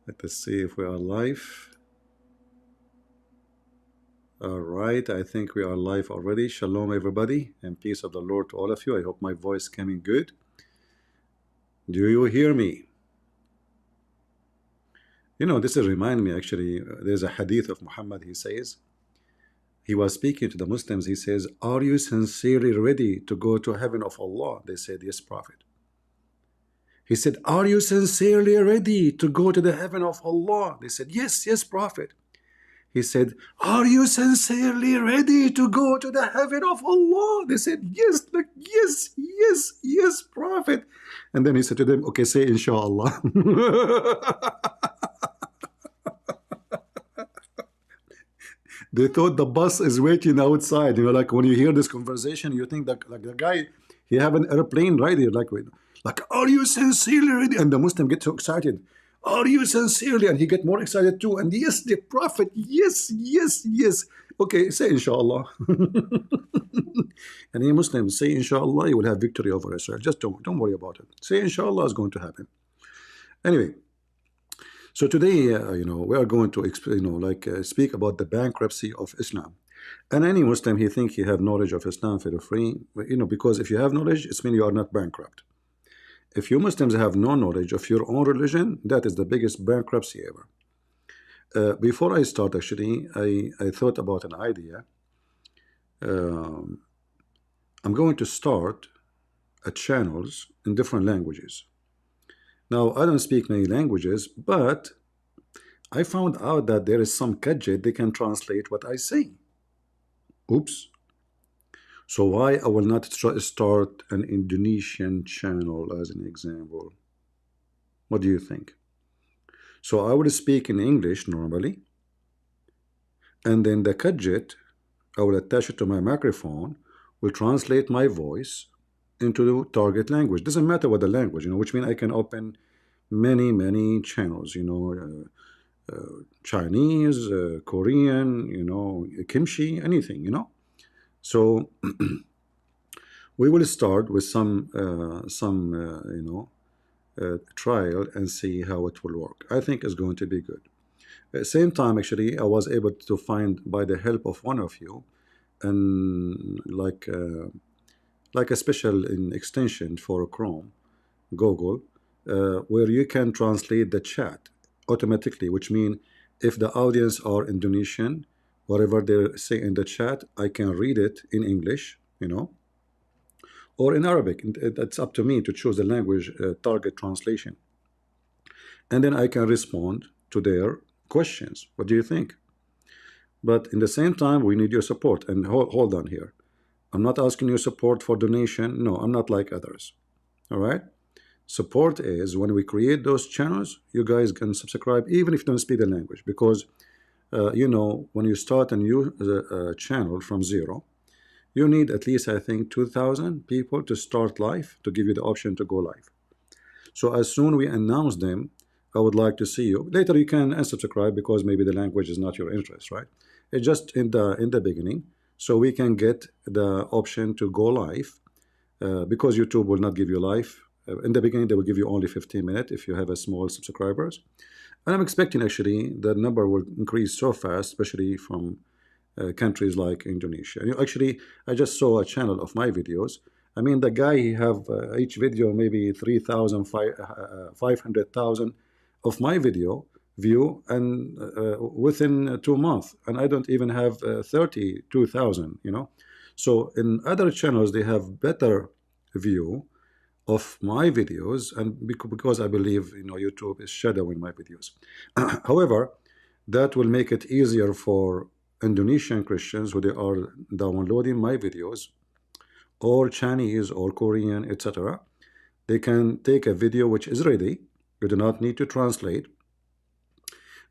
Let us see if we are live. All right, I think we are live already. Shalom, everybody, and peace of the Lord to all of you. I hope my voice coming good. Do you hear me? You know, this is remind me actually. There's a hadith of Muhammad. He says he was speaking to the Muslims. He says, "Are you sincerely ready to go to heaven of Allah?" They said, "Yes, Prophet." He said, "Are you sincerely ready to go to the heaven of Allah?" They said, "Yes, yes, Prophet." He said, "Are you sincerely ready to go to the heaven of Allah?" They said, "Yes, like, yes, yes, yes, Prophet." And then he said to them, "Okay, say inshallah." They thought the bus is waiting outside. You know, like when you hear this conversation, you think that like the guy, he have an airplane right there, like, "Are you sincerely ready?" And the Muslim gets so excited. "Are you sincerely?" And he get more excited too. And yes, the Prophet, yes, yes, yes. Okay, say inshallah. And you Muslims say inshallah, you will have victory over Israel. Just don't worry about it. Say inshallah is going to happen. Anyway, so today, we are going to, speak about the bankruptcy of Islam. And any Muslim, he think he have knowledge of Islam for free, because if you have knowledge, it means you are not bankrupt. If you Muslims have no knowledge of your own religion, that is the biggest bankruptcy ever. Before I start, actually, I thought about an idea. I'm going to start channels in different languages. Now, I don't speak many languages, but I found out that there is some gadget they can translate what I say. Oops. So why I will not start an Indonesian channel as an example? What do you think? So I will speak in English normally, and then the gadget, I will attach it to my microphone, will translate my voice into the target language. Doesn't matter what the language, which means I can open many channels, Chinese, Korean, kimchi, anything, So we will start with some trial and see how it will work. I think it's going to be good. At the same time, actually, I was able to find, by the help of one of you, and like a special extension for Chrome, Google, where you can translate the chat automatically, which means if the audience are Indonesian, whatever they say in the chat, I can read it in English, or in Arabic. It's up to me to choose the language target translation. And then I can respond to their questions. What do you think? But in the same time, we need your support. And hold on here. I'm not asking your support for donation. No, I'm not like others. All right? Support is when we create those channels, you guys can subscribe even if you don't speak the language. Because, when you start a new channel from zero, you need at least, I think, 2,000 people to start live to give you the option to go live. So as soon we announce them, I would like to see you. Later you can unsubscribe because maybe the language is not your interest, right? It's just in the beginning, so we can get the option to go live, because YouTube will not give you live. In the beginning, they will give you only 15 minutes if you have a small subscribers. And I'm expecting actually the number will increase so fast, especially from countries like Indonesia. Actually, I just saw a channel of my videos. I mean, the guy, he have each video maybe 3,000, 500,000 of my video view, and within 2 months, and I don't even have 32,000. So in other channels they have better view of my videos, and because I believe YouTube is shadowing my videos. However, that will make it easier for Indonesian Christians who they are downloading my videos, or Chinese or Korean, etc. They can take a video which is ready. You do not need to translate.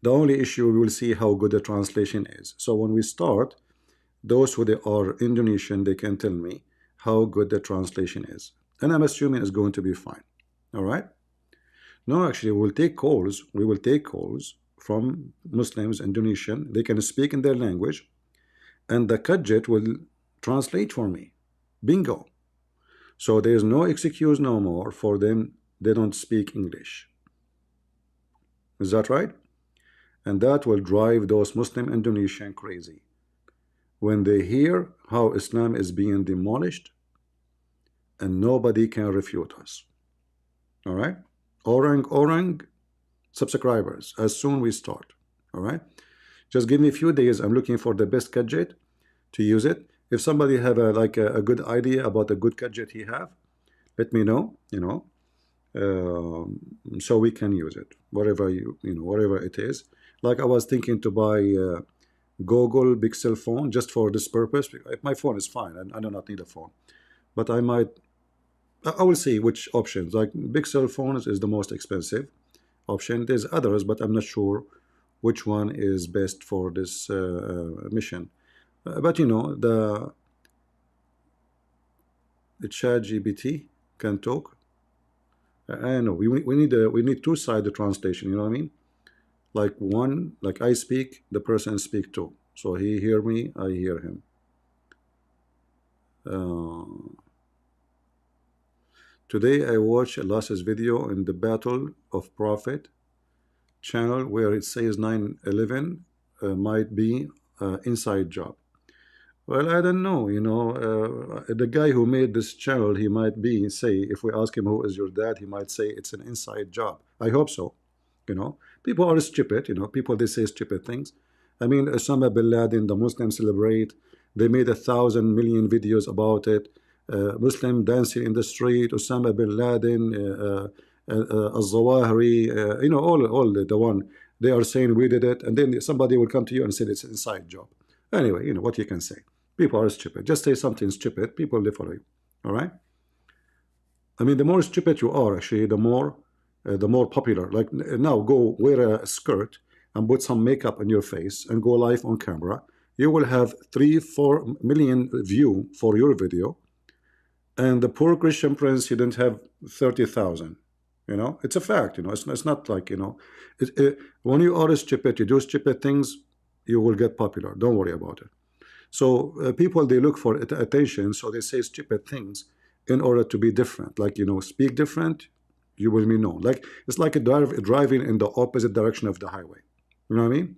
The only issue, we will see how good the translation is. So when we start, those who they are Indonesian, they can tell me how good the translation is. And I'm assuming it's going to be fine. All right? No, actually, we will take calls. We will take calls from Muslims, Indonesian. They can speak in their language, and the gadget will translate for me. Bingo. So there is no excuse no more for them. They don't speak English. Is that right? And that will drive those Muslim Indonesian crazy. When they hear how Islam is being demolished and nobody can refute us. All right? Orang subscribers as soon we start. All right? Just give me a few days. I'm looking for the best gadget to use it. If somebody have a good idea about a good gadget he have, let me know, so we can use it, whatever whatever it is. Like I was thinking to buy Google Pixel phone just for this purpose. My phone is fine. I do not need a phone, but I will see which options. Like Pixel phones is the most expensive option. There's others, but I'm not sure which one is best for this mission. But the chat GPT can talk. I know we need two-sided translation. You know what I mean? Like one, like I speak, the person speak too. So he hear me, I hear him. Today I watched a last video in the Battle of Prophet channel where it says 9/11 might be inside job. Well, I don't know, the guy who made this channel, he might say, if we ask him who is your dad, he might say it's an inside job. I hope so. People are stupid, people, they say stupid things. I mean, Osama bin Laden, the Muslims celebrate. They made 1,000 million videos about it. Muslim dancing in the street, Osama bin Laden, Al-Zawahiri, all the one. They are saying we did it, and then somebody will come to you and say it's an inside job. Anyway, what you can say. People are stupid. Just say something stupid, people will follow you. All right? I mean, the more stupid you are, actually, the more popular. Like now, go wear a skirt and put some makeup on your face and go live on camera. You will have 3-4 million view for your video, and the poor Christian prince, he didn't have 30,000. It's a fact. It's not like when you are stupid, you do stupid things, you will get popular. Don't worry about it. So people, they look for attention, so they say stupid things in order to be different. Like speak different, you will be known. Like it's like driving in the opposite direction of the highway. You know what I mean?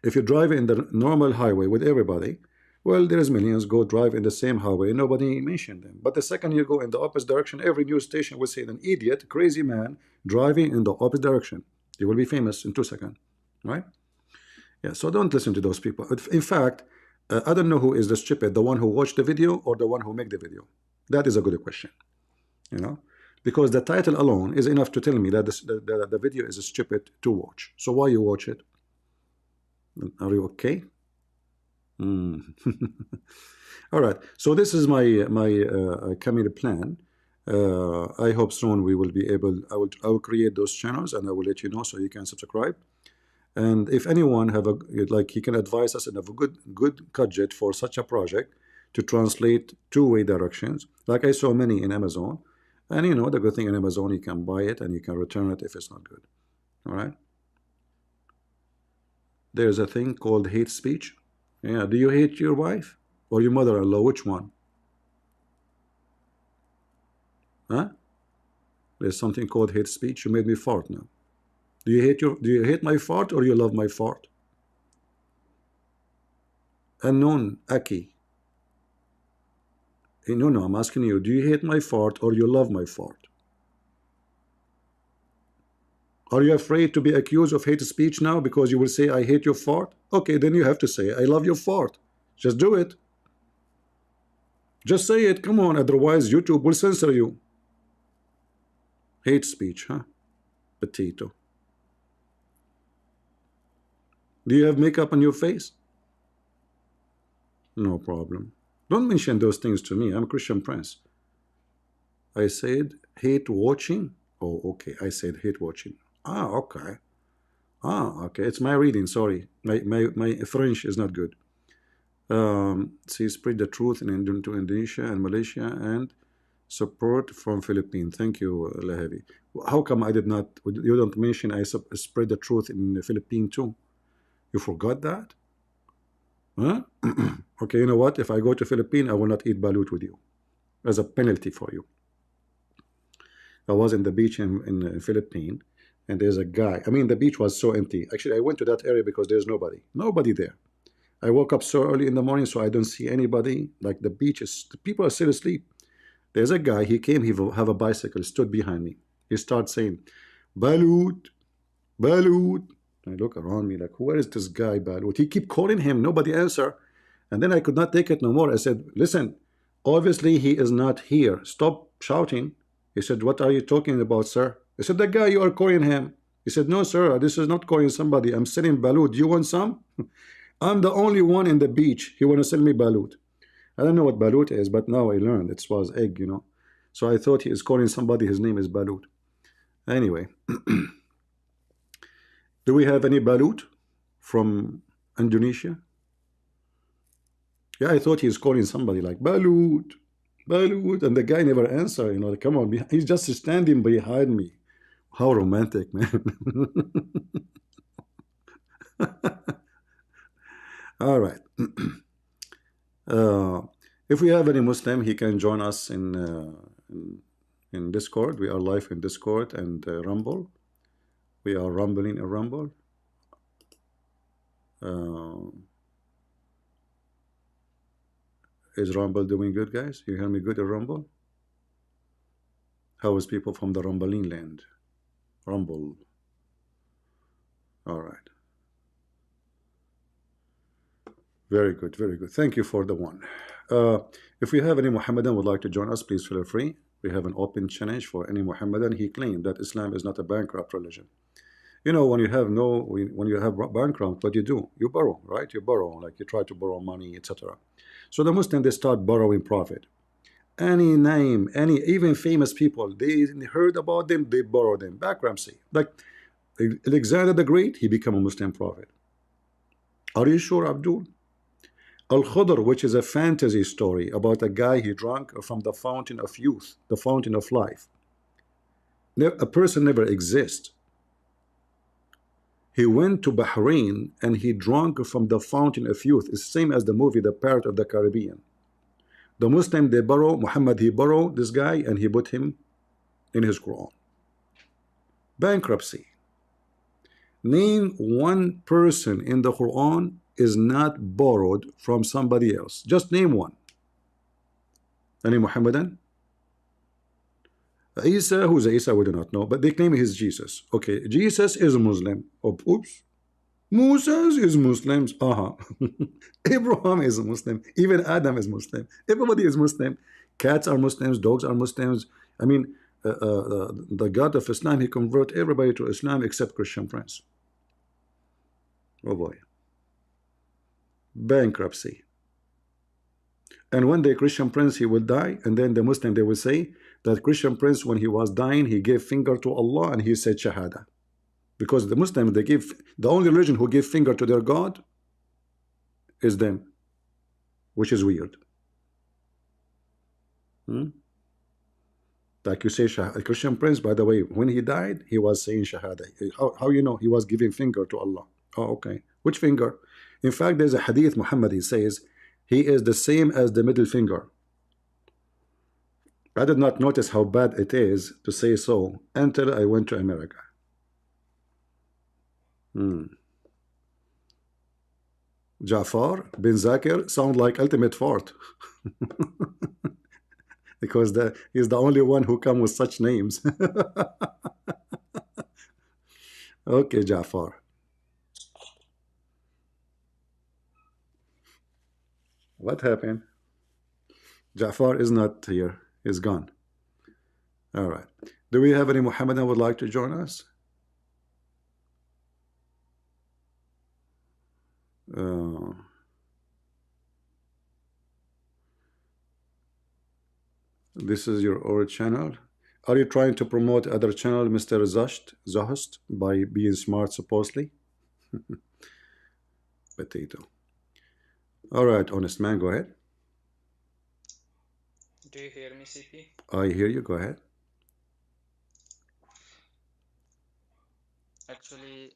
If you drive in the normal highway with everybody, well, there's millions go drive in the same highway and nobody mentioned them. But the second you go in the opposite direction, every news station will say an idiot, crazy man driving in the opposite direction. You will be famous in 2 seconds, right? Yeah, so don't listen to those people. In fact, I don't know who is the stupid, the one who watched the video or the one who made the video. That is a good question, because the title alone is enough to tell me that the video is stupid to watch. So why you watch it? Are you okay? All right. So this is my coming plan. I hope soon we will be able. I will create those channels and I will let you know so you can subscribe. And if anyone have he can advise us and have a good gadget for such a project to translate two-way directions. Like I saw many in Amazon, and the good thing in Amazon, you can buy it and you can return it if it's not good. All right. There's a thing called hate speech. Yeah. Do you hate your wife or your mother-in-law? Which one? Huh? There's something called hate speech. You made me fart now. Do you hate my fart or you love my fart? Unknown Aki. No, I'm asking you, do you hate my fart or you love my fart? Are you afraid to be accused of hate speech now because you will say I hate your fart? Okay, then you have to say I love your fart. Just do it. Just say it, come on, otherwise YouTube will censor you. Hate speech, huh? Potato. Do you have makeup on your face? No problem. Don't mention those things to me. I'm a Christian prince. I said hate watching. Oh, okay. I said hate watching. Ah, okay. Ah, okay. It's my reading. Sorry. My French is not good. See, spread the truth to Indonesia and Malaysia and support from Philippines. Thank you, Lahavi. How come I did not? You don't mention I spread the truth in the Philippines too? You forgot that? Huh? Okay, you know what? If I go to Philippines, I will not eat balut with you as a penalty for you. I was in the beach in Philippines, and there's a guy. I mean, the beach was so empty. Actually, I went to that area because there's nobody there. I woke up so early in the morning, so I don't see anybody. Like the beach is, the people are still asleep. There's a guy. He came. He have a bicycle. Stood behind me. He starts saying, "Balut, Balut." I look around me like, where is this guy, Balut? He keep calling him. Nobody answer. And then I could not take it no more. I said, listen, obviously he is not here. Stop shouting. He said, what are you talking about, sir? I said, the guy you are calling him. He said, no, sir, this is not calling somebody. I'm selling balut. Do you want some? I'm the only one in the beach. He want to sell me balut. I don't know what balut is, but now I learned it was egg, you know. So I thought he is calling somebody. His name is balut. Anyway, do we have any balut from Indonesia? Yeah, I thought he's calling somebody like Balut, Balut, and the guy never answered. You know, come on, he's just standing behind me. How romantic, man! All right. Uh, if we have any Muslim, he can join us in Discord. We are live in Discord and Rumble. We are rumbling in Rumble. Uh, is Rumble doing good, guys? You hear me good at Rumble? How is people from the Rumbling land? Rumble. All right. Very good, very good. Thank you for the one. If we have any Muhammadan would like to join us, please feel free. We have an open challenge for any Muhammadan. He claimed that Islam is not a bankrupt religion. You know, when you have bankrupt, what do? You borrow, right? You borrow, like you try to borrow money, etc. So the Muslims, they start borrowing profit. Any name, any even famous people, they heard about them, they borrow them. Bankruptcy. Like Alexander the Great, he became a Muslim prophet. Are you sure, Abdul? Al-Khudr, which is a fantasy story about a guy he drank from the fountain of youth, the fountain of life. A person never exists. He went to Bahrain and he drank from the fountain of youth. It's the same as the movie The Pirate of the Caribbean. The Muslim, they borrow, Muhammad, he borrowed this guy and he put him in his Quran. Bankruptcy. Name one person in the Quran is not borrowed from somebody else. Just name one. Any Muhammadan? Isa, who's Isa, we do not know, but they claim he's Jesus. Okay, Jesus is a Muslim. Oops. Moses is Muslims. Abraham is a Muslim. Even Adam is Muslim. Everybody is Muslim. Cats are Muslims. Dogs are Muslims. I mean, the God of Islam, he convert everybody to Islam except Christian friends. Oh boy. Bankruptcy. And one day Christian prince, he will die, and then the Muslim, they will say that Christian prince, when he was dying, he gave finger to Allah and he said Shahada. Because the Muslims, they give, the only religion who give finger to their God is them, which is weird. Like you say, a Christian prince, by the way, when he died, he was saying Shahada. How you know? He was giving finger to Allah. Oh, okay. Which finger? In fact, there's a hadith, Muhammad, he says, he is the same as the middle finger. I did not notice how bad it is to say so until I went to America. Jafar bin Zakir sound like ultimate fart. Because he's the only one who come with such names. Okay, Jafar. What happened? Jafar is not here. He's gone. All right. Do we have any Muhammadan would like to join us? This is your old channel. Are you trying to promote other channel, Mr. Zahust, by being smart, supposedly? Potato. All right, honest man, go ahead. Do you hear me, CP? I hear you. Go ahead. Actually,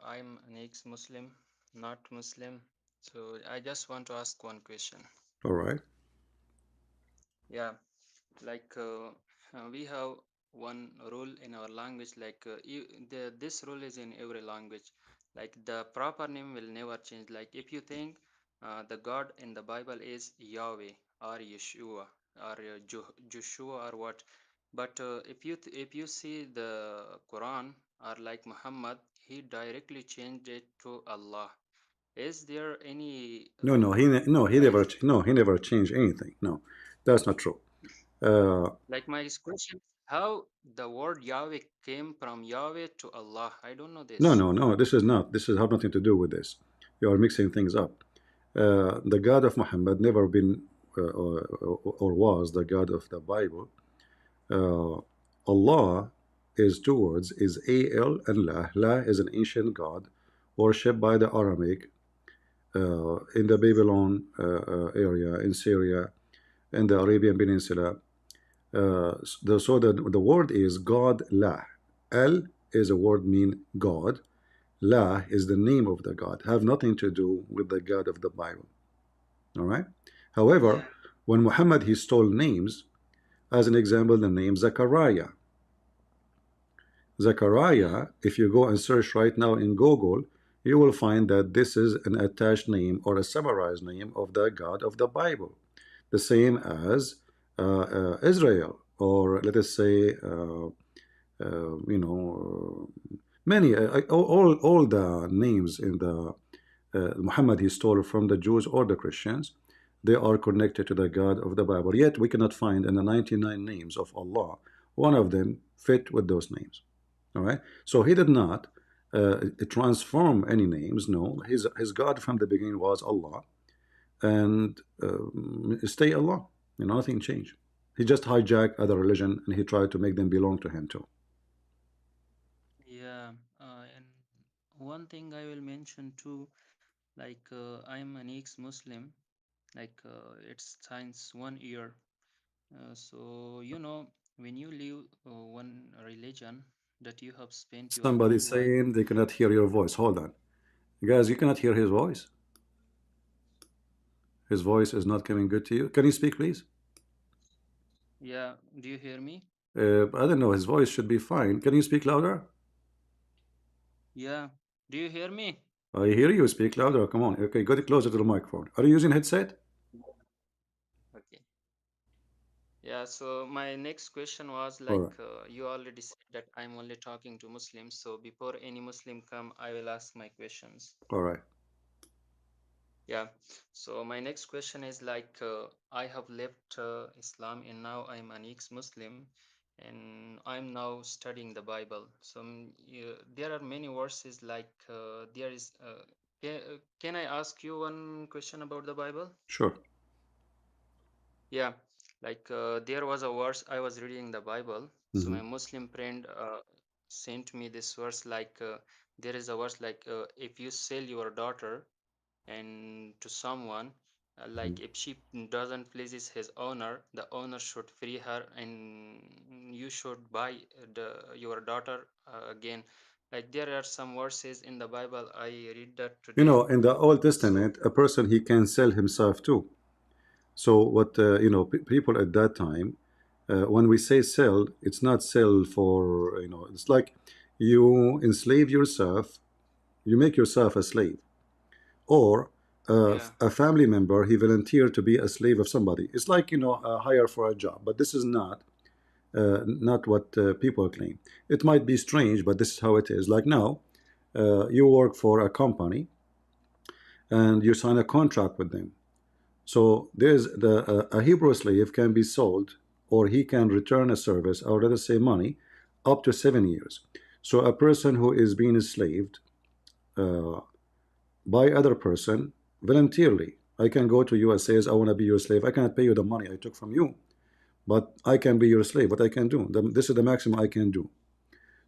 I'm an ex-Muslim, not Muslim. So I just want to ask one question. All right. Yeah, like we have one rule in our language, like this rule is in every language. Like the proper name will never change. Like if you think the God in the Bible is Yahweh or Yeshua or Joshua or what, but if you see the Quran or like Muhammad, he directly changed it to Allah. Is there any No, no, like he never changed anything. No, that's not true. Uh, like my question, how the word Yahweh came from Yahweh to Allah? I don't know no, this. no, no. This is not. This is have nothing to do with this. You are mixing things up. The God of Muhammad never been or was the God of the Bible. Uh, Allah is two words, is Al and La. La is an ancient God worshipped by the Aramaic in the Babylon area, in Syria, in the Arabian Peninsula. So the word is God La. El is a word mean God. La is the name of the God, have nothing to do with the God of the Bible. All right. However, Yeah, when Muhammad he stole names, as an example, the name Zachariah. yeah, Zachariah, if you go and search right now in Google, you will find that this is an attached name or a summarized name of the God of the Bible, the same as Israel, or let us say, many, all the names in the Muhammad he stole from the Jews or the Christians, they are connected to the God of the Bible. Yet we cannot find in the 99 names of Allah one of them fit with those names. All right. So he did not transform any names. No, his God from the beginning was Allah, and stay Allah. Nothing changed. He just hijacked other religion and he tried to make them belong to him too. yeah. And one thing I will mention too, like I'm an ex-Muslim, like it's since 1 year. So when you leave one religion that you have spent your Somebody whole life. saying they cannot hear your voice. Hold on, guys. You cannot hear his voice. His voice is not coming good to you. Can you speak, please? Yeah, do you hear me? I don't know. His voice should be fine. Can you speak louder? Yeah, do you hear me? I hear you. Speak louder. Come on. Okay, get closer to the microphone. Are you using headset? Okay. Yeah, so my next question was All like right. you already said that I'm only talking to Muslims. So before any Muslim come, I will ask my questions. All right. Yeah. So my next question is like I have left Islam and now I'm an ex-Muslim and I'm now studying the Bible. So there are many verses like there is. Can I ask you one question about the Bible? Sure. Yeah, like there was a verse I was reading the Bible. So Hmm. my Muslim friend sent me this verse like there is a verse like if you sell your daughter and to someone, like if she doesn't pleases his owner, the owner should free her and you should buy your daughter again. Like there are some verses in the Bible I read that today. In the Old So Testament, a person he can sell himself too. So what people at that time, when we say sell, it's not sell for It's like you enslave yourself, you make yourself a slave, or yeah, a family member he volunteered to be a slave of somebody. It's like a hire for a job, but this is not what people claim. It might be strange, but this is how it is. Like now, you work for a company and you sign a contract with them. So there's a Hebrew slave can be sold, or he can return a service, or let us say money, up to 7 years. So a person who is being enslaved uh, by other person voluntarily, I can go to you and says, I want to be your slave. I cannot pay you the money I took from you, but I can be your slave. What I can do, this is the maximum I can do.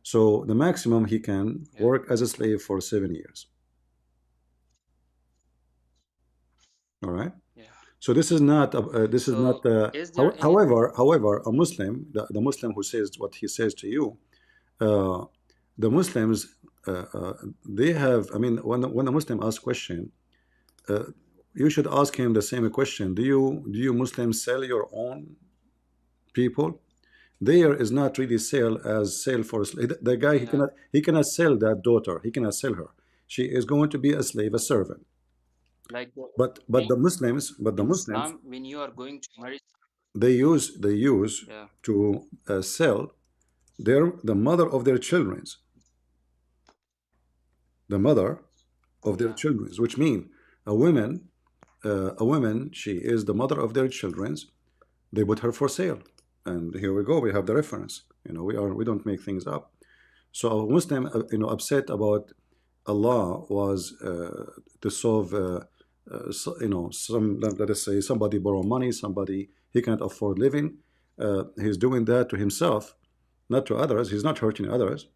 So the maximum he can yeah, work as a slave for 7 years. All right. yeah. So this is not this is So not. is there any? However, a Muslim, the Muslim who says what he says to you, uh, the Muslims, they have. I mean, when a Muslim asks question, uh, you should ask him the same question. Do you Muslims sell your own people? There is not really sale as sale for a slave. The guy, Yeah. he cannot sell that daughter. He cannot sell her. She is going to be a slave, a servant. Like But in the in Muslims, Islam, when you are going to marry, they use yeah, to sell the mother of their children's, the mother of their yeah, children's, which mean a woman, she is the mother of their children's. They put her for sale, and here we go. We have the reference. We don't make things up. So a Muslim, upset about Allah was to solve, let us say somebody borrow money, somebody he can't afford living. He's doing that to himself, not to others. He's not hurting others.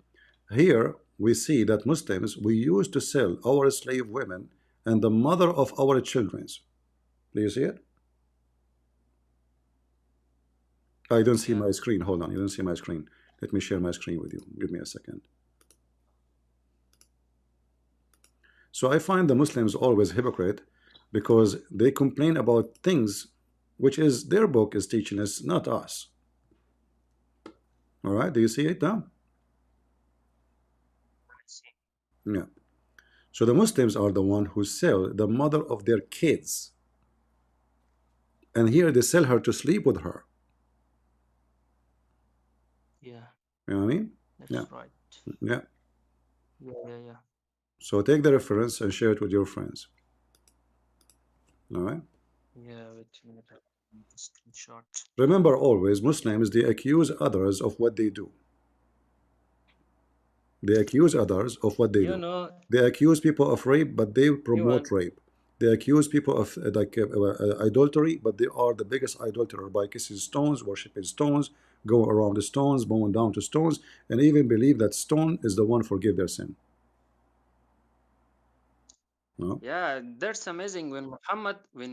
Here we see that Muslims, we used to sell our slave women and the mother of our children's. Do you see it? I don't see yeah, my screen. Hold on, you don't see my screen. Let me share my screen with you. Give me a second. So I find the Muslims always hypocrite because they complain about things which is their book is teaching us, not us. All right, do you see it now? I see. Yeah. So the Muslims are the one who sell the mother of their kids, and here they sell her to sleep with her. Yeah, You know what I mean? Yeah, that's right. yeah. Yeah, yeah, yeah. So take the reference and share it with your friends. All right. Yeah, wait a minute. I need the screenshot. Remember always, Muslims they accuse others of what they do. They accuse others of what they You do. know, They accuse people of rape, but they even promote rape. They accuse people of adultery, but they are the biggest adulterer by kissing stones, worshiping stones, go around the stones, bowing down to stones, and even believe that stone is the one forgive their sin. No? yeah, that's amazing. When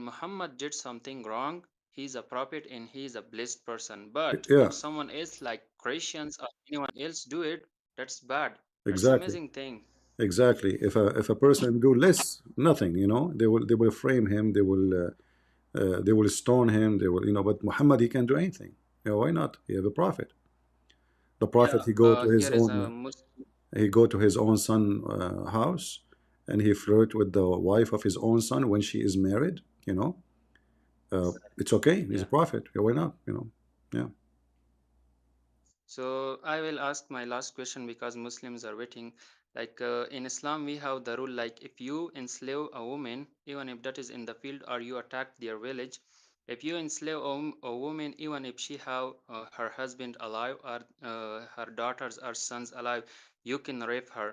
Muhammad did something wrong, he's a prophet and he's a blessed person. But Yeah, if someone else like Christians or anyone else do it, that's bad. That's exactly, amazing thing. exactly. If a person do less, nothing, they will frame him, they will stone him, but Muhammad he can do anything. Why not? He is a prophet. The prophet Yeah, here is a Muslim. he go to his own son house, and he flirt with the wife of his own son when she is married. It's okay. He's a Yeah. prophet. Yeah, why not? Yeah. So I will ask my last question because Muslims are waiting. Like in Islam, we have the rule like if you enslave a woman, even if that is in the field or you attack their village, if you enslave a woman, even if she have her husband alive or her daughters or sons alive, you can rape her.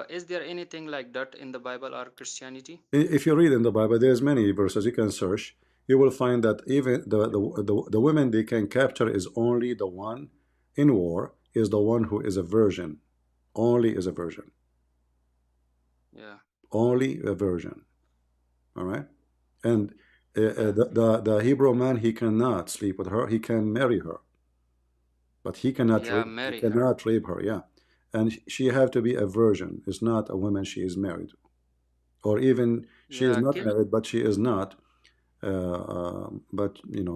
Is there anything like that in the Bible or Christianity? If you read in the Bible, there's many verses you can search. You will find that even the women they can capture is only the one in war is the one who is a virgin. Only is a virgin. Yeah, Only a virgin. All right. And yeah, the Hebrew man he cannot sleep with her. He can marry her, but he cannot yeah. rape. He Marry her. cannot rape her. Yeah, and she have to be a virgin. It's not a woman. She is married, or even she is Yeah, not kill. married, but she is not. But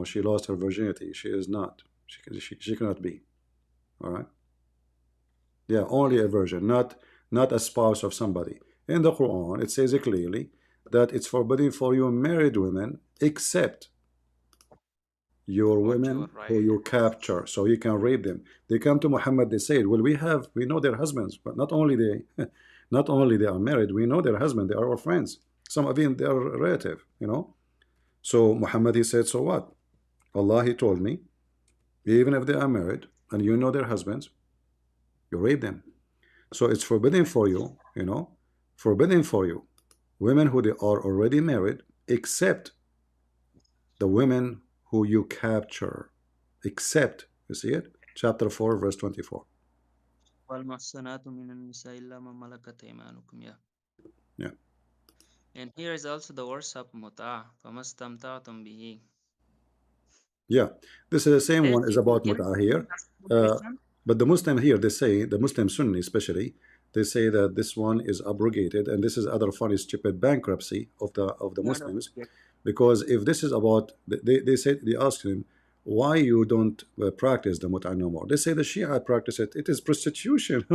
she lost her virginity. She is not. She cannot be. All right. Yeah, only Yeah, a virgin, not a spouse of somebody. In the Quran, it says it clearly that it's forbidden for you married women except your what you women are right. who you capture so you can rape them. They come to Muhammad, they say, well, we know their husbands, but not only they not only they are married, we know their husband, they are our friends, some of them they are relative. So Muhammad he said, so what? Allah he told me, even if they are married and you know their husbands, you rape them. So it's forbidden for you, forbidden for you, women who they are already married, except the women who you capture, except, you see it? Chapter 4, verse 24. وَالْمُحْصَنَاتُ مِنَ النِّسَاءِ إِلَّا مَا مَلَكَتْ أَيْمَانُكُمْ. Yeah. Yeah. And here is also the words of مُتَعَةٌ فَمَا اسْتَمْتَعْتُمْ بِهِ. Yeah. This is the same one is Can about can mut'ah can here. I ask you a Uh, question? but the Muslim here, they say, the Muslim Sunni especially, they say that this one is abrogated, and this is other funny, stupid bankruptcy of the No, no. Muslims. Yes. Because if this is about, they said, they asked him, why you don't practice the mut'ah no more? They say the Shia practice it. It is prostitution.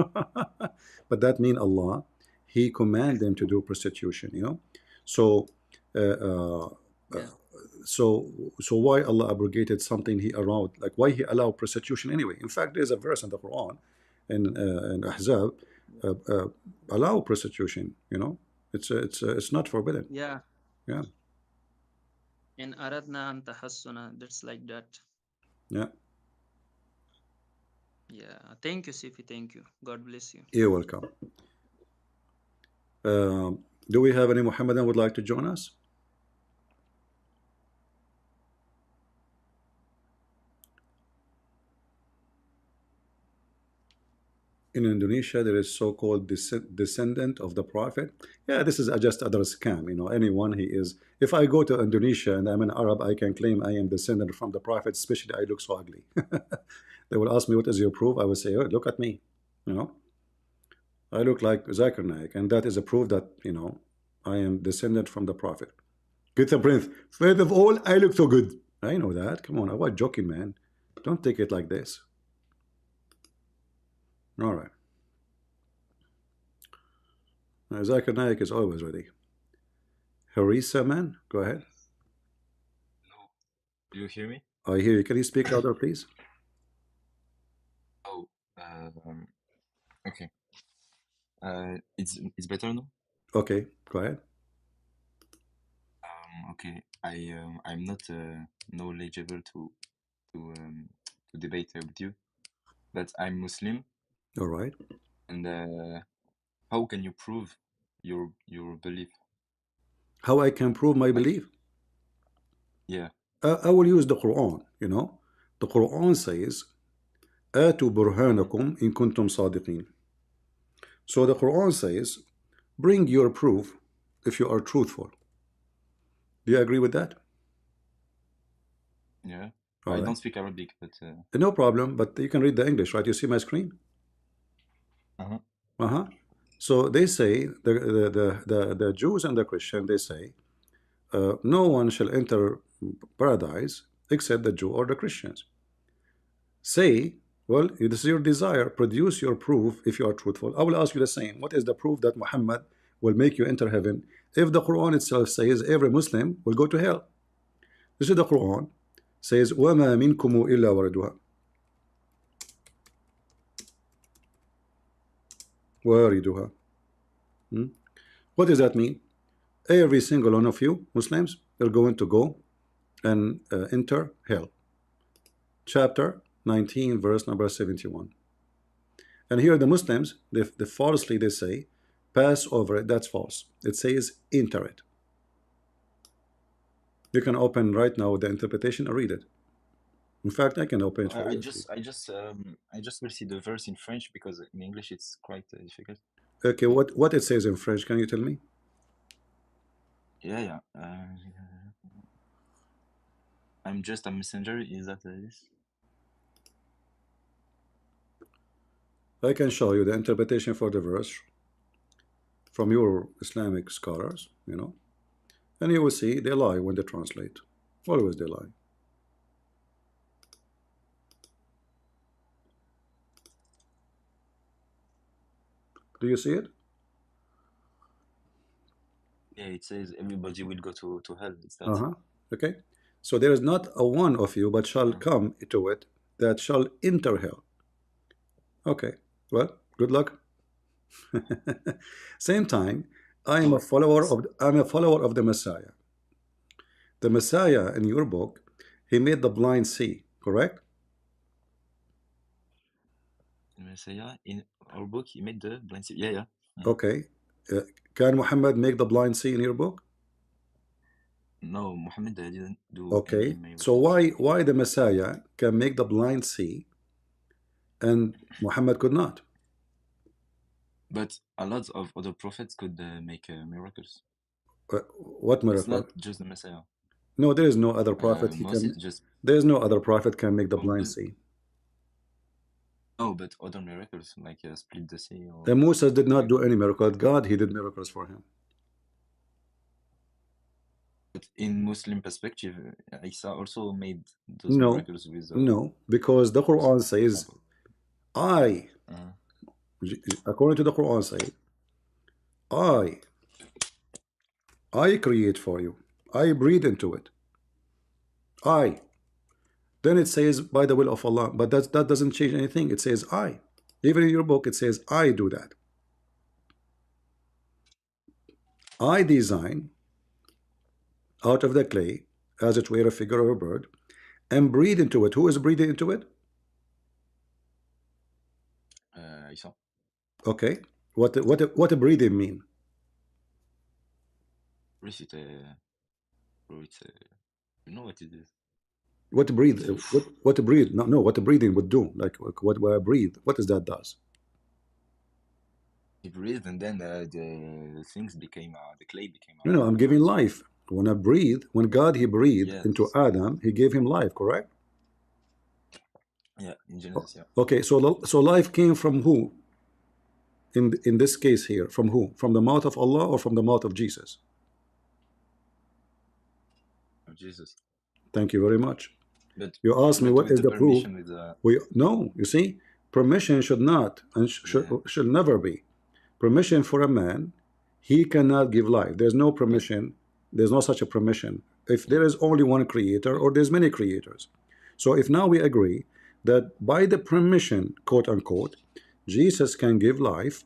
But that mean Allah, He command them to do prostitution, you know? So, uh, uh, Yeah. so, so why Allah abrogated something He allowed? Like why He allowed prostitution anyway? In fact, there's a verse in the Quran, in Ahzab, uh, uh, allow prostitution, you know? It's not forbidden. Yeah. Yeah, In Aradna and Tahassuna, that's like that. yeah. Yeah. Thank you, Sifi. Thank you. God bless you. You're welcome. Do we have any Muhammadan would like to join us? In Indonesia, there is so-called descendant of the Prophet. Yeah, this is just other scam. You know, anyone he is. If I go to Indonesia and I'm an Arab, I can claim I am descendant from the Prophet, especially I look so ugly. They will ask me, what is your proof? I will say, oh, look at me. You know, I look like Zakir Naik, and that is a proof that, you know, I am descendant from the Prophet. Get a breath. First of all, I look so good. I know that. Come on, I was joking, man. Don't take it like this. All right. Zakir Naik is always ready. Harissa, man, go ahead. Hello, do you hear me? I hear you. Can you speak louder, please? Oh, um, okay. It's better now. Okay, go ahead. Okay. I'm not knowledgeable to debate with you, but I'm Muslim, All right. and how can you prove your belief? How I can prove my Like, belief? yeah, I will use the Quran, you know. The Quran says, آتوا برهانكم إن كنتم صادقين. So the Quran says, bring your proof if you are truthful. Do you agree with that? yeah. All I right. don't speak Arabic, but No problem, but you can read the English, right? You see my screen? uh-huh. Uh-huh. So they say, the Jews and the Christian, they say, no one shall enter paradise except the Jew or the Christians. Say, well, this is your desire. Produce your proof if you are truthful. I will ask you the same. What is the proof that Muhammad will make you enter heaven if the Quran itself says every Muslim will go to hell? This is the Quran. Says, وَمَا مِنْكُمُ إِلَّا وَرَدُهَا. وَارِدُهَا. What does that mean? Every single one of you, Muslims, are going to go and enter hell. Chapter 19, verse number 71. And here the Muslims, they falsely they say, pass over it. That's false. It says enter it. You can open right now the interpretation and read it. In fact, I can open it for you. I just will see the verse in French because in English it's quite difficult. Okay, what it says in French? Can you tell me? Yeah, yeah. I'm just a messenger. Is that this? I can show you the interpretation for the verse from your Islamic scholars, you know, and you will see they lie when they translate. Always they lie. Do you see it? Yeah, it says everybody will go to hell. It's that. Uh-huh. Okay. So there is not a one of you, but shall come to it that shall enter hell. Okay. Well, good luck. Same time, I'm a follower of the Messiah. The Messiah in your book, he made the blind see, correct? Messiah in our book, he made the blind see. Yeah, yeah. Okay. Uh, can Muhammad make the blind see in your book? No, Muhammad didn't do any Okay. So miracles. why the Messiah can make the blind see and Muhammad could not? But a lot of other prophets could make miracles. What It's miracle? not just the Messiah. No, there is no other prophet he Moses can. just There is no other prophet can make the blind Moses. see. No, but other miracles like split the sea or. And Moses did not do any miracle. God, he did miracles for him. But in Muslim perspective, Isa also made those No, miracles with no, because the Quran says, example. I, Uh, according to the Quran, say, I, I create for you. I breathe into it. I. Then it says by the will of Allah, but that doesn't change anything. It says I. Even in your book, it says I do that. I design out of the clay, as it were a figure of a bird, and breathe into it. Who is breathing into it? Isa, Okay. What a breathing mean? Bruce, bro, you know what it is. What breathe? It's What breathe? No, no. What breathing would do? Like what I breathe? What does that does? he breathed, and then the things became the clay became No, no. I'm giving birds. life. When I breathe, when God he breathed into Yes, Adam, he gave him life. Correct? yeah, in Genesis, yeah. Okay. So life came from who? In this case here, from who? From the mouth of Allah or from the mouth of Jesus? Of Jesus. Thank you very much. But You asked me what with is the the proof. permission with the We no, you see, permission should not and yeah. should never be permission for a man. He cannot give life. There's no But permission. There's no such a permission. If there is only one creator or there's many creators. So if now we agree that by the permission, quote unquote, Jesus can give life,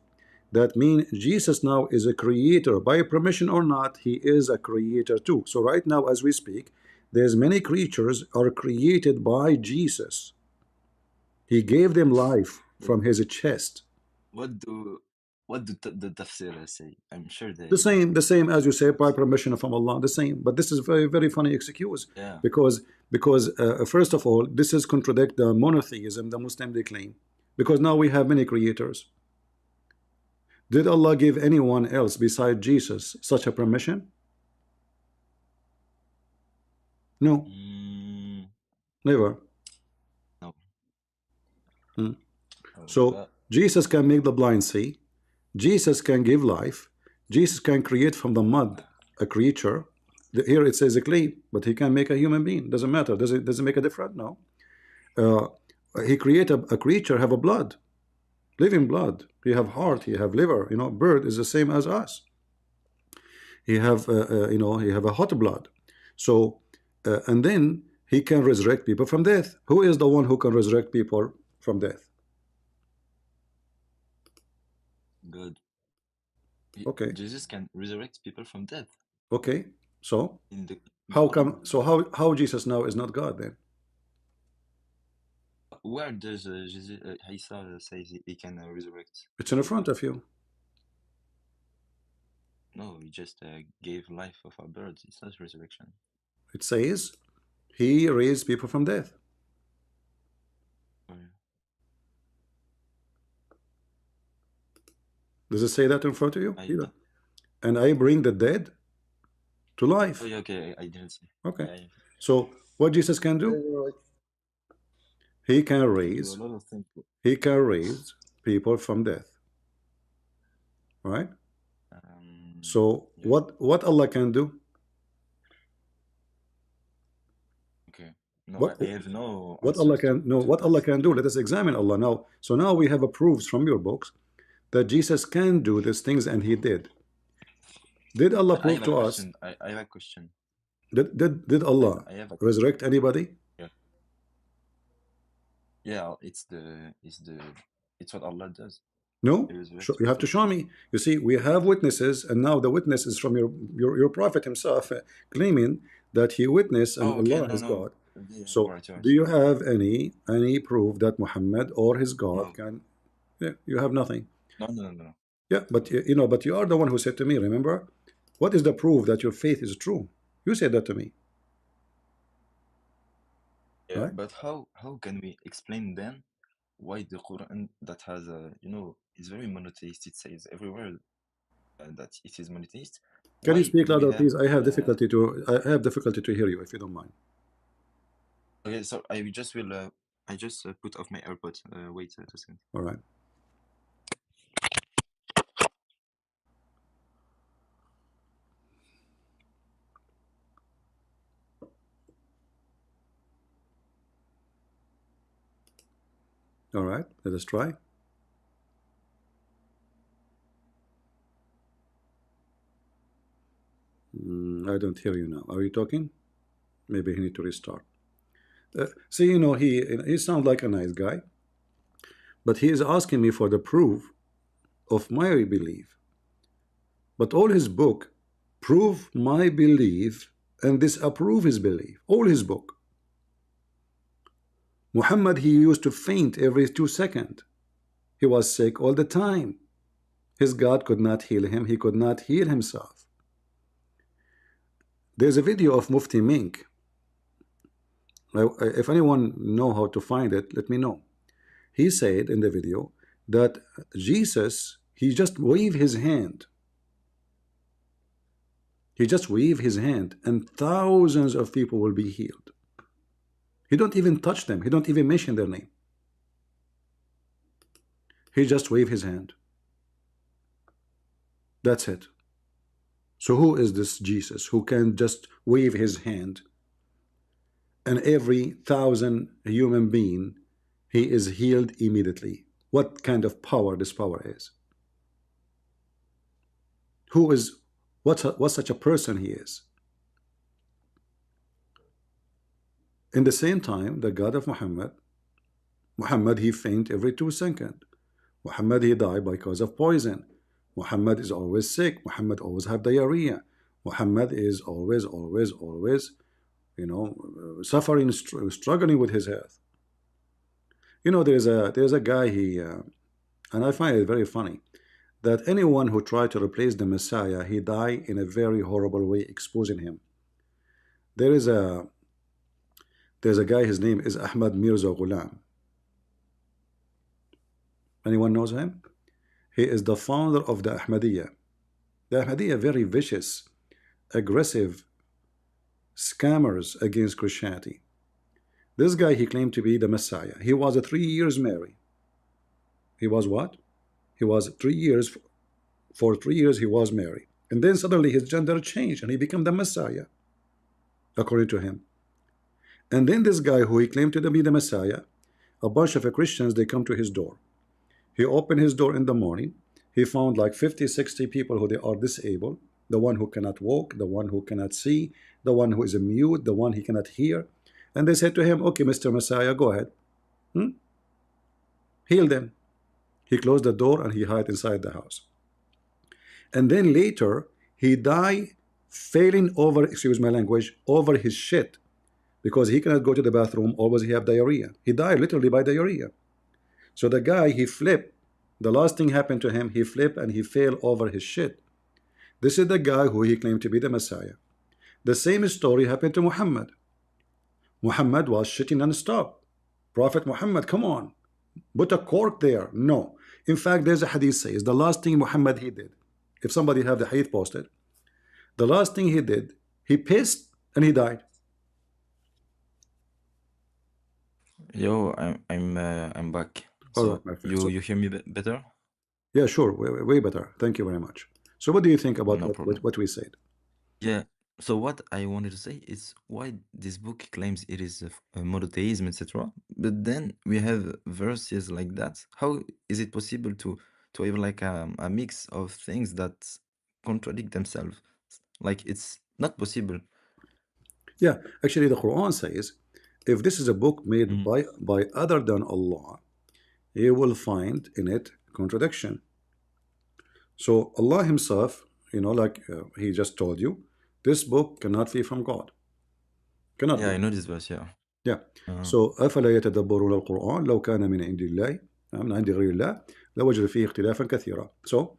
that means Jesus now is a creator by permission or not. He is a creator too. So right now, as we speak, there's many creatures are created by Jesus. He gave them life but from his chest. what do the tafsir say? I'm sure The same as you say, by it's, permission from Allah, the same. But this is very, very funny excuse yeah. because first of all, this is contradict the monotheism the Muslim they claim. Because now we have many creators. Did Allah give anyone else beside Jesus such a permission? No, Mm, never. no, Hmm. no, So but Jesus can make the blind see. Jesus can give life. Jesus can create from the mud a creature. Here it says a clay, but he can make a human being. Doesn't matter. Does it make a difference? No. Uh, he create a creature have a blood, living blood. He have heart. He have liver. Bird is the same as us. He have he have a hot blood. So and then he can resurrect people from death. Who is the one who can resurrect people from death? good. Okay. Jesus can resurrect people from death Okay. So in the how Quran. come? So how Jesus now is not God then? Where does Jesus, Isa says he can resurrect It's in people? front of you. No, he just gave life of a bird. It's not resurrection. It says he raised people from death. Oh, Does it say that in front of you? yeah. Either. And I bring the dead to Oh, life. yeah, okay, I didn't see. Okay. Yeah, yeah. So what Jesus can do? He can He can do a raise. lot of things. He can raise people from death. Right? So Yeah, what Allah can do? okay. No, What I have no what Allah answers can no to what that. Allah can do? Let us examine Allah now. So now we have a proofs from your books that Jesus can do these things and he did. Did Allah I prove have a to us? question. I have a question. Did Allah I have a question. resurrect anybody? Yeah. Yeah, it's what Allah does. No. He resurrects You have to people. show me. You see, we have witnesses, and now the witness is from your prophet himself, claiming that he witnessed and Oh, okay. Allah No, is no. God. Yeah, So, right, do right. you have any proof that Muhammad or his God No, can? Yeah, you have nothing. no, no, no, no. Yeah, but but you are the one who said to me. Remember, what is the proof that your faith is true? You said that to me, Yeah, right? but how can we explain then why the Quran that has a is very monotheist? It says everywhere that it is monotheist. Can you Why speak do we louder, have please? I have difficulty to hear you, if you don't mind. okay? So I just put off my AirPods. Wait a second. All right. All right, let us try. I don't hear you now. Are you talking? Maybe he need to restart. See, he sounds like a nice guy, but he is asking me for the proof of my belief. But all his book prove my belief and disapprove his belief. All his book. Muhammad, he used to faint every 2 seconds. He was sick all the time. His God could not heal him. He could not heal himself. There's a video of Mufti Menk. If anyone know how to find it, let me know. He said in the video that Jesus, he just waved his hand. He just waved his hand and thousands of people will be healed. He don't even touch them. He don't even mention their name. He just waved his hand. That's it. So who is this Jesus who can just wave his hand and every thousand human being he is healed immediately? What kind of power this power is? Who is what such a person he is? In the same time, the God of Muhammad he faint every 2 seconds. Muhammad he died because of poison. Muhammad is always sick. Muhammad always have diarrhea. Muhammad is always, suffering, struggling with his health. There's a guy and I find it very funny that anyone who tried to replace the Messiah, he died in a very horrible way, exposing him. There is a there's a guy. His name is Ahmed Mirza Ghulam. Anyone knows him? He is the founder of the Ahmadiyya. The Ahmadiyya very vicious, aggressive scammers against Christianity. This guy, he claimed to be the Messiah. He was 3 years married. He was what? He was 3 years. For 3 years he was married. And then suddenly his gender changed and he became the Messiah, according to him. And then this guy who he claimed to be the Messiah, a bunch of Christians, they come to his door. He opened his door in the morning. He found like 50, 60 people who they are disabled. The one who cannot walk, the one who cannot see, the one who is a mute, the one he cannot hear. And they said to him, okay, Mr. Messiah, go ahead. Heal them. He closed the door and he hid inside the house. And then later, he died failing over, excuse my language, over his shit. Because he cannot go to the bathroom, always he have diarrhea. He died literally by diarrhea. So the guy, he flipped. The last thing happened to him, he flipped and he fell over his shit. This is the guy who he claimed to be the Messiah. The same story happened to Muhammad. Muhammad was shitting non-stop. Prophet Muhammad, come on, put a cork there. No. In fact, there's a hadith says the last thing Muhammad he did, if somebody have the hadith posted, the last thing he did, he pissed and he died. Yo, I'm back. All So right, my friend. you So, you hear me better? yeah, sure, way better. Thank you very much. So what do you think about No problem. what we said? Yeah. So what I wanted to say is why this book claims it is a monotheism, etc. But then we have verses like that. How is it possible to have like a mix of things that contradict themselves? Like it's not possible. Yeah, actually, the Quran says, if this is a book made Mhm. by other than Allah, you will find in it contradiction. So Allah Himself, like He just told you, this book cannot be from God. Cannot Yeah, be. I know this verse. Yeah. Yeah. Uh, So أفلا يتدبرون القرآن لو كان من عند الله من عند غير الله لوجد فيه اختلافا كثيرا. So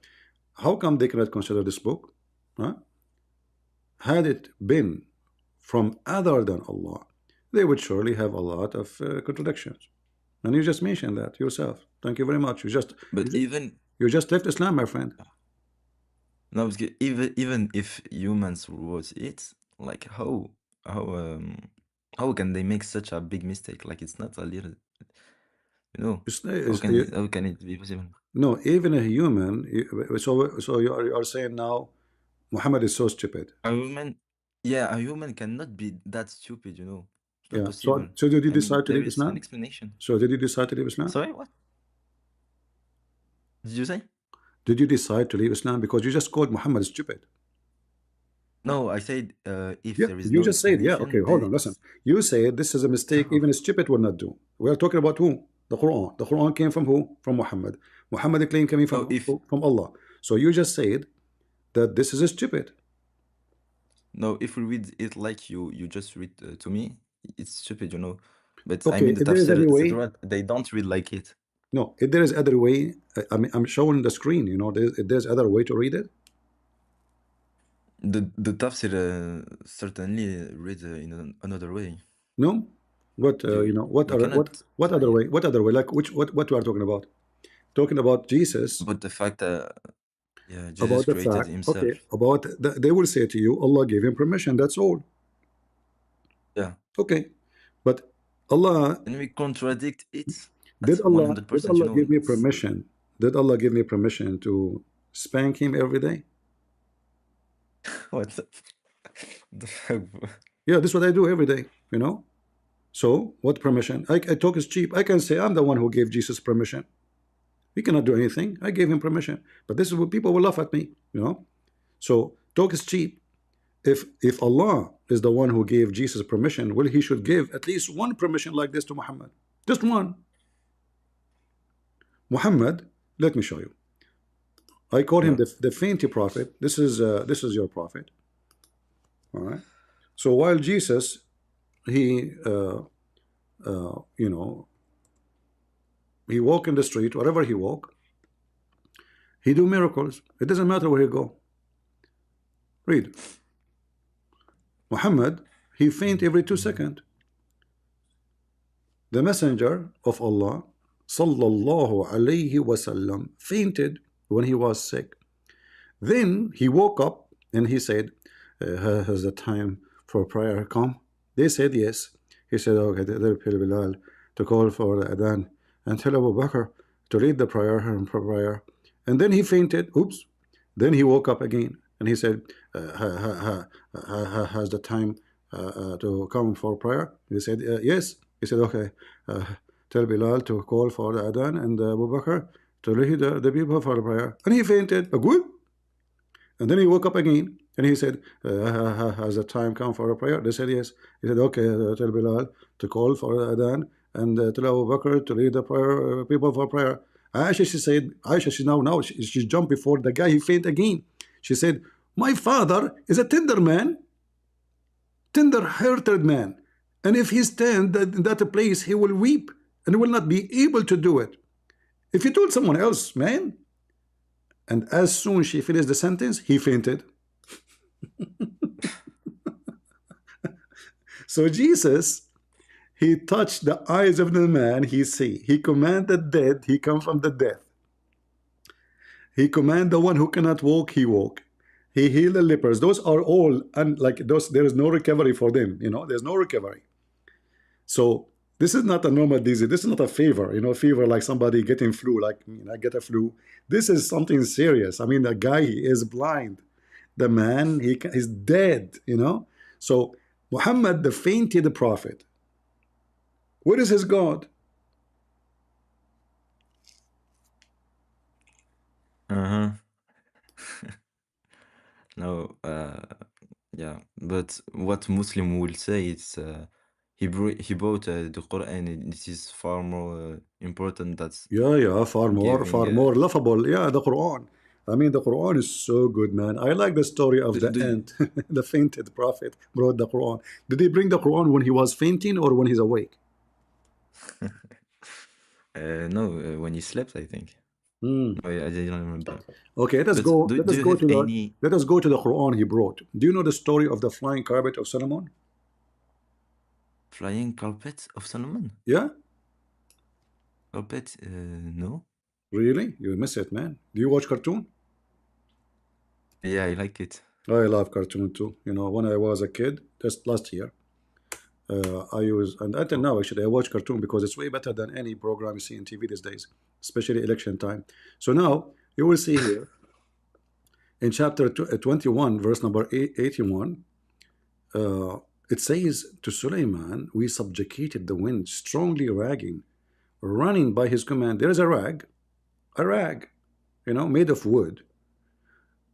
how come they cannot consider this book? Huh? Had it been from other than Allah, they would surely have a lot of contradictions. And you just mentioned that yourself. Thank you very much. but even You just left Islam, my friend. no, because even if humans wrote it, like how how can they make such a big mistake? Like it's not a little, you know. It's, How can it be possible? no, even a human. So you are saying now Muhammad is so stupid. A human, yeah, a human cannot be that stupid, you know. not Yeah. possible. So did you I mean, decide to there leave is an Islam? explanation. So did you decide to leave Islam? Sorry, what did you say? Did you decide to leave Islam because you just called Muhammad stupid? No, I said if Yeah, there is you no just said, yeah, okay, explanation, hold then on, listen. it's You said this is a mistake even a stupid will not do. We are talking about who? The Quran. The Quran came from who? From Muhammad. Muhammad claim coming no. from If who? From Allah. So you just said that this is stupid. no, if we read it like you just read to me, it's stupid, you know. But I Okay, mean, the if there is tafsir, any way, etc. They don't read like it. no, if there is other way, I mean, I'm showing the screen, you know, there's other way to read it. The tafsir certainly read in another way. No? What, you know, You cannot what other say way? What other way? Like which, what we are talking about? Talking about Jesus, about the fact yeah, Jesus about the created fact, okay, himself. about they will say to you, Allah gave him permission, that's all. Yeah. Okay, but Allah And we contradict it did at Allah did 100%, you Allah know. give me It's permission? Did Allah give me permission to spank him every day? what the fuck, bro? Yeah, this is what I do every day, you know. So what permission? I talk is cheap. I can say I'm the one who gave Jesus permission. He cannot do anything. I gave him permission. But this is what people will laugh at me, you know. So talk is cheap. If Allah is the one who gave Jesus permission, well, he should give at least one permission like this to Muhammad. Just one. Muhammad, let me show you. I call him Yeah. the fainty prophet. This is your prophet. All right. So while Jesus, he you know, he walk in the street, wherever he walk, he do miracles. It doesn't matter where he go. Read. Muhammad, he faint every 2 seconds. The messenger of Allah, sallallahu alayhi wasallam, fainted when he was sick. Then he woke up and he said, has the time for prayer come? They said yes. He said, okay, tell Bilal to call for the adhan and tell Abu Bakr to read the prayer. And then he fainted. Oops. Then he woke up again and he said, has the time to come for prayer? He said, yes. He said, okay, tell Bilal to call for the adhan and Abu Bakr to lead the people for the prayer. And he fainted. Good. And then he woke up again and he said, has the time come for a prayer? They said yes. He said, okay, tell Bilal to call for the adhan and tell Abu Bakr to lead the prayer, people for prayer. Aisha, she said, Aisha, she jumped before the guy, he fainted again. She said, my father is a tender man, tender-hearted man. And if he stand in that place, he will weep and will not be able to do it. If he told someone else, man, and as soon as she finished the sentence, he fainted. So Jesus, he touched the eyes of the man, he see. He commanded dead, he come from the death. He command the one who cannot walk, he walk. He healed the lepers. Those are all, and like those, there is no recovery for them. You know, there's no recovery. So this is not a normal disease. This is not a fever. You know, fever like somebody getting flu, like I get a flu. This is something serious. I mean, the guy is blind. The man he's dead. You know. So Muhammad, the fainted prophet. What is his God? Uh-huh. No, yeah, but what Muslim will say is he brought the Quran, and this is far more important than Yeah, giving. far more laughable. Yeah, the Quran. I mean, the Quran is so good, man. I like the story of the Do you, ant, the fainted prophet brought the Quran. Did he bring the Quran when he was fainting or when he's awake? no, when he slept, I think. Hmm. No, I didn't remember. Okay, let us But go. do you have any Let us go to the Quran he brought. Do you know the story of the flying carpet of Solomon? flying carpet of Solomon? Yeah, Carpet? No. really? You miss it, man. Do you watch cartoon? Yeah, I like it. I love cartoon too. You know, when I was a kid, just last year, I use and until now actually I watch cartoon because it's way better than any program you see in TV these days, especially election time. So now you will see here in chapter 21, verse number 81. It says to Sulaiman, we subjugated the wind, strongly ragging, running by his command. There is a rag, made of wood.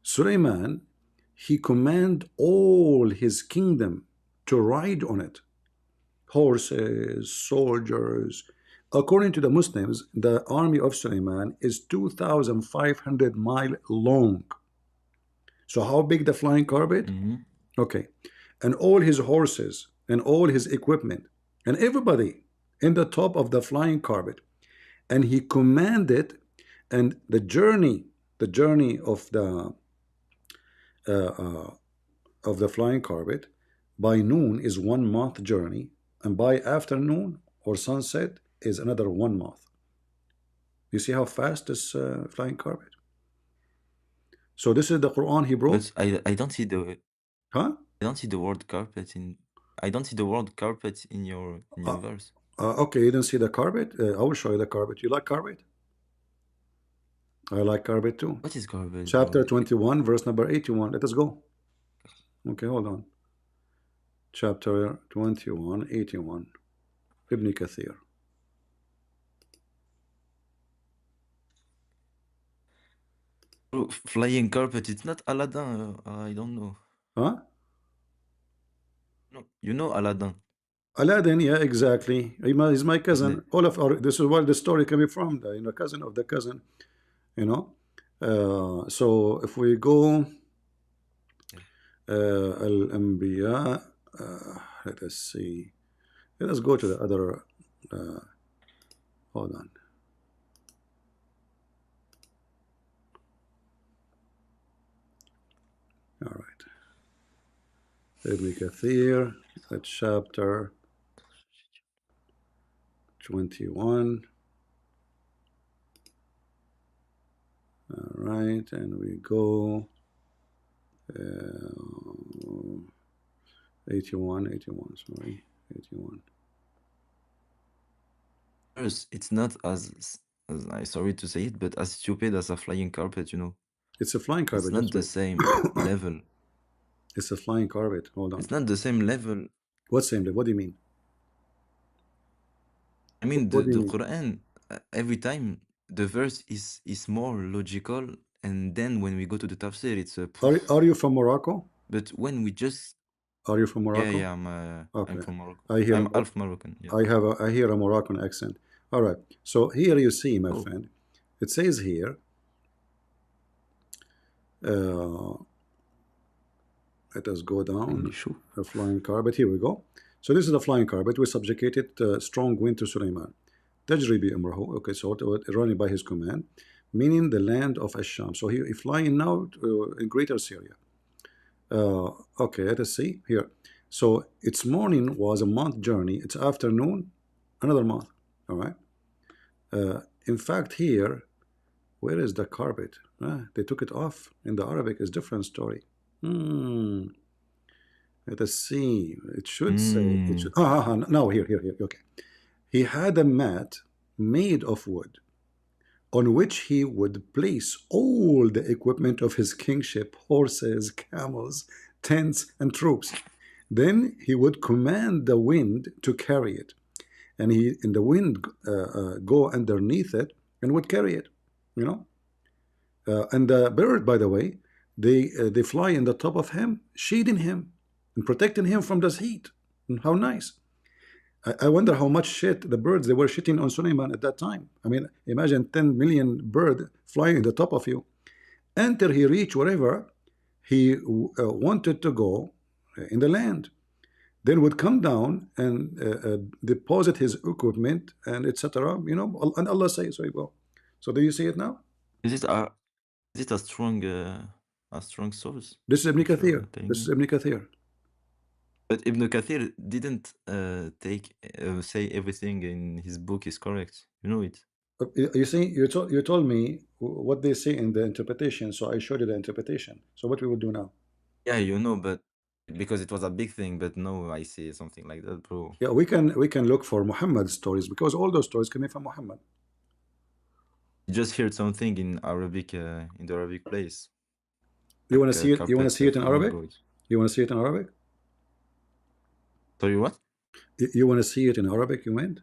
Sulaiman, he command all his kingdom to ride on it. Horses, soldiers. According to the Muslims, the army of Sulaiman is 2,500 mile long. So how big the flying carpet? Mm-hmm. Okay. And all his horses and all his equipment and everybody in the top of the flying carpet. And he commanded, and the journey uh, uh, of the flying carpet by noon is 1 month journey, and by afternoon or sunset is another 1 month. You see how fast this flying carpet? So this is the Quran he brought. But I don't see the Huh? I don't see the word carpet in I don't see the word carpet in your Uh, verse. okay, you didn't see the carpet? I will show you the carpet. You like carpet? I like carpet too. What is carpet, Chapter bro? 21, verse number 81. Let us go. Okay, hold on. Chapter 21, 81. Ibn Kathir. Bro, flying carpet, it's not Aladdin. I don't know. Huh? No, you know Aladdin. Aladdin, yeah, exactly. He's my His name. cousin. All of our, this is where the story coming from, the cousin of the cousin, you know. So if we go, Al-Anbiya, let us see. Let us go to the other, hold on. All right. Ibn Kathir, chapter 21. All right, and we go 81, sorry, 81. First, it's not as I sorry to say it, but as stupid as a flying carpet, you know. It's a flying It's carpet, not just the wait. same level. It's a flying carpet. Hold on. It's not the same level. What same level? What do you mean? I mean, What do you the mean? Quran, every time the verse is more logical, and then when we go to the tafsir, it's a poof. Are you from Morocco? But when we just Are you from yeah, Morocco? yeah, I'm Okay. from Morocco. I hear I'm a, half Moroccan. Yeah. I hear a Moroccan accent. All right. So here you see, my Oh, friend, it says here, uh, let us go down Sure. a flying carpet. Here we go. So this is the flying carpet. We subjugated strong wind to Sulaiman. Tajri bi amrahu. Okay, so running by his command, meaning the land of Asham. So he flying now in greater Syria. Okay, let us see here. So its morning was a month journey. Its afternoon, another month. All right. In fact, here, where is the carpet? They took it off. In the Arabic, is different story. Let us see. It should say. It should. No, here. Okay. He had a mat made of wood on which he would place all the equipment of his kingship, horses, camels, tents, and troops. Then he would command the wind to carry it, and the wind go underneath it and would carry it. You know, and the bird, by the way, they fly in the top of him, shading him and protecting him from this heat. And how nice! I wonder how much shit the birds they were shitting on Suleiman at that time. I mean, imagine 10 million bird flying in the top of you. Until he reached wherever he wanted to go in the land. Then would come down and deposit his equipment and etc. You know, and Allah says, so you go. So do you see it now? Is it a strong source? This is Ibn What you're Kathir. telling This is me? Ibn Kathir. But Ibn Kathir didn't say everything in his book is correct. You know it. You see, you told me what they say in the interpretation, so I showed you the interpretation. So what we will do now? Yeah, you know, but because it was a big thing, but no, I see something like that, bro. Yeah, we can look for Muhammad's stories because all those stories coming from Muhammad. You just heard something in Arabic, in the Arabic place. You want Like to see it? You want to carpet see it in flying Arabic? boat. You want to see it in Arabic? Sorry, what? You want to see it in Arabic, you meant?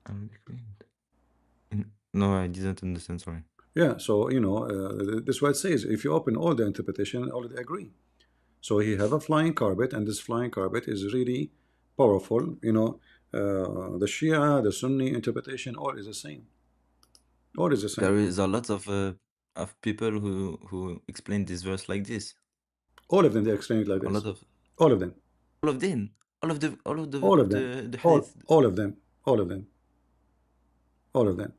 Arabic wind. No, I didn't understand. Sorry. Yeah, so this is what it says. If you open all the interpretation, all they agree. So he have a flying carpet, and this flying carpet is really powerful. The Shia, the Sunni interpretation, all is the same. All is the same. There is a lot of people who explain this verse like this. All of them they explain it like A this. lot of All of them. all of them, all of All of them. the All hadith. all of them. All of them. All of them.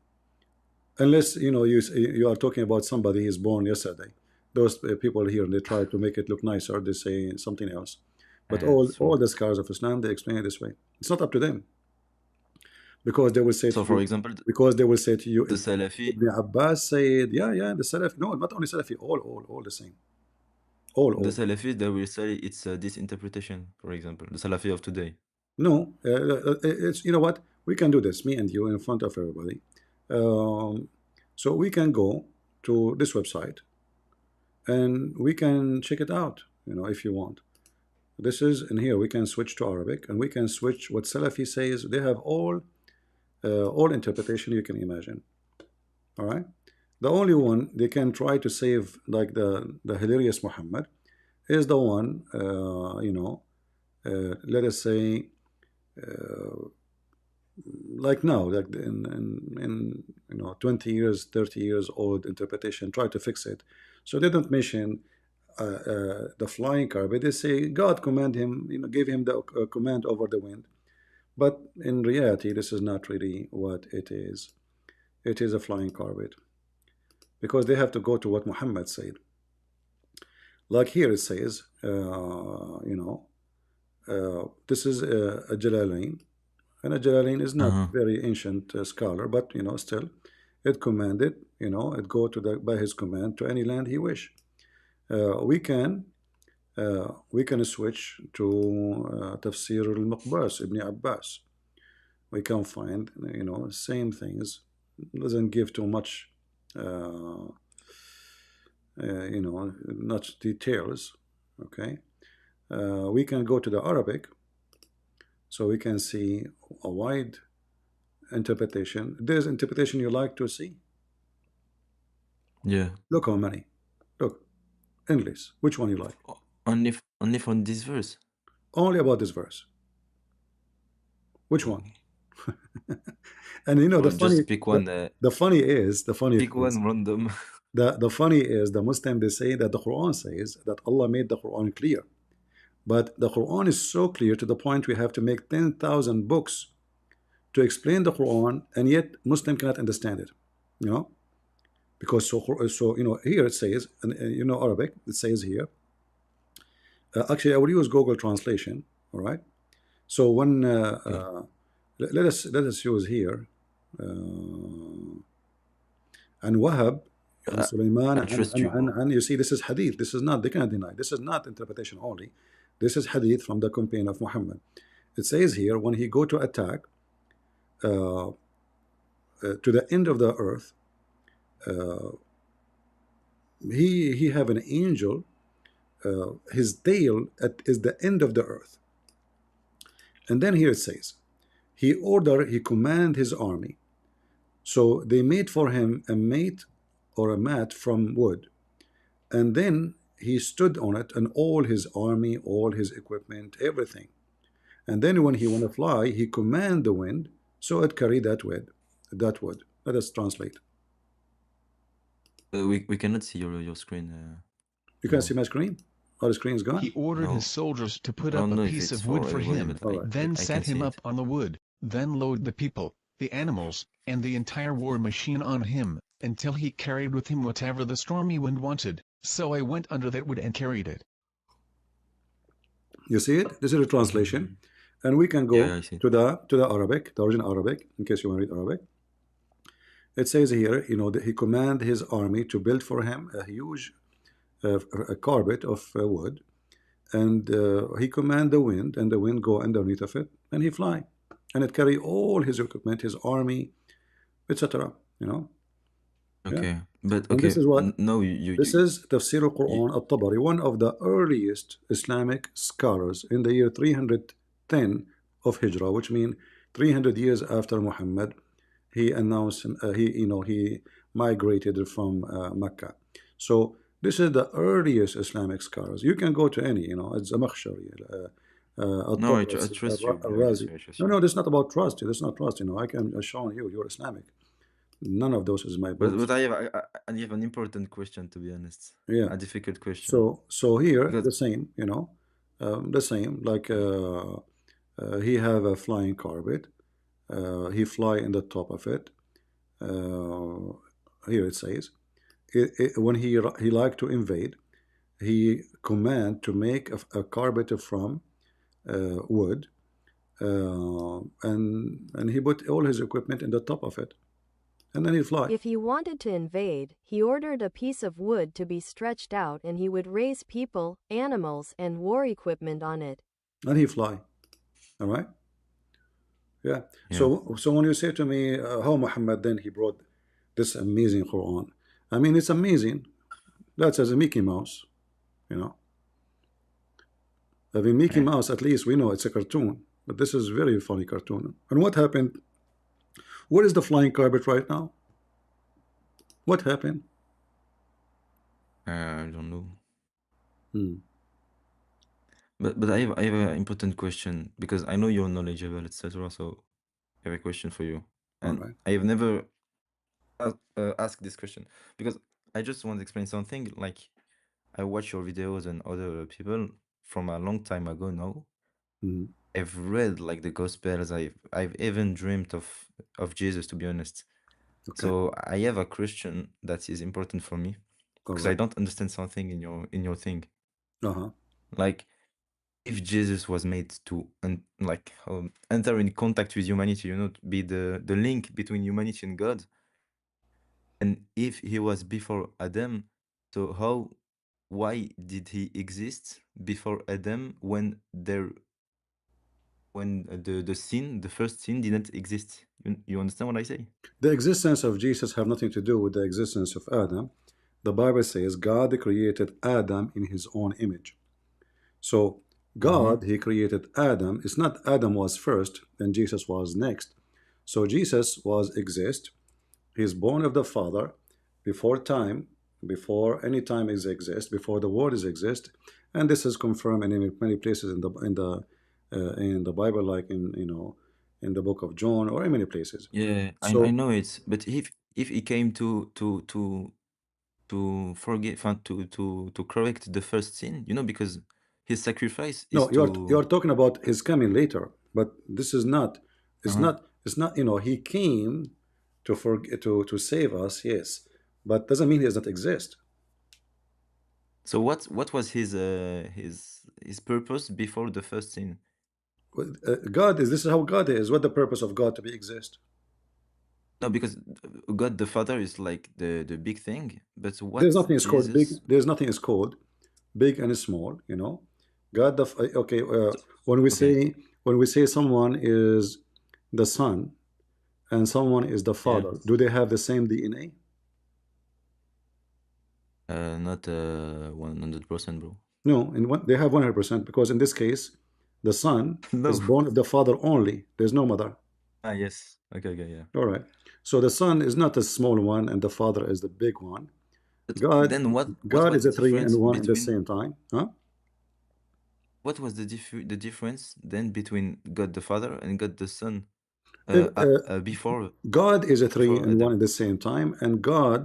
Unless you are talking about somebody is born yesterday. Those people here, they try to make it look nicer. They say something else. But all It's all true. the scholars of Islam, they explain it this way. It's not up to them, because they will say So, to for you, example, because they will say to you, the Salafi, Ibn Abbas said, yeah, the Salafi. No, not only Salafi, all the same. All. they will say it's this interpretation. For example, the Salafi of today. No, it's, you know what? We can do this, me and you, in front of everybody. Um, so we can go to this website and we can check it out, if you want. This is in here. We can switch to Arabic and we can switch what Salafi says. They have all interpretation you can imagine. All right. The only one they can try to save, like the hilarious Muhammad, is the one, let us say, like now, like in 20 years, 30 years old interpretation, try to fix it. So they don't mention the flying car, but they say God command him, gave him the command over the wind. But in reality, this is not really what it is. It is a flying carpet, because they have to go to what Muhammad said. Like here it says, this is a Jalalain, and a Jalalain is not very ancient scholar, but still, it commanded, it go to by his command to any land he wish. We can switch to Tafsir al-Muqbas, Ibn Abbas. We can find, same things. Doesn't give too much, not details. Okay. We can go to the Arabic, so we can see a wide interpretation. There's interpretation you like to see. Yeah. Look how many. Look, English. Which one you like? Only from this verse. Only about this verse. Which one? And Or the just funny, pick one. the funny is, the funny Pick thing is, one random. the funny is, the Muslim, they say that the Quran says that Allah made the Quran clear. But the Quran is so clear to the point we have to make 10,000 books to explain the Quran, and yet Muslim cannot understand it. Because here it says, and Arabic, it says here. Actually, I will use Google translation. All right. So when let us use here, and Wahab and Sulaiman I trust you. and you see, this is hadith. This is not, they cannot deny. This is not interpretation only. This is hadith from the companion of Muhammad. It says here, when he go to attack to the end of the earth, he have an angel. His tail is the end of the earth. And then here it says, he command his army. So they made for him a mate or a mat from wood. And then he stood on it, and all his army, all his equipment, everything. And then when he want to fly, he command the wind, so it carry that wood. Let us translate. We cannot see your screen. You can no. see my screen? Oh, the screen is gone? He ordered No. his soldiers to put I up don't a know if piece it's of wood for for everybody, him, but All right. then I set can him see up it. on the wood, then load the people, the animals, and the entire war machine on him, until he carried with him whatever the stormy wind wanted. So I went under that wood and carried it. You see it? This is a translation. And we can go Yeah, I see. to the Arabic, the original Arabic, in case you want to read Arabic. It says here, that he command his army to build for him a huge a carpet of wood, and he command the wind, and the wind go underneath of it, and he fly, and it carry all his equipment, his army, etc. Yeah. Okay, but And this okay, is what no, you, this is Tafsir you al-Quran al-Tabari, one of the earliest Islamic scholars in the year 310 of Hijrah, which means 300 years after Muhammad. He announced he migrated from Mecca. So this is the earliest Islamic scholars. You can go to any, it's Zamakhshari, no, Al-Tabrasi, trust you. I trust Al-Razi. you. I trust No, you. no, this is not about trust. This is not trust. I can assure you, you're Islamic. None of those is my books. But I have an important question, to be honest, Yeah. a difficult question So here because the same, the same. Like he have a flying carpet. He fly in the top of it. Uh, Here it says, when he like to invade, he command to make a carpet from wood, and he put all his equipment in the top of it, and then he fly, If he wanted to invade, he ordered a piece of wood to be stretched out and he would raise people, animals, and war equipment on it. and he fly. All right. Yeah. yeah. So when you say to me, how Muhammad then he brought this amazing Quran, I mean it's amazing. That's as a Mickey Mouse, you know. I mean Mickey Yeah. Mouse, at least we know it's a cartoon, but this is very funny cartoon. And what happened? Where is the flying carpet right now? What happened? I don't know. Hmm. But I have an important question because I know you're knowledgeable, etc. So I have a question for you, All and right. I have never asked this question because I just want to explain something. Like I watch your videos and other people from a long time ago now. Hmm. I've read like the Gospels. I've even dreamt of Jesus, to be honest. Okay. So I have a question that is important for me All because I right. don't understand something in your thing. Uh-huh. Like if Jesus was made to enter in contact with humanity, to be the link between humanity and God, and if he was before Adam, so why did he exist before Adam when the first sin didn't exist? You understand what I say? The existence of Jesus have nothing to do with the existence of Adam. The Bible says God created Adam in his own image. So Mm-hmm. God, he created Adam. It's not Adam was first, then Jesus was next. So Jesus was exist. He's born of the Father before time, before any time is exist, before the world is exist, and this is confirmed in many places in the Bible, like in the book of John or in many places. Yeah, I So know it, but if he came to forget, to correct the first sin, because his sacrifice is no, you to. are talking about his coming later, but this is not. It's Uh-huh. not. It's not. He came to forget to save us. Yes, but doesn't mean he does not exist. So what was his purpose before the first sin? God is. This is how God is. What the purpose of God to be exist? No, because God the Father is like the big thing, but There's what nothing is called big. Jesus? There's nothing is called big and small. God. Okay. So, When we okay, say someone is the son and someone is the yeah, father, do they have the same DNA? not 100%, bro. No, and they have 100% because in this case, the son is No. born of the father only. There's no mother. Ah, yes. Okay, okay, yeah. All right. So the son is not a small one, and the father is the big one. But God, then what God was is the a three and difference one at the between same time. Huh? what was the difference then between God the Father and God the Son If, before God is a three and one Adam? at the same time, and God,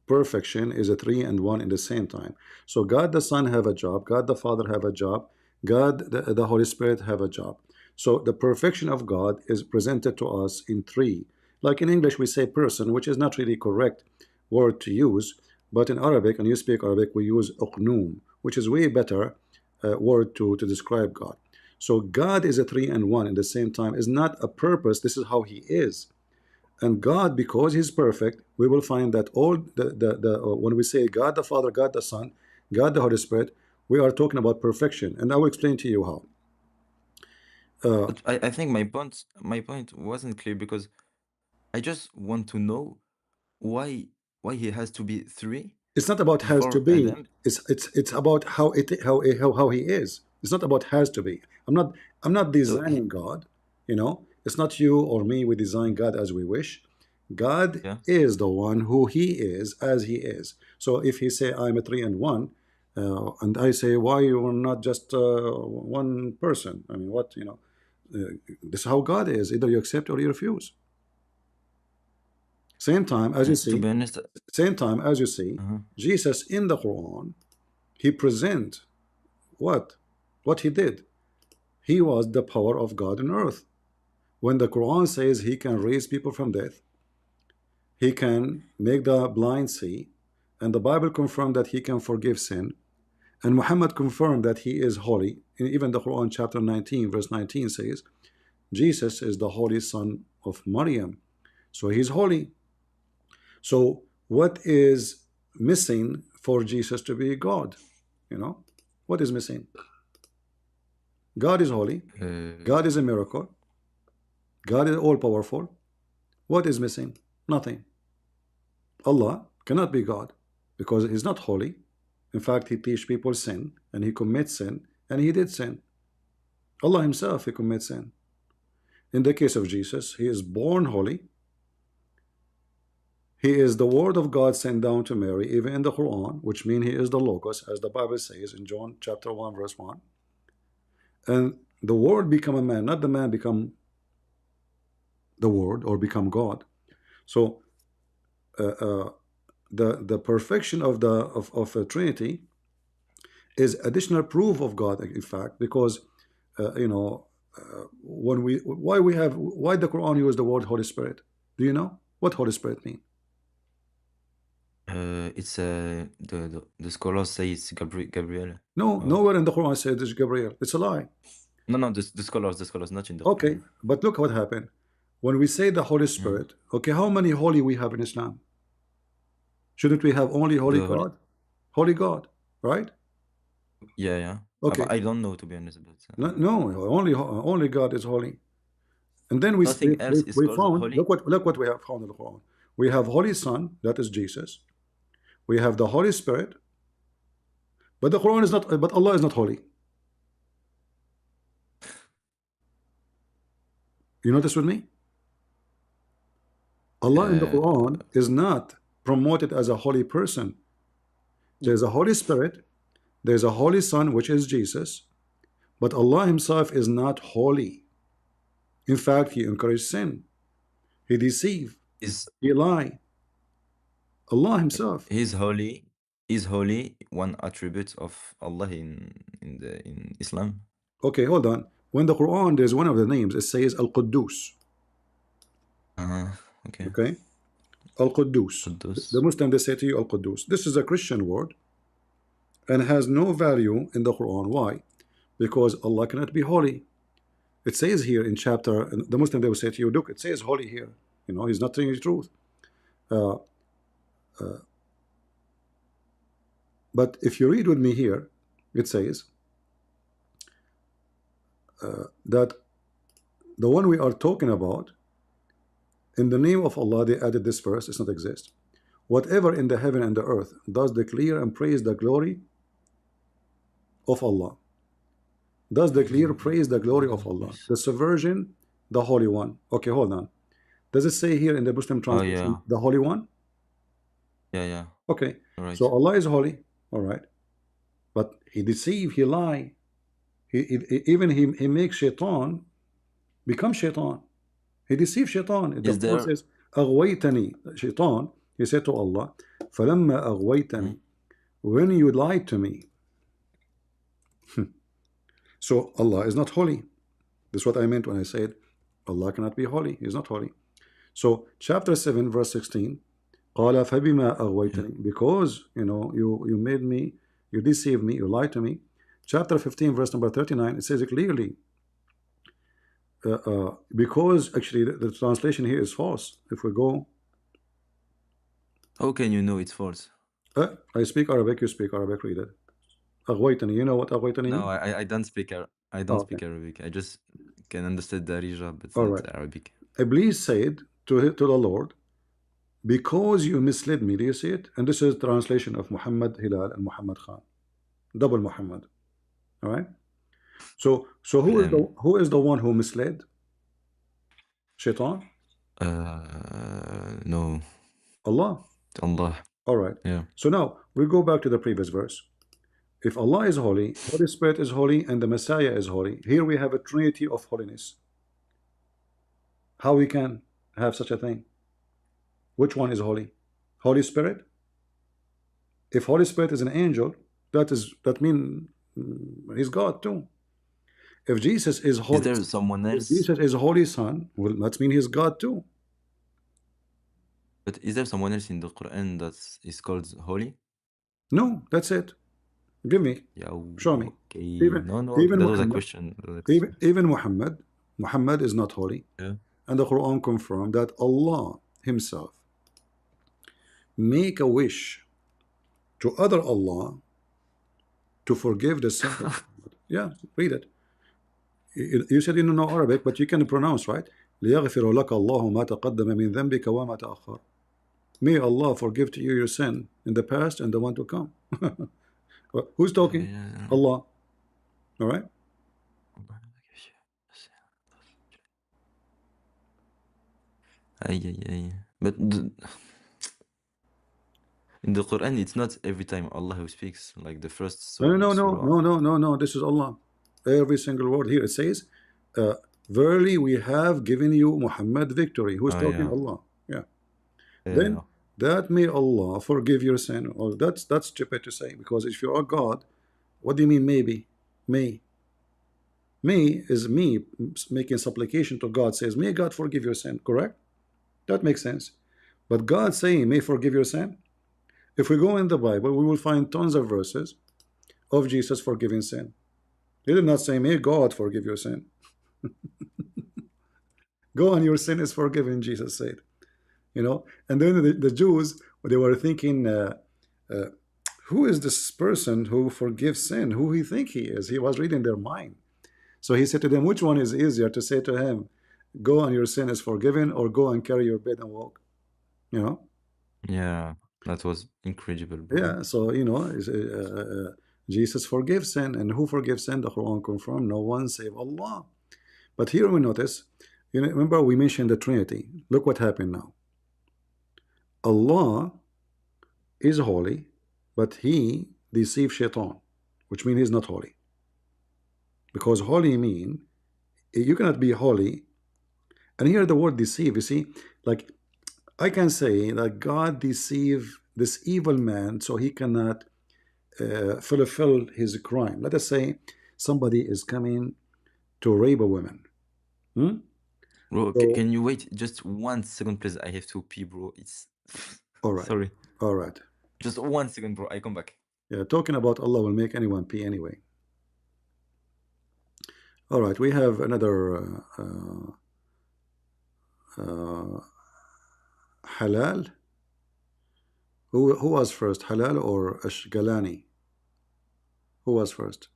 perfection, is a three and one in the same time. So God the Son have a job, God the Father have a job, God the Holy Spirit have a job. So the perfection of God is presented to us in three. Like in English, we say person, which is not really correct word to use, but in Arabic, and you speak Arabic, we use uqnoom, which is way better word to describe God. So God is a three and one in the same time, is not a purpose. This is how he is. And God, because he's perfect, we will find that all when we say God the Father, God the Son, God the Holy Spirit, we are talking about perfection. And I will explain to you how. But I think my point wasn't clear because I just want to know why. why he has to be 3 It's not about has to before be. Adam? It's about how he is. It's not about has to be. I'm not So designing God. It's not you or me. We design God as we wish. God yeah. is the one who He is as He is. So if He say I'm a three and one, and I say why you are not just one person? I mean, what this is how God is. Either you accept or you refuse. Same time as you To see, be honest, same time as you see, uh-huh. Jesus in the Quran, he present what he did. He was the power of God on earth. When the Quran says he can raise people from death, he can make the blind see, and the Bible confirmed that he can forgive sin, and Muhammad confirmed that he is holy. And even the Quran chapter 19 verse 19 says Jesus is the holy son of Maryam, so he's holy. So what is missing for Jesus to be God? What is missing? God is holy. God is a miracle. God is all powerful. What is missing? Nothing. Allah cannot be God because he's not holy. In fact, he teach people sin and he commits sin and he did sin. Allah himself, he commits sin. In the case of Jesus, he is born holy. He is the word of God sent down to Mary, even in the Quran, which means he is the Logos, as the Bible says in John chapter 1 verse 1. And the word become a man, not the man become the word or become God. So the perfection of the Trinity is additional proof of God, in fact, because why the Quran use the word Holy Spirit? Do you know what Holy Spirit mean? It's the scholars say it's Gabriel. No, nowhere in the Quran says it's Gabriel. It's a lie. No, the scholars, not in the Okay, Quran. but look what happened when we say the Holy Spirit. Okay, how many holy we have in Islam? Shouldn't we have only holy The holy, God? Holy God, right? yeah. Okay, But I don't know, to be honest, but no, only God is holy. And then we nothing else is we called found, holy. look what we have found in the Quran. We have Holy Son, that is Jesus. We have the Holy Spirit, but the Quran is not. But Allah is not holy. You notice with me? Allah in the Uh, Quran is not promoted as a holy person. There's a Holy Spirit, there's a Holy Son, which is Jesus, but Allah Himself is not holy. In fact, He encouraged sin, He deceive, is He lie. Allah Himself. He's holy. Is holy one attribute of Allah in Islam? Okay, hold on. When the Quran, there's one of the names, it says Al-Quddus. Okay. Okay? Al-Quddus. The Quddus. Muslim, they say to you Al-Quddus. This is a Christian word and has no value in the Quran. Why? Because Allah cannot be holy. It says here in chapter, and the Muslim, they will say to you, look, it says holy here. He's not telling the truth. But if you read with me here, it says that the one we are talking about, in the name of Allah, they added this verse, does not exist. Whatever in the heaven and the earth does declare and praise the glory of Allah. Does declare praise the glory of Allah. The subversion, the Holy One. Okay, hold on. Does it say here in the Muslim Oh translation, yeah. the Holy One? Yeah. Okay, Right. so Allah is holy, all right. But He deceive, He lie. He makes shaitan become shaitan. He deceives shaitan. The Is Quran there says, أغويتني, shaitan, he said to Allah, فلما أغويتني, when you lied to me. So Allah is not holy. This is what I meant when I said Allah cannot be holy. He is not holy. So chapter 7 verse 16, قال فبما أغويتني, because you made me, you deceived me, you lied to me. Chapter 15 verse number 39, it says it clearly, because actually the translation here is false. If we go, How can you know it's false? I speak Arabic, you speak Arabic, read it. أغويتني, you know what أغويتني No, means? I don't speak I don't speak Arabic. I just can understand the Hijab, but it's All not right. Arabic. Iblis said to the Lord, because you misled me. Do you see it? And this is translation of Muhammad Hilal and Muhammad Khan, double Muhammad. All right. So who is the one who misled? Shaitan? No. Allah. Allah. All right. Yeah. So now we go back to the previous verse. If Allah is holy, Holy Spirit is holy, and the Messiah is holy, here we have a trinity of holiness. How we can have such a thing? Which one is holy? Holy Spirit? If Holy Spirit is an angel, that means he's God too. If Jesus is holy, Is there someone if else? Jesus is Holy Son, well, that means he's God too. But is there someone else in the Quran that is called holy? No, that's it. Give me. Yeah. Show me. Okay. Even No, even that was a Muhammad, question. That was a question. even Muhammad is not holy. Yeah. And the Quran confirmed that Allah himself make a wish to other Allah to forgive the sin of Muhammad. Yeah, read it. You said you don't know Arabic, but you can pronounce, right? ليغفر لك الله ما تقدم من ذنبك وما تأخر. May Allah forgive to you your sin in the past and the one to come. Who's talking? Yeah. Allah. All right. But in the Quran, it's not every time Allah who speaks, like the first No, no, no, surah. no. This is Allah. Every single word here. It says, verily we have given you Muhammad victory. Who's talking? Yeah. Allah. Yeah. Yeah. Then that may Allah forgive your sin. Oh, that's stupid to say, because if you are God, what do you mean maybe? May is me making supplication to God, says, may God forgive your sin, correct? That makes sense. But God saying may forgive your sin, if we go in the Bible, we will find tons of verses of Jesus forgiving sin. He did not say may God forgive your sin. Go on, your sin is forgiven, Jesus said. You know, and then the Jews, they were thinking, who is this person who forgives sin? Who he think he is? He was reading their mind. So he said to them, which one is easier to say to him, go on, your sin is forgiven, or go and carry your bed and walk? You know? Yeah, that was incredible, bro. Yeah, so, you know, Jesus forgives sin, and who forgives sin? The Quran confirmed, no one save Allah. But here we notice, you know, remember we mentioned the Trinity. Look what happened now. Allah is holy, but he deceived Shaitan, which means he's not holy. Because holy mean you cannot be holy. And here the word deceive, you see, like I can say that God deceived this evil man so he cannot fulfill his crime. Let us say somebody is coming to rape a woman. Bro, So, can you wait just 1 second, please? I have to pee, bro. It's all right. sorry. All right. Just 1 second, bro. I come back. Yeah, talking about Allah will make anyone pee anyway. All right, we have another Halal. Who was first, Halal or Ashgalani? Who was first?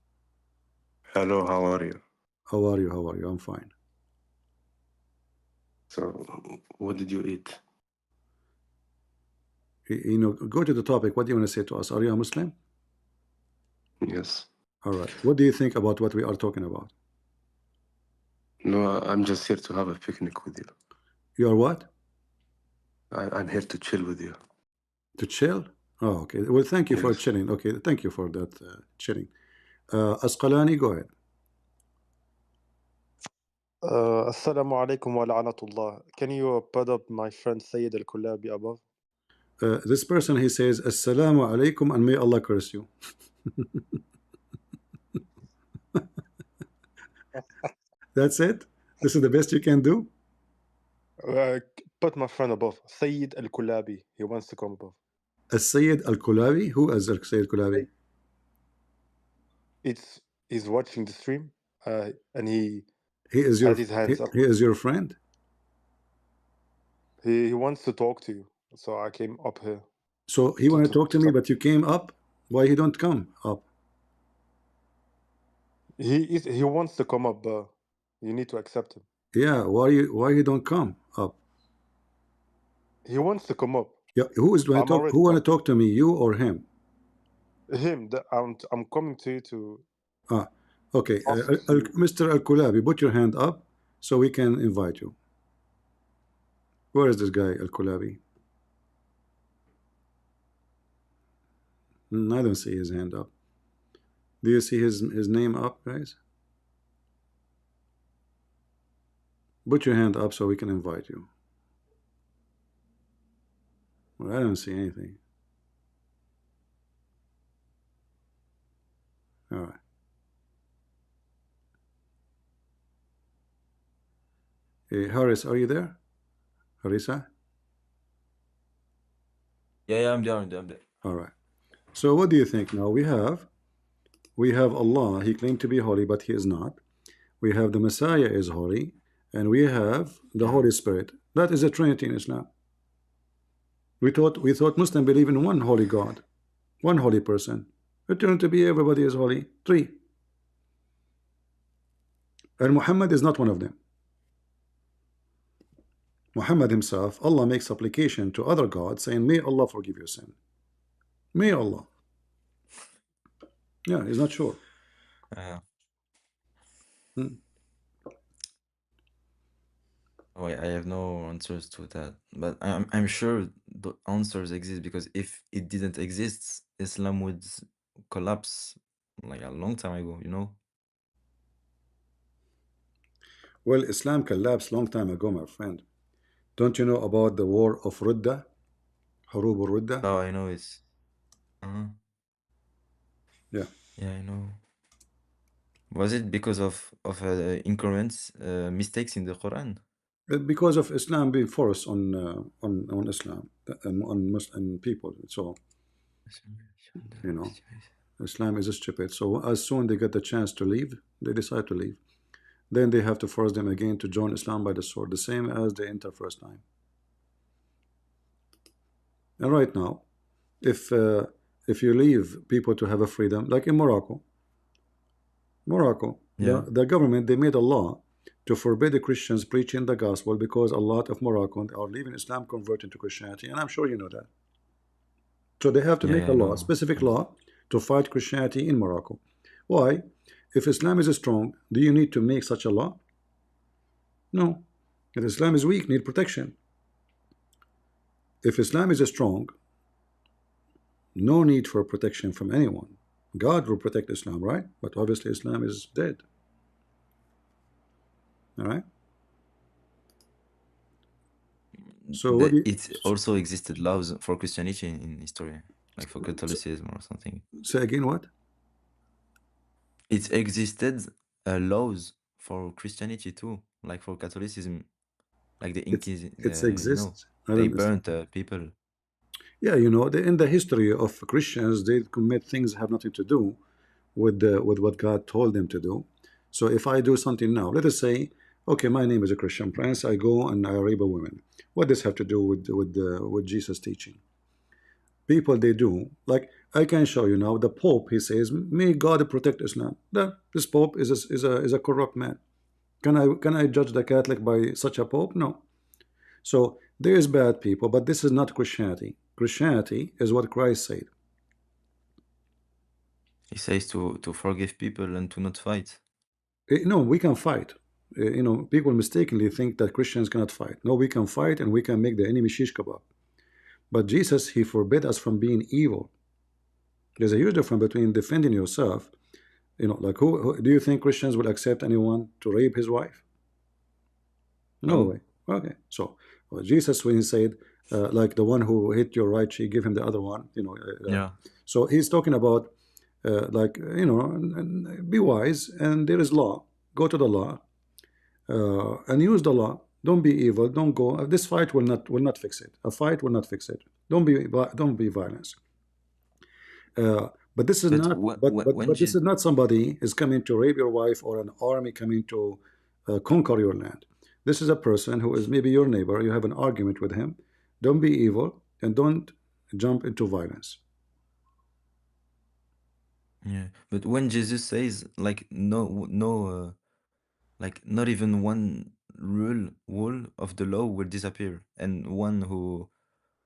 Hello, how are you? How are you? How are you? I'm fine. So, what did you eat? You know, go to the topic. What do you want to say to us? Are you a Muslim? Yes. All right. What do you think about what we are talking about? No, I'm just here to have a picnic with you. You are what? I'm here to chill with you. To chill? Oh, okay. Well, thank you for Yes. chilling. Okay, thank you for that chilling. Asqalani, go ahead. Assalamu alaikum wa la'natullah. Can you put up my friend Sayyid al-Kullabi above? This person, he says, Assalamu alaikum and may Allah curse you. That's it? This is the best you can do? Put my friend above. Sayyid al-Kullabi. He wants to come above. As-Sayyid al-Kulabi? Who is Al-Sayyid al-Kulabi? He's watching the stream and he is your had his hands up. he is your friend? He wants to talk to you. So I came up here. So he want to talk to me, but you came up? Why he don't come up? He wants to come up, but you need to accept him. Yeah, why you don't come up? He wants to come up. Yeah, who is going to I'm talk? already Who want to coming. talk to me? You or him? Him. I'm coming to you to Ah, okay. ask you. Mr. Al Kulabi, put your hand up so we can invite you. Where is this guy, Al Kulabi? I don't see his hand up. Do you see his name up, guys? Put your hand up so we can invite you. Well, I don't see anything. All right. Hey, Haris, are you there? Harisa? Yeah, I'm there. I'm there. All right. So what do you think now? We have Allah. He claimed to be holy, but he is not. We have the Messiah is holy, and we have the Yeah. Holy Spirit. That is a Trinity in Islam. We thought Muslim believe in one holy God, one holy person. It turned to be everybody is holy. Three. And Muhammad is not one of them. Muhammad himself, Allah makes supplication to other gods saying, may Allah forgive your sin. May Allah. Yeah, he's not sure. Hmm. Oh, I have no answers to that, but I'm sure the answers exist, because if it didn't exist, Islam would collapse like a long time ago, you know? Well, Islam collapsed long time ago, my friend. Don't you know about the war of Rudda? Hurub al-Rudda? Oh, I know it's. Yeah. Yeah, I know. Was it because of incorrect mistakes in the Quran? Because of Islam being forced on Islam and on Muslim people. So, you know, Islam is stupid. So as soon they get the chance to leave, they decide to leave. Then they have to force them again to join Islam by the sword, the same as they enter first time. And right now, if you leave people to have a freedom, like in Morocco, Yeah. the government, they made a law to forbid the Christians preaching the gospel because a lot of Moroccans are leaving Islam, converting to Christianity, and I'm sure you know that. So they have to make Yeah, a I law, a know. specific law, to fight Christianity in Morocco. Why? If Islam is strong, do you need to make such a law? No. If Islam is weak, need protection. If Islam is strong, no need for protection from anyone. God will protect Islam, right? But obviously Islam is dead. All right. So what do you It also existed laws for Christianity in history, like for Catholicism or something. say again? What? It existed laws for Christianity too, like for Catholicism, like the Inquisition, It you know, exists. I they don't. burnt people. Yeah, you know, in the history of Christians, they commit things that have nothing to do with what God told them to do. So if I do something now, let us say, okay, my name is a Christian Prince. I go and I rape a woman. What does have to do with Jesus' teaching? People they do, like I can show you now. The Pope, he says, may God protect Islam. This Pope is a corrupt man. Can I judge the Catholic by such a Pope? No. So there is bad people, but this is not Christianity. Christianity is what Christ said. He says to forgive people and to not fight. No, we can fight. People mistakenly think that Christians cannot fight. No, we can fight and we can make the enemy shish kebab. But Jesus, he forbid us from being evil. There's a huge difference between defending yourself. Like who do you think Christians will accept anyone to rape his wife? No way. Okay. So Jesus, when he said, like the one who hit your right cheek, give him the other one. Yeah. So he's talking about be wise, and there is law. Go to the law and use the law. Don't be evil. Don't go. This fight will not fix it. A fight will not fix it. Don't be violence. But this is But not. But this is not somebody is coming to rape your wife or an army coming to conquer your land. This is a person who is maybe your neighbor. You have an argument with him. Don't be evil and don't jump into violence. Yeah, but when Jesus says like no, like not even one rule of the law will disappear, and one who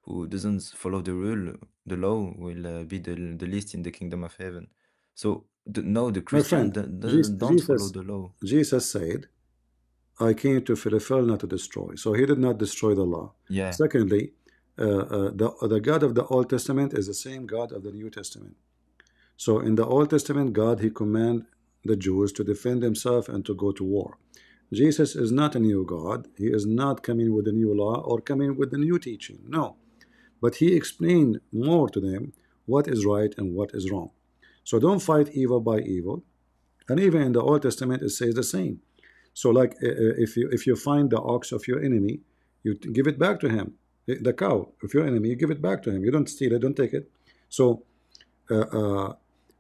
who doesn't follow the rule, the law, will be the least in the kingdom of heaven. So no, the My Christian friend, don't follow the law. Jesus said, I came to fulfill, not to destroy. So he did not destroy the law. Yeah. Secondly, the God of the Old Testament is the same God of the New Testament. So in the Old Testament, God, he commanded the Jews to defend themselves and to go to war. Jesus is not a new God. He is not coming with a new law or coming with a new teaching. No. But he explained more to them what is right and what is wrong. So don't fight evil by evil. And even in the Old Testament, it says the same. So like if you find the ox of your enemy, you give it back to him. The cow of your enemy, you give it back to him. You don't steal it, don't take it. So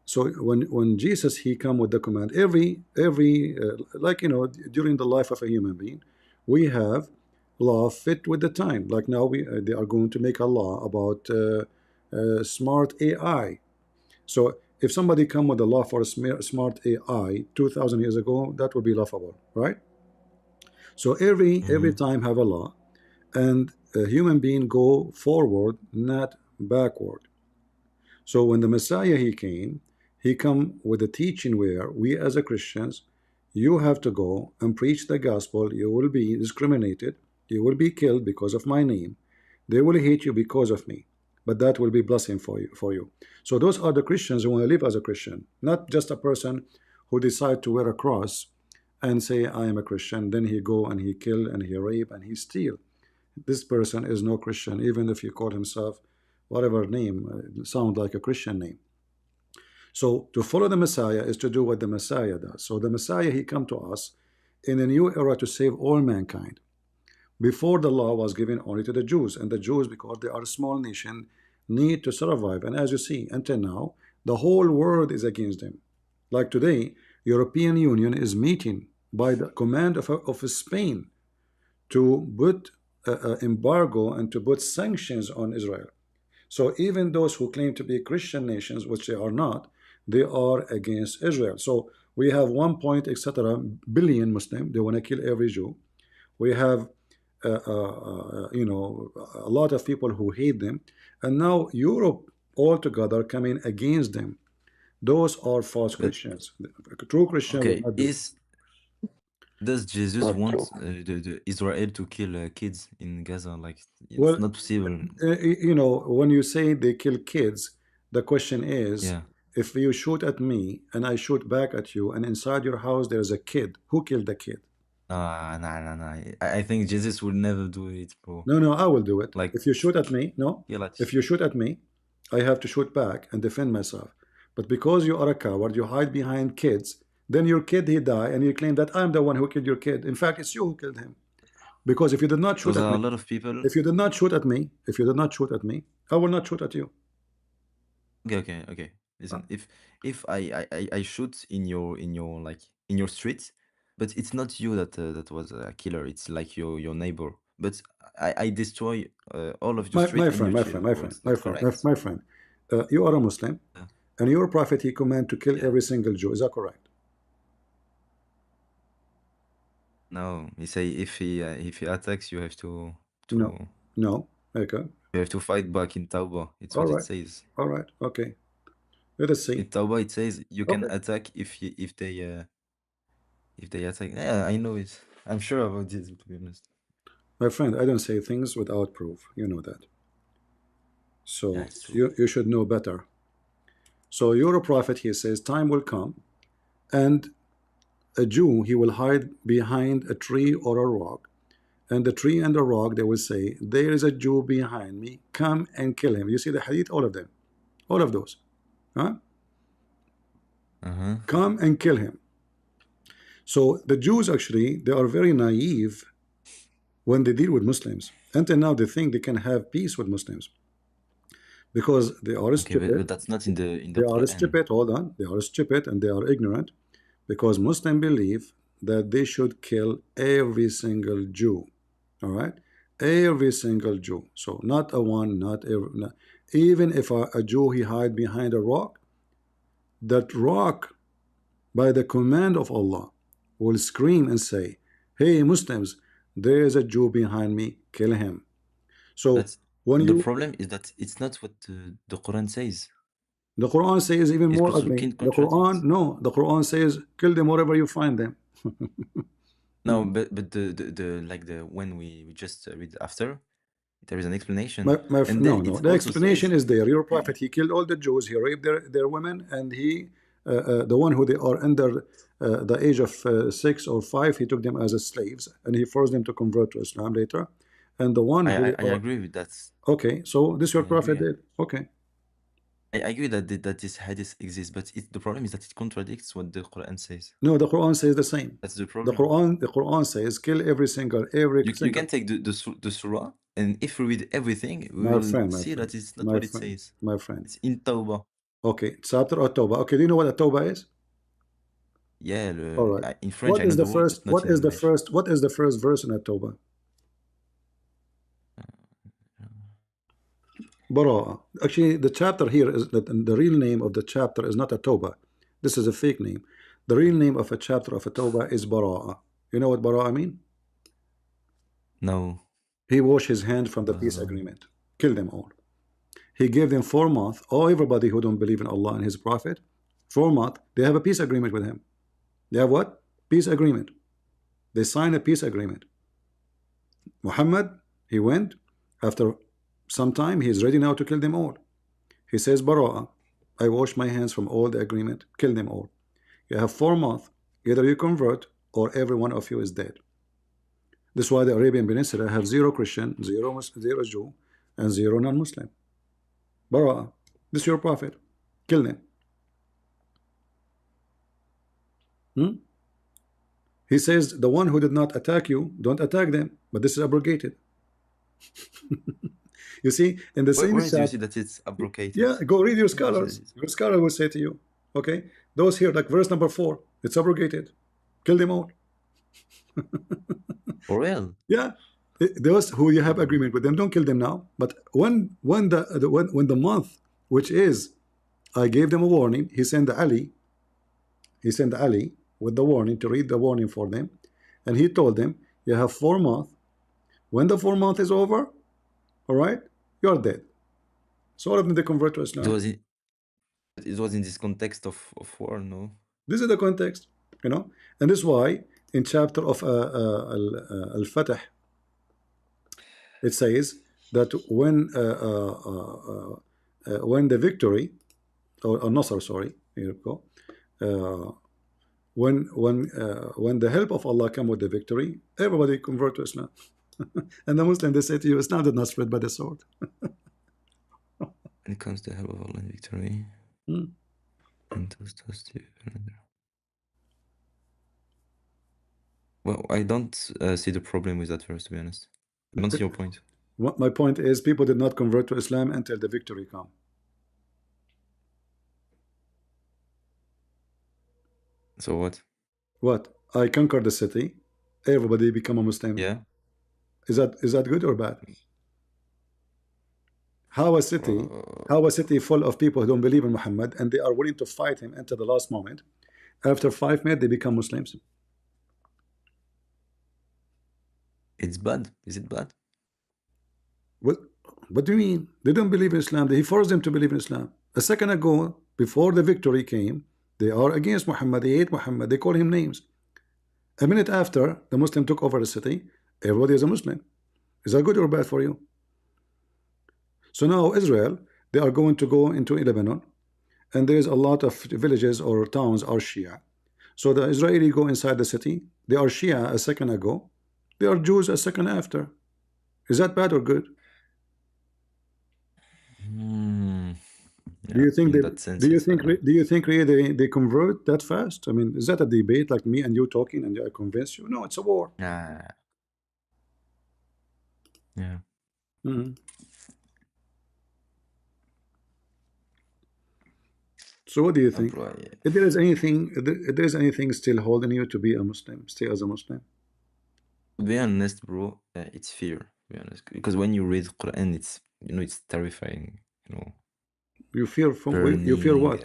so when Jesus, he come with the command, every like, you know, during the life of a human being, we have law fit with the time. Like now they are going to make a law about smart AI. So if somebody come with a law for a smart AI 2,000 years ago, that would be laughable, right? So every time have a law, and a human being go forward, not backward. So when the Messiah, he come with a teaching where we as a Christians, you have to go and preach the gospel. You will be discriminated. You will be killed because of my name. They will hate you because of me, but that will be blessing for you. So those are the Christians who want to live as a Christian, not just a person who decide to wear a cross and say I am a Christian. Then he go and he kill and he rape and he steal. This person is no Christian, even if he call himself whatever name sound like a Christian name. So to follow the Messiah is to do what the Messiah does. So the Messiah, he come to us in a new era to save all mankind. Before, the law was given only to the Jews, and the Jews, because they are a small nation, need to survive. And as you see, until now, the whole world is against them. Like today, European Union is meeting by the command of Spain to put embargo and to put sanctions on Israel. So even those who claim to be Christian nations, which they are not, they are against Israel. So we have 1 point etc. billion Muslim. They want to kill every Jew. We have you know, a lot of people who hate them, and now Europe altogether coming against them. Those are false But Christians. A true Christian will okay, not do. does Jesus Not want true. the Israel to kill kids in Gaza? Like, it's Well, not possible. you know, when you say they kill kids, the question is, Yeah. if you shoot at me and I shoot back at you, and inside your house there's a kid, who killed the kid? Nah. I think Jesus will never do it, bro. No, I will do it. Like, If you shoot at me, no. yeah, like, If you shoot at me, I have to shoot back and defend myself. But because you are a coward, you hide behind kids, then your kid, he die, and you claim that I'm the one who killed your kid. In fact, it's you who killed him. Because if you did not shoot because at a me, lot of people. if you did not shoot at me, if you did not shoot at me, I will not shoot at you. Okay. Listen, if I shoot in your like in your street, but it's not you that was a killer. It's like your neighbor. But I destroy all of your street My and you friend, my chill, friend, my bro. friend, It's my not friend, correct. my friend, you are a Muslim, Yeah. and your prophet, he command to kill Yeah. every single Jew. Is that correct? No, he say if he attacks, you have to No. Okay. you have to fight back in Tauba. It's All what it right. says. All right. Okay. Let us In see. Tauba, it says you can Okay. attack if they attack. Yeah, I know it. I'm sure about this, to be honest. My friend, I don't say things without proof. You know that. Yeah, So it's true. you should know better. So you're a prophet, he says, time will come, and a Jew, he will hide behind a tree or a rock, and the tree and the rock, they will say, there is a Jew behind me, come and kill him. You see the hadith, all of them, all of those. Huh? Come and kill him. So the Jews, actually, they are very naive when they deal with Muslims. Until now, they think they can have peace with Muslims because they are Okay, but stupid. that's not in the They are Quran. stupid. Hold on. They are stupid and they are ignorant because Muslims believe that they should kill every single Jew. All right? Every single Jew. So not a one, not every. Not, even if a Jew, he hide behind a rock, that rock, by the command of Allah, will scream and say, hey Muslims, there is a Jew behind me, kill him. So That's When The you problem is that it's not what the Quran says. the Quran says even It's more because you ugly. can't The contradict. Quran, no, the Quran says kill them wherever you find them. No, but the like the when we just read after, there is an explanation, and then No, it the also explanation says is there. Your prophet, he killed all the Jews, he raped their women, and he the one who they are under the age of 6 or 5, he took them as slaves, and he forced them to convert to Islam later. And the one who they I are agree with that. okay, so this your I prophet agree. did. Okay, I agree that that this hadith exists, but the problem is that it contradicts what the Quran says. no, the Quran says the same. That's the The problem. Quran says kill every single You can take the surah, and if we read everything, we my will friend, see that it's not my what it friend, says. my friend. It's in Tawbah. Okay, chapter of Tawbah. Okay, do you know what a Tawbah is? Yeah, All right. in French I know the word, but not in English. What is the first verse in a Tawbah? Bara'a. Actually, the chapter here is that the real name of the chapter is not a Tawbah. This is a fake name. The real name of a chapter of a Tawbah is Bara'a. You know what Bara'a mean? No. He washed his hand from the peace agreement. Kill them all. He gave them 4 months. Oh, everybody who don't believe in Allah and His Prophet, 4 months, they have a peace agreement with him. They have what? Peace agreement. They sign a peace agreement. Muhammad, he went. After some time, he is ready now to kill them all. He says, Bara'a, I wash my hands from all the agreement. Kill them all. You have 4 months. Either you convert or every one of you is dead. This is why the Arabian Peninsula have 0 Christian, 0 Jew, and 0 non-Muslim. Bara'a, this is your prophet. Kill them. He says, the one who did not attack you, don't attack them. But this is abrogated. You see, in the same Where do you chapter, see that it's abrogated? yeah, go read your Where do you see that scholars. it's- Your scholar will say to you, okay, those here, like verse number 4, it's abrogated. Kill them all. For real? Yeah, those who you have agreement with them, don't kill them now. But when the month, which is, I gave them a warning, he sent Ali with the warning to read the warning for them, and he told them, you have 4 months. When the 4 month is over, all right, you're dead. So all of them, they convert to Islam. It was in this context of war, no? This is the context, you know, and this is why in chapter of Al-Fatah, it says that when the victory, or Nasr, sorry, here we go, when the help of Allah come with the victory, everybody convert to Islam. And the Muslim, they say to you, Islam did not spread by the sword. When it comes to help of Allah in victory, and those two. Well, I don't see the problem with that verse, to be honest. I don't see your point. My point is, people did not convert to Islam until the victory come. So what? What? I conquered the city, everybody become a Muslim. Yeah. Is that good or bad? How a city full of people who don't believe in Muhammad and they are willing to fight him until the last moment, after 5 minutes they become Muslims? It's bad. Is it bad? What do you mean? They don't believe in Islam. He forced them to believe in Islam. A second ago, before the victory came, they are against Muhammad. They hate Muhammad. They call him names. A minute after the Muslim took over the city, everybody is a Muslim. Is that good or bad for you? So now Israel, they are going to go into Lebanon, and there is a lot of villages or towns are Shia. So the Israeli go inside the city. They are Shia a second ago. They are Jews a second after. Is that bad or good? Yeah, Do you think in they, that sense, do you think really they convert that fast? I mean, is that a debate like me and you talking and I convince you? No, it's a war. yeah. So what do you think? Bro, If there is anything still holding you to be a Muslim, stay as a Muslim? to be honest, bro, it's fear. To be honest, because when you read Quran, it's it's terrifying. You fear from burning, you fear what?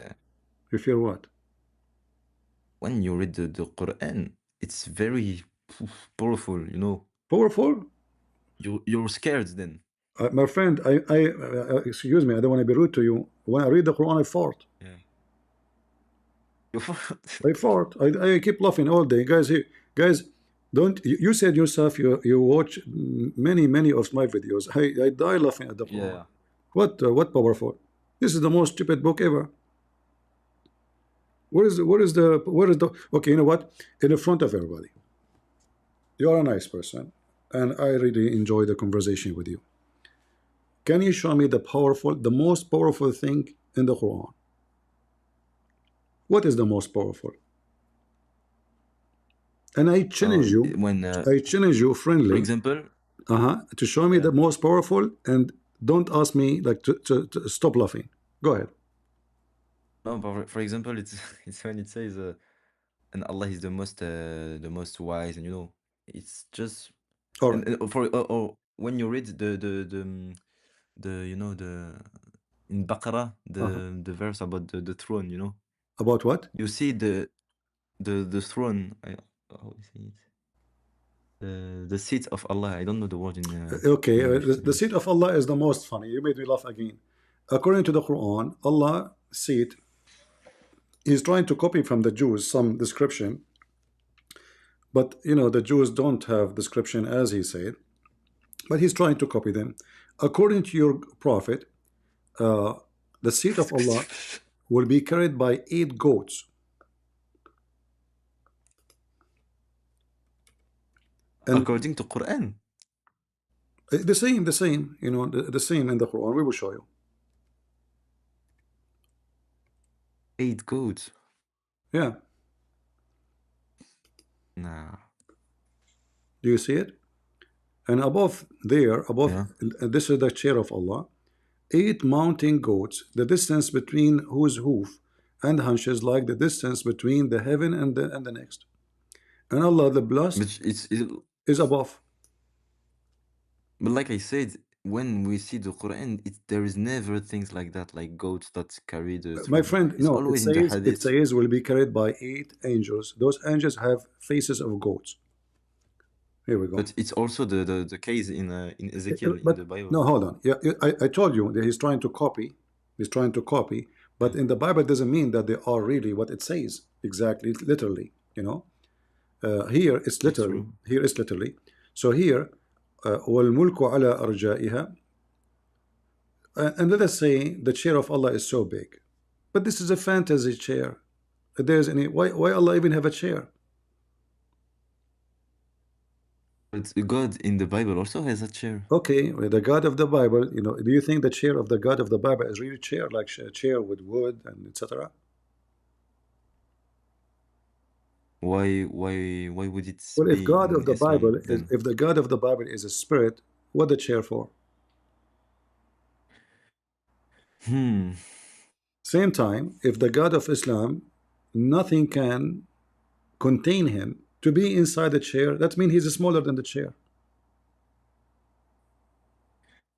You fear what? When you read the Quran, it's very powerful. Powerful? You're scared then. My friend, excuse me, I don't want to be rude to you. When I read the Quran, I fart. Yeah. I fart. I keep laughing all day, guys. Guys, don't. You said yourself you watch many of my videos. I die laughing at the Quran. Yeah. What powerful? This is the most stupid book ever. Where is the? Okay, you know what? In the front of everybody, you are a nice person, and I really enjoy the conversation with you. Can you show me the most powerful thing in the Quran? What is the most powerful? And I challenge you, When, I challenge you for friendly, example, to show me yeah. the most powerful, and don't ask me like to stop laughing. Go ahead. No, but for example, it's it's when it says, and Allah is the most wise, and you know, it's just All right. and or when you read the you know in Baqarah Uh-huh. the verse about the throne, you know, About what? you see the throne. How is it? The seat of Allah. I don't know the word Okay, in English, to be the honest. seat of Allah is the most funny. You made me laugh again. According to the Quran, Allah seat, he's trying to copy from the Jews some description, but you know the Jews don't have description as he said, but he's trying to copy them. According to your prophet, uh, the seat of Allah will be carried by 8 goats. And According to Quran, the same, you know, the same in the Quran. We will show you. 8 goats. Yeah. Nah. Do you see it? And above there, Yeah. this is the chair of Allah. 8 mountain goats, the distance between whose hoof and hunches like the distance between the heaven and the next. And Allah the blessed But is above. but like I said, when we see the Quran, there is never things like that, like goats that carry the My throne. friend, It's no, always in the it hadith. says will be carried by 8 angels. Those angels have faces of goats. Here we go. But it's also the case in Ezekiel in But the Bible. no, hold on. Yeah, I told you that he's trying to copy. He's trying to copy, but Yeah. in the Bible doesn't mean that they are really what it says exactly, literally. You know, here it's That's literally. true. Here it's literally. So here, وَالْمُلْكُ عَلَى أَرْجَائِهَا, and let us say the chair of Allah is so big, but this is a fantasy chair. If there's any why Allah even have a chair? But God in the Bible also has a chair. Okay, well, the God of the Bible, you know, do you think the chair of the God of the Bible is really chair, like a chair with wood and etc.? Why would it Well, if be God of in the Bible Islam is, then? if the God of the Bible is a spirit, what the chair for? Hmm. Same time, if the God of Islam, nothing can contain him to be inside the chair, that means he's smaller than the chair.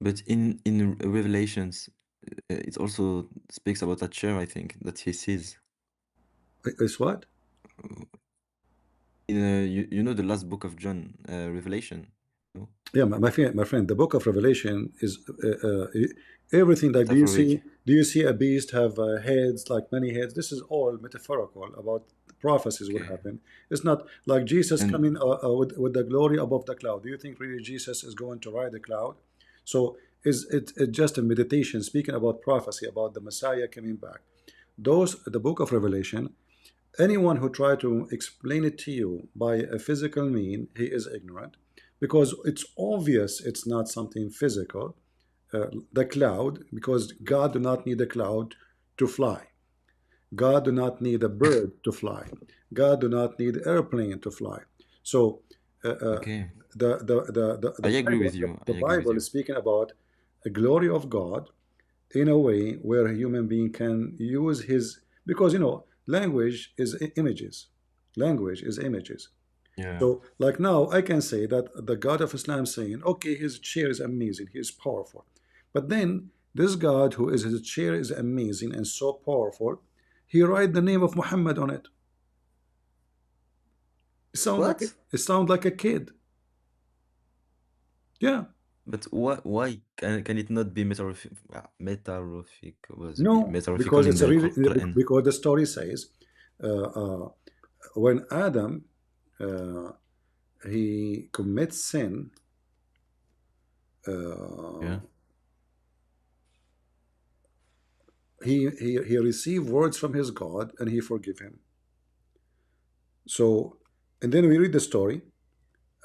But in Revelations, it also speaks about a chair, I think, that he sees. It's what? In you know the last book of John, Revelation. No? Yeah, my friend, the book of Revelation is everything. Like, Metaphoric. do you see a beast have heads, like many heads? This is all metaphorical about prophecies would Okay. happen. It's not like Jesus And coming with the glory above the cloud. Do you think really Jesus is going to ride the cloud? So is it just a meditation speaking about prophecy about the Messiah coming back? The book of Revelation. Anyone who try to explain it to you by a physical mean, he is ignorant, because it's obvious it's not something physical. The cloud, because God do not need a cloud to fly. God do not need a bird to fly. God do not need airplane to fly. So okay, the I agree Bible, with you. I the agree with Bible you. is speaking about a glory of God in a way where a human being can use his, because you know language is images. Language is images. Yeah. So like now I can say that the God of Islam saying, okay, his chair is amazing, he is powerful, but then this God who is his chair is amazing and so powerful, he write the name of Muhammad on it. It sound like What? it sound like a kid. Yeah. But why can it not be metaphoric? Was No, metaphorical because in it's a the really Quran? because the story says uh, uh, when Adam uh, he commits sin, Yeah. he received words from his God and he forgive him. So, and then we read the story.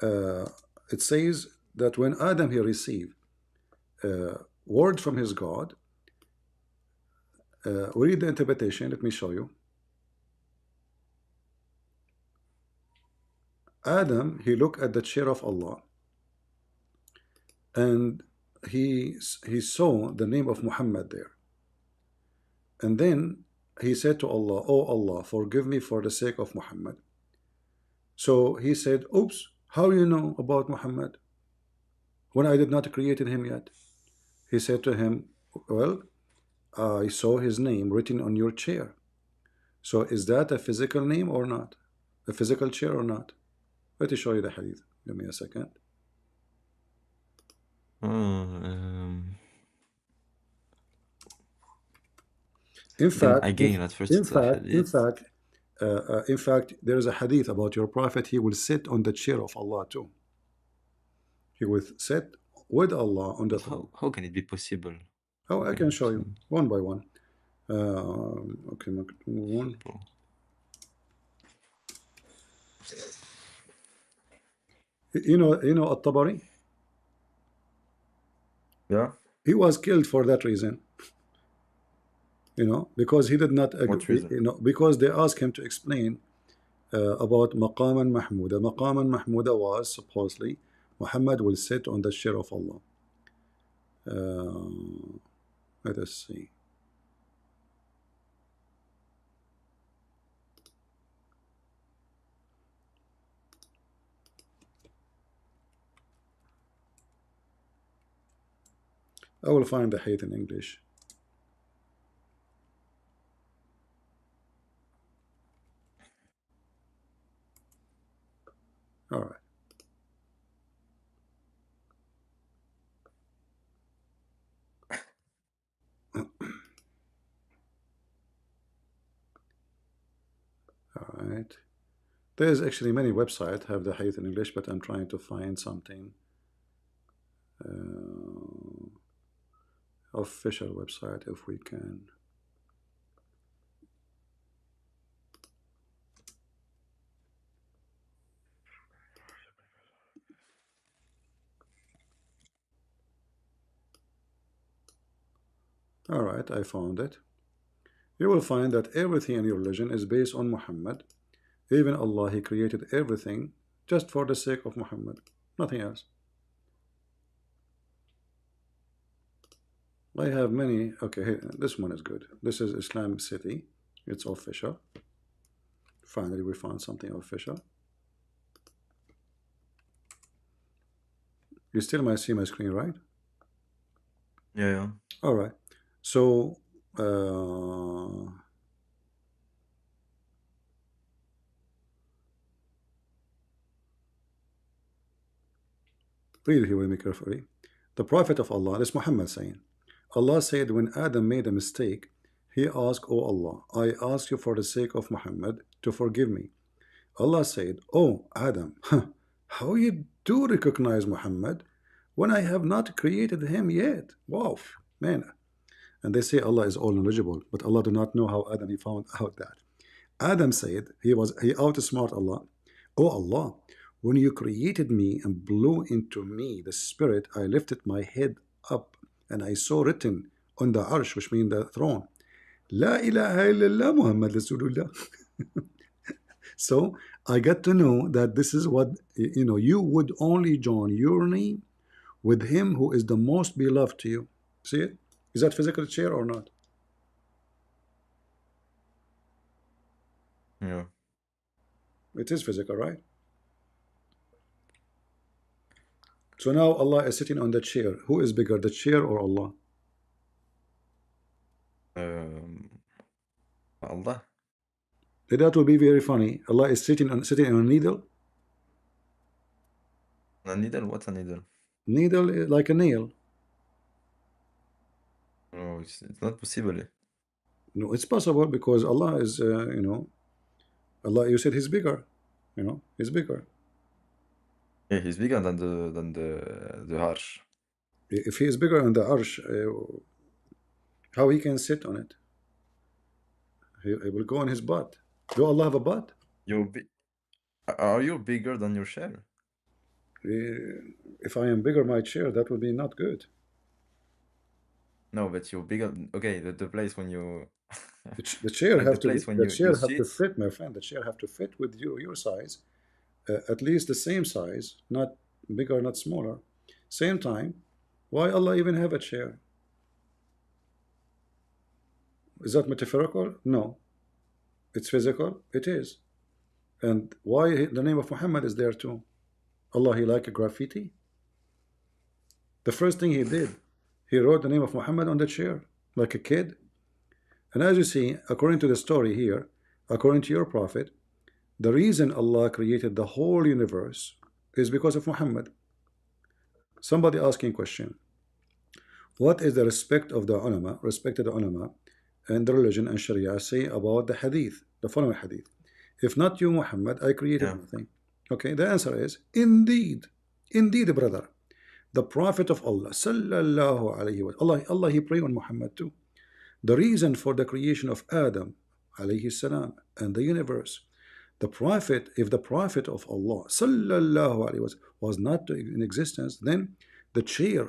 Uh, it says that when Adam he received word from his God, we read the interpretation. Let me show you. Adam he looked at the chair of Allah and he saw the name of Muhammad there. And then he said to Allah, "Oh Allah, forgive me for the sake of Muhammad." So he said, "Oops, how you know about Muhammad when I did not created him yet?" He said to him, "Well, I saw his name written on your chair. So is that a physical name or not? A physical chair or not?" Let me show you the hadith. Give me a second. Oh, In then fact, again, at first in it's a fact, in hadith. fact, in fact, there is a hadith about your prophet. He will sit on the chair of Allah too. He will sit with Allah on the But throne. how can it be possible? Oh, I Okay, can show so you one by one. Okay, move on. possible. You know At-Tabari. Yeah. He was killed for that reason. You know, because he did not What agree. reason? You know, because they asked him to explain about Maqaman Mahmuda. Maqaman Mahmuda was supposedly Muhammad will sit on the chair of Allah. Let us see. I will find the hadith in English. All right. All right. There's actually many websites have the hadith in English, but I'm trying to find something official website if we can. All right, I found it. You will find that everything in your religion is based on Muhammad. Even Allah, He created everything just for the sake of Muhammad, nothing else. I have many. Okay, here, this one is good. This is Islam City. It's official. Finally, we found something official. You still might see my screen, right? Yeah, yeah. All right. So, read it here with me carefully. The Prophet of Allah, this Muhammad saying, Allah said when Adam made a mistake, he asked, "Oh Allah, I ask you for the sake of Muhammad to forgive me." Allah said, "Oh Adam, how you do recognize Muhammad when I have not created him yet?" Wow, man. And they say Allah is all knowledgeable, but Allah do not know how Adam he found out that. Adam said he outsmart Allah. "Oh Allah, when you created me and blew into me the spirit, I lifted my head up and I saw written on the arsh, which means the throne, La ilaha illallah Muhammad Rasulullah." So I got to know that this is what you would only join your name with him who is the most beloved to you. See it? Is that physical chair or not? Yeah. It is physical, right? So now Allah is sitting on the chair. Who is bigger, the chair or Allah? Allah. That will be very funny. Allah is sitting on a needle. A needle? What's a needle? Needle like a nail. No, it's not possible. No, it's possible because Allah is, Allah. You said He's bigger. He's bigger. Yeah, he's bigger than the harsh. If He is bigger than the arsh, how He can sit on it? He will go on His butt. Do Allah have a butt? You're bi Are you bigger than your share? If I am bigger my chair, that would be not good. No, but you're bigger. Okay, the place when you The chair like the have to place when the you chair have to sit. fit, my friend. The chair have to fit with your size, at least the same size, not bigger, not smaller. Same time, why Allah even have a chair? Is that metaphorical? No. It's physical? It is. And why the name of Muhammad is there too? Allah, He like a graffiti? The first thing He did, He wrote the name of Muhammad on the chair, like a kid. And as you see, according to the story here, according to your prophet, the reason Allah created the whole universe is because of Muhammad. Somebody asking question, what is the respect of the ulama, respected ulama, and the religion and Sharia say about the hadith, the following hadith? If not you, Muhammad, I created Yeah. nothing. Okay, the answer is, indeed, brother, the prophet of Allah, sallallahu alayhi wa Allah, He prayed on Muhammad too. The reason for the creation of Adam, alayhi salam, and the universe, the prophet, if the prophet of Allah, sallallahu alayhi wa sallam, was not in existence, then the chair,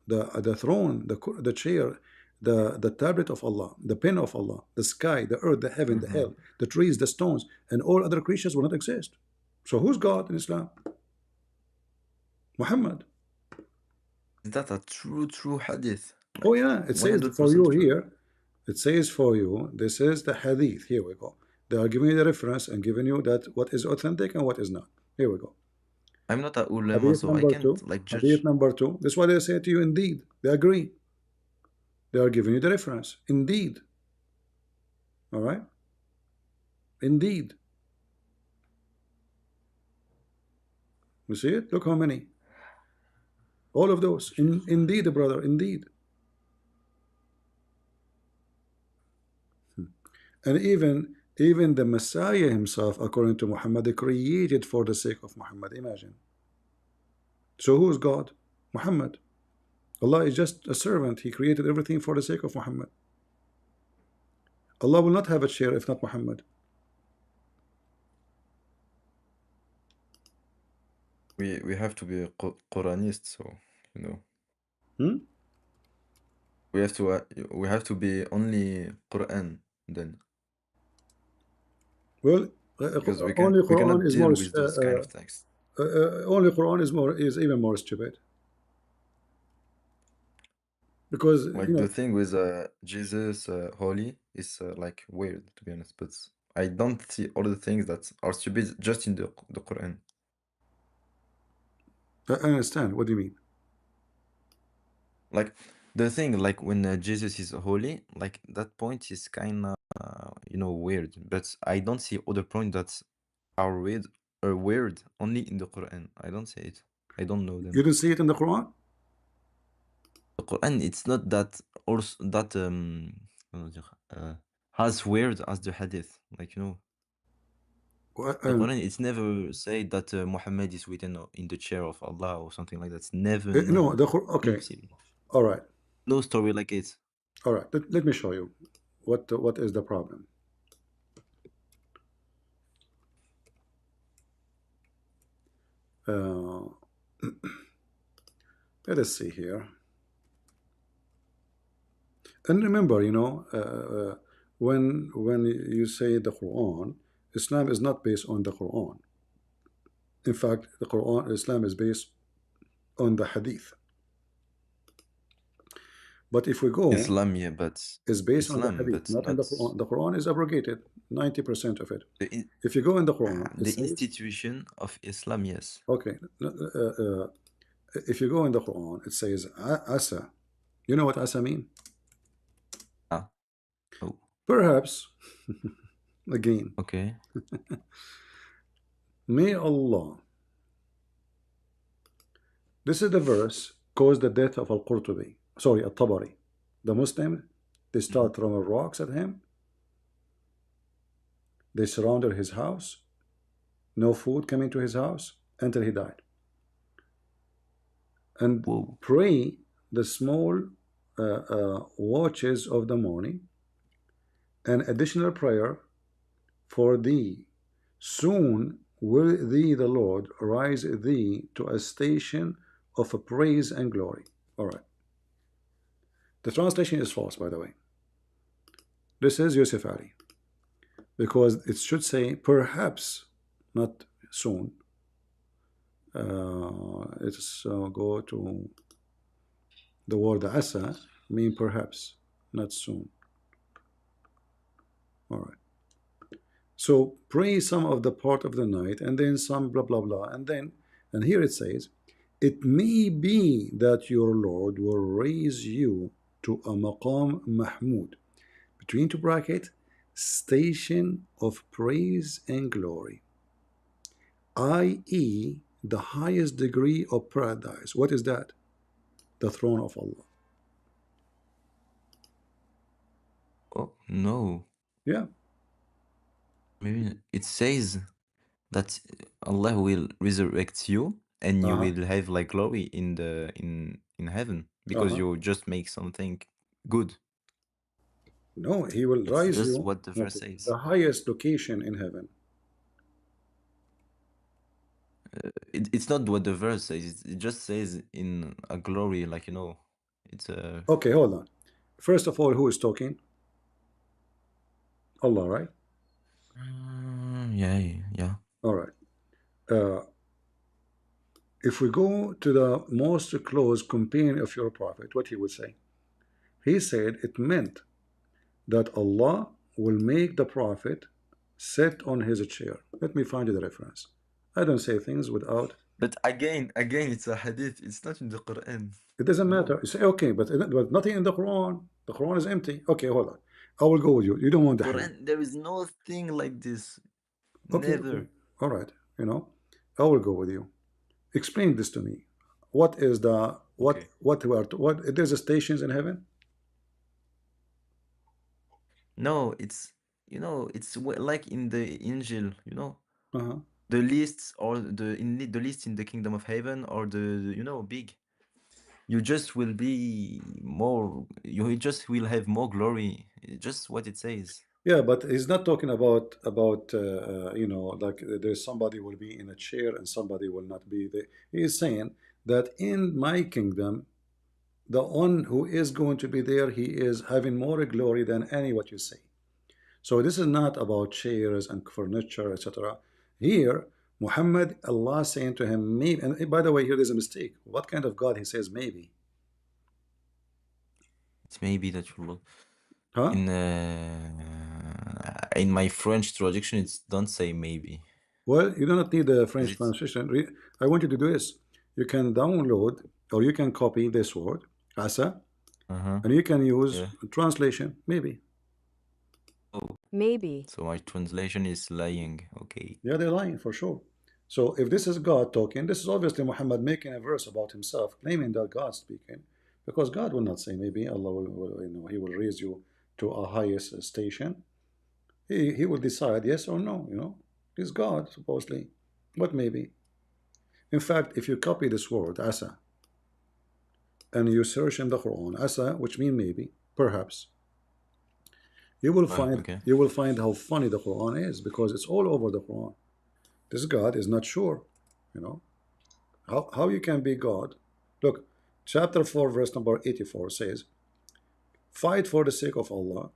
the throne, the chair, the tablet of Allah, the pen of Allah, the sky, the earth, the heaven, the hell, the trees, the stones, and all other creatures will not exist. So who's God in Islam? Muhammad. Is that a true hadith? Oh yeah, it says for 100% you true. here. It says for you, this is the hadith. Here we go. They are giving you the reference and giving you that what is authentic and what is not. Here we go. I'm not a ulama, Hadith so I number can't 2. like Hadith judge. number 2. This is what they say to you. Indeed, they agree. They are giving you the reference. Indeed. All right. Indeed. You see it? Look how many. All of those. Indeed, brother. Indeed. And even the Messiah himself, according to Muhammad, they created for the sake of Muhammad. Imagine. So who is God? Muhammad. Allah is just a servant. He created everything for the sake of Muhammad. Allah will not have a chair if not Muhammad. We have to be Quranists, so you know. We have to be only Quran then. Well, Because only we Quran cannot is deal more. with those kind of text. Only Quran is even more stupid. Because Like the thing with Jesus holy is like weird, to be honest. But I don't see all the things that are stupid just in the Quran. I understand. What do you mean? Like the thing, like when Jesus is holy, like that point is kind of weird. But I don't see other points that are weird only in the Quran. I don't see it. I don't know them. You didn't see it in the Quran? The Quran, it's not that also that as weird as the Hadith. Like the Quran, it's never said that Muhammad is written in the chair of Allah or something like that. It's never. No, okay. Impossible. All right. No story like it. All right. Let me show you what is the problem. Let us see here. And remember, when you say the Quran, Islam is not based on the Quran. In fact, Islam is based on the Hadith. But if we go, Islam, yeah, but is based Islam, on the Hadith, but not in the Quran. The Quran is abrogated, 90% of it. If you go in the Quran, the institution of Islam, yes. Okay. If you go in the Quran, it says Asa. You know what Asa mean? Oh. Perhaps. Again. Okay. May Allah This is the verse caused the death of Al-Qurtubi. Sorry, Al-Tabari. The Muslim, they start throwing rocks at him. They surrounded his house. No food coming to his house until he died. And Whoa. pray the small watches of the morning, an additional prayer for thee. Soon will thee, the Lord, rise thee to a station of praise and glory. All right. The translation is false, by the way. This is Yusuf Ali, because it should say perhaps, not soon. Let's go to the word asa, mean perhaps, not soon. All right. So pray some of the part of the night, and then some blah blah blah, and here it says, it may be that your Lord will raise you to a maqam mahmud, between two brackets, station of praise and glory, i.e. the highest degree of paradise. What is that? The throne of Allah. Oh, no. Yeah. Maybe it says that Allah will resurrect you and you will have like glory in heaven because you just make something good. No, he will It's rise just you what the verse to says. the highest location in heaven. It's not what the verse says. It just says in a glory, like, you know, it's a... Okay, hold on. First of all, who is talking? Allah, right? yeah. All right. If we go to the most close companion of your prophet, what he would say? He said it meant that Allah will make the prophet sit on his chair. Let me find you the reference. I don't say things without... But again, it's a hadith. It's not in the Quran. It doesn't No. matter. You say, okay, but nothing in the Quran. The Quran is empty. Okay, hold on. I will go with you. You don't want the hadith. Quran, there is no thing like this. Okay, Never. okay. All right. You know, I will go with you. Explain this to me. What is the Okay. what there's a stations in heaven? No, it's, you know, it's like in the Injil, you know, Uh-huh. the lists or the list in the kingdom of heaven or the, you know, big. You just will be more, you just will have more glory. Just what it says. Yeah, but he's not talking about you know, like there's somebody will be in a chair and somebody will not be there. He is saying that in my kingdom, the one who is going to be there, he is having more glory than any what you say. So this is not about chairs and furniture, etc. Here, Muhammad, Allah saying to him, maybe, and by the way, here there's a mistake. What kind of God he says maybe? It's maybe that you will. Huh? In my French traduction, it don't say maybe. Well, you do not need the French Is it? translation. I want you to do this. You can download or you can copy this word, asa, and you can use translation, maybe. Oh, Maybe. so my translation is lying. Okay. Yeah, they're lying for sure. So if this is God talking, this is obviously Muhammad making a verse about himself, claiming that God's speaking, because God will not say maybe Allah will you know, he will raise you to a highest station. He will decide yes or no, you know. He's God, supposedly. But maybe. In fact, if you copy this word, asa, and you search in the Quran, asa, which means maybe, perhaps, you will find how funny the Quran is, because it's all over the Quran. This God is not sure, you know. How you can be God? Look, chapter 4, verse number 84 says, fight for the sake of Allah,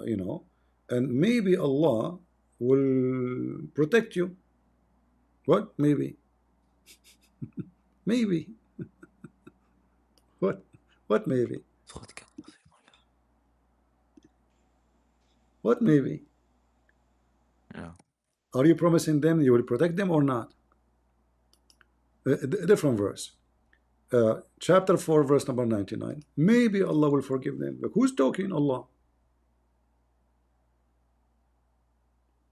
you know, and maybe Allah will protect you. What? Maybe. Maybe. What maybe? What maybe? Yeah. Are you promising them you will protect them or not? A different verse. Chapter 4, verse number 99. Maybe Allah will forgive them. Look, who's talking? Allah.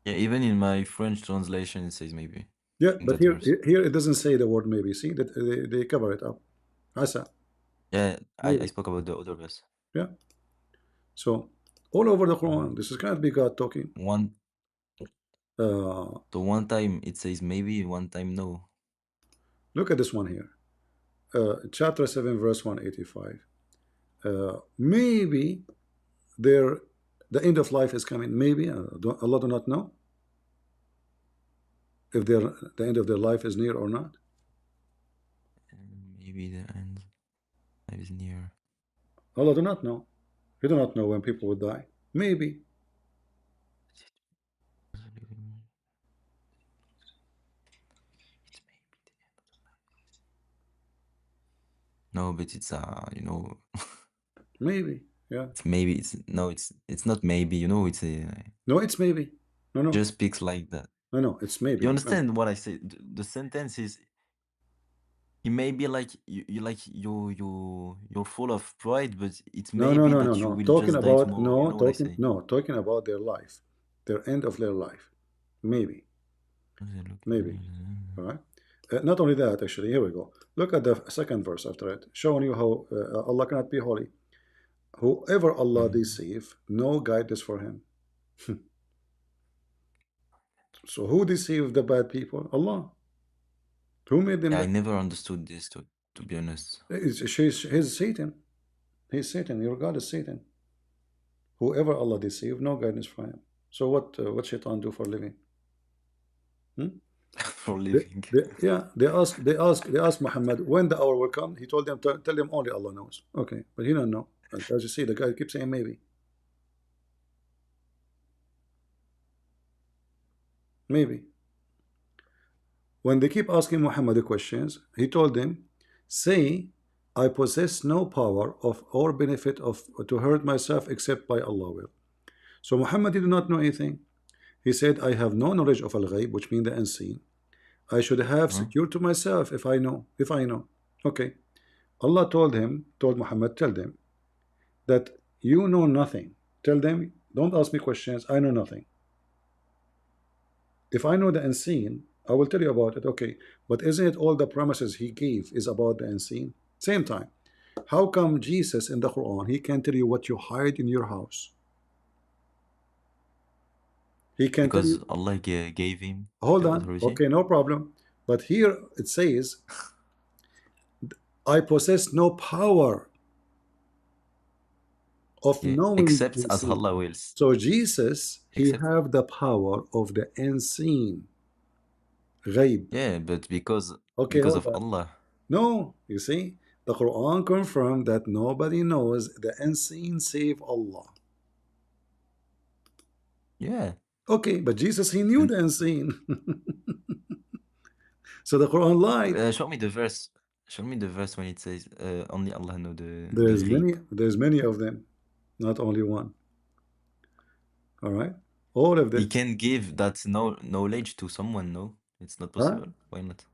Yeah, even in my French translation, it says maybe. Yeah, in but that verse. here it doesn't say the word maybe. See that they cover it up. Asa, Yeah, I maybe. spoke about the other verse. Yeah. So all over the Quran, this is cannot be God talking. One, Uh, so one time it says maybe, one time no. Look at this one here. Chapter 7, verse 185. Maybe there the end of life is coming. Maybe Allah do not know if the end of their life is near or not. Maybe the end life is near. Allah do not know. He do not know when people will die. Maybe. No, but it's you know, Maybe. Yeah. it's maybe it's no, it's not maybe, you know, it's No, it's maybe. No, no. just speaks like that. No, it's maybe. You understand what I say? The sentence is it may be like you're full of pride, but it No, may no, be no, no, that you no. will Talking just die about tomorrow. You know what I say? talking about their life, their end of their life. Maybe. Maybe. All right. Not only that, actually, here we go. Look at the second verse after it, showing you how Allah cannot be holy. Whoever Allah deceive, no guidance for him. So who deceived the bad people? Allah. Who made them Yeah, I bad? never understood this to be honest. He's Satan. He's Satan. Your God is Satan. Whoever Allah deceive, no guidance for him. So what Shaitan do for a living? For living. They asked Muhammad when the hour will come. He told them, tell them only Allah knows. Okay, but he don't know. And as you see, the guy keeps saying maybe. Maybe. When they keep asking Muhammad the questions, he told them, say, I possess no power of or benefit of to hurt myself except by Allah will. So Muhammad did not know anything. He said, I have no knowledge of al-ghaib, which means the unseen. I should have secured to myself if I know. Okay. Allah told Muhammad, tell them that you know nothing. Tell them, don't ask me questions. I know nothing. If I know the unseen, I will tell you about it. Okay. But isn't it all the promises he gave is about the unseen? Same time. How come Jesus in the Quran, he can tell you what you hide in your house? He can tell Because you. Allah gave him Hold the on. authority. Okay, no problem. But here it says, I possess no power of knowing Except the as unseen. Allah wills. So Jesus, he Except, have the power of the unseen. Ghaib. yeah, but because Okay, hold of on. Allah. No, you see, the Quran confirmed that nobody knows the unseen save Allah. Yeah. Okay, but Jesus, he knew the unseen. So the Quran lied. Show me the verse. Show me the verse when it says only Allah know the There's many of them, not only one. All right, all of He this. can give that knowledge to someone. No, it's not Huh? possible. Why not?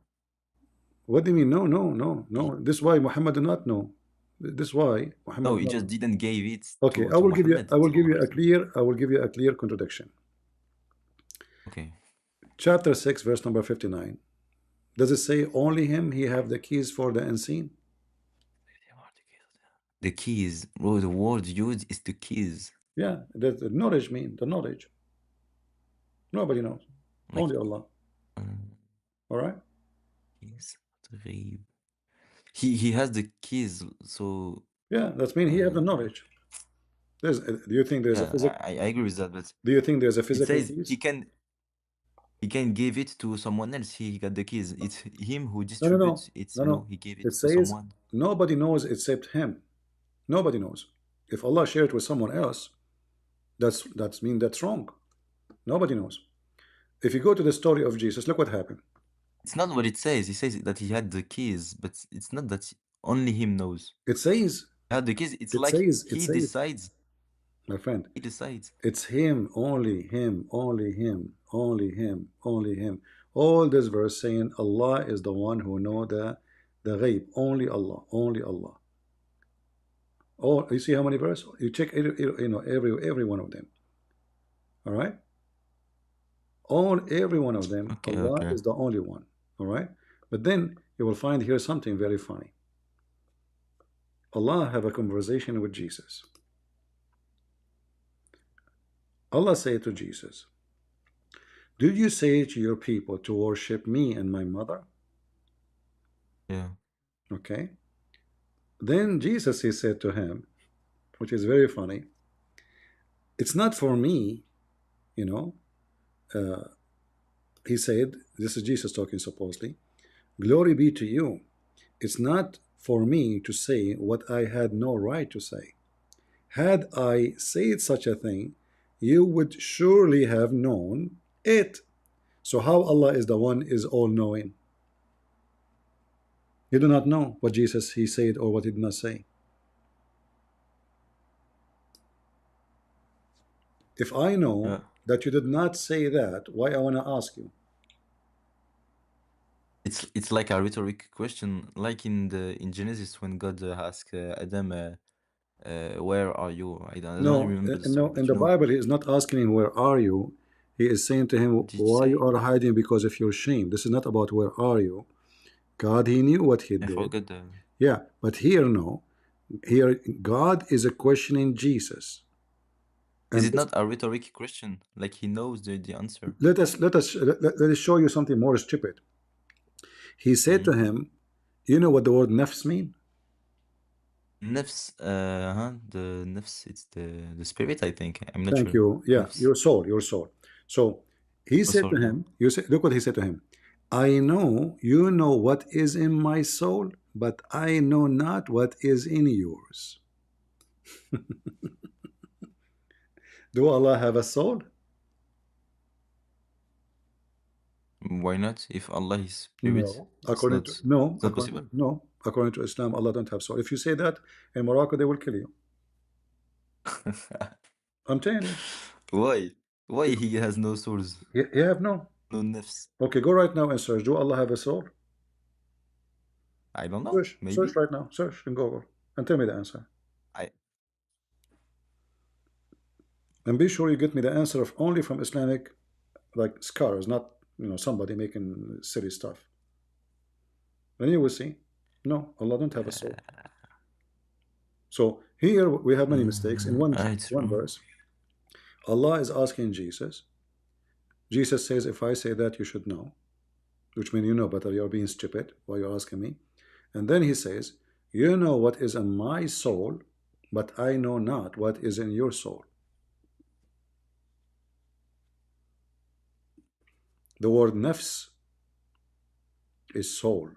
What do you mean? No. This is why Muhammad did not know. This is why No, Muhammad. he just didn't give it Okay, to Muhammad. I will give you a clear contradiction. Okay. Chapter 6, verse number 59. Does it say only him he have the keys for the unseen? The keys, bro. The word used is the keys. Yeah, the knowledge mean the knowledge. Nobody knows. Like, Only Allah. All right. Keys. He has the keys, so Yeah, that means he have the knowledge. Do you think there's a physical? I agree with that, but Do you think there's a physical it says keys? he can give it to someone else. He got the keys. It's him who No. distributes. It's he gave it It to says someone. nobody knows except him. Nobody knows. If Allah shared it with someone else, that's wrong. Nobody knows. If you go to the story of Jesus, look what happened. It's not what it says. He says that he had the keys, but it's not that only him knows. It says He had the keys. It's it like says, he decides. my friend. He decides. It's him, only him, only him, only him, only him. All this verse saying Allah is the one who know the ghaib. Only Allah, only Allah. Oh, you see how many verses? You check every one of them. All right. every one of them, Okay, Allah okay. is the only one. All right. But then you will find here something very funny. Allah have a conversation with Jesus. Allah said to Jesus, did you say to your people to worship me and my mother? Yeah. Okay. Then Jesus, he said to him, which is very funny, it's not for me, you know. He said, this is Jesus talking supposedly, glory be to you. It's not for me to say what I had no right to say. Had I said such a thing, you would surely have known it. So how Allah is the one is all knowing? You do not know what Jesus he said or what he did not say. If I know Yeah. that you did not say that, why I want to ask you? It's like a rhetoric question, like in Genesis when God asked Adam, where are you? I don't No, remember the story, no. In but the Bible, he is not asking him where are you. He is saying to him, did you why you say? are hiding because of your shame. This is not about where are you. God, he knew what he I did. forgot the. Yeah, but here no. Here God is a questioning Jesus. Is And it not a rhetoric question? Like he knows the answer. let us show you something more stupid. He said to Mm. him, you know what the word nafs mean? Nafs, the nafs, it's the spirit, I think. I'm not Thank sure. you. Yeah, Nafs. your soul, your soul. So he Oh, said to sorry, yeah. him, you say, look what he said to him. I know you know what is in my soul, but I know not what is in yours. Do Allah have a soul? Why not? If Allah is spirit, No. it's not it's not possible. According to Islam, Allah don't have soul. If you say that in Morocco, they will kill you. I'm telling you. Why? Why he has no souls, You have no. no nafs? Okay, go right now and search. Do Allah have a soul? I don't know. Search Maybe. right now. Search in Google and tell me the answer. I And be sure you get me the answer of only from Islamic like scholars, not somebody making silly stuff. And you will see. No, Allah don't have a soul. So here we have many mistakes. In it's one true. verse, Allah is asking Jesus. Jesus says, if I say that, you should know, which means you know better. You're being stupid. Why you're asking me? And then he says, you know what is in my soul, but I know not what is in your soul. The word nafs is soul.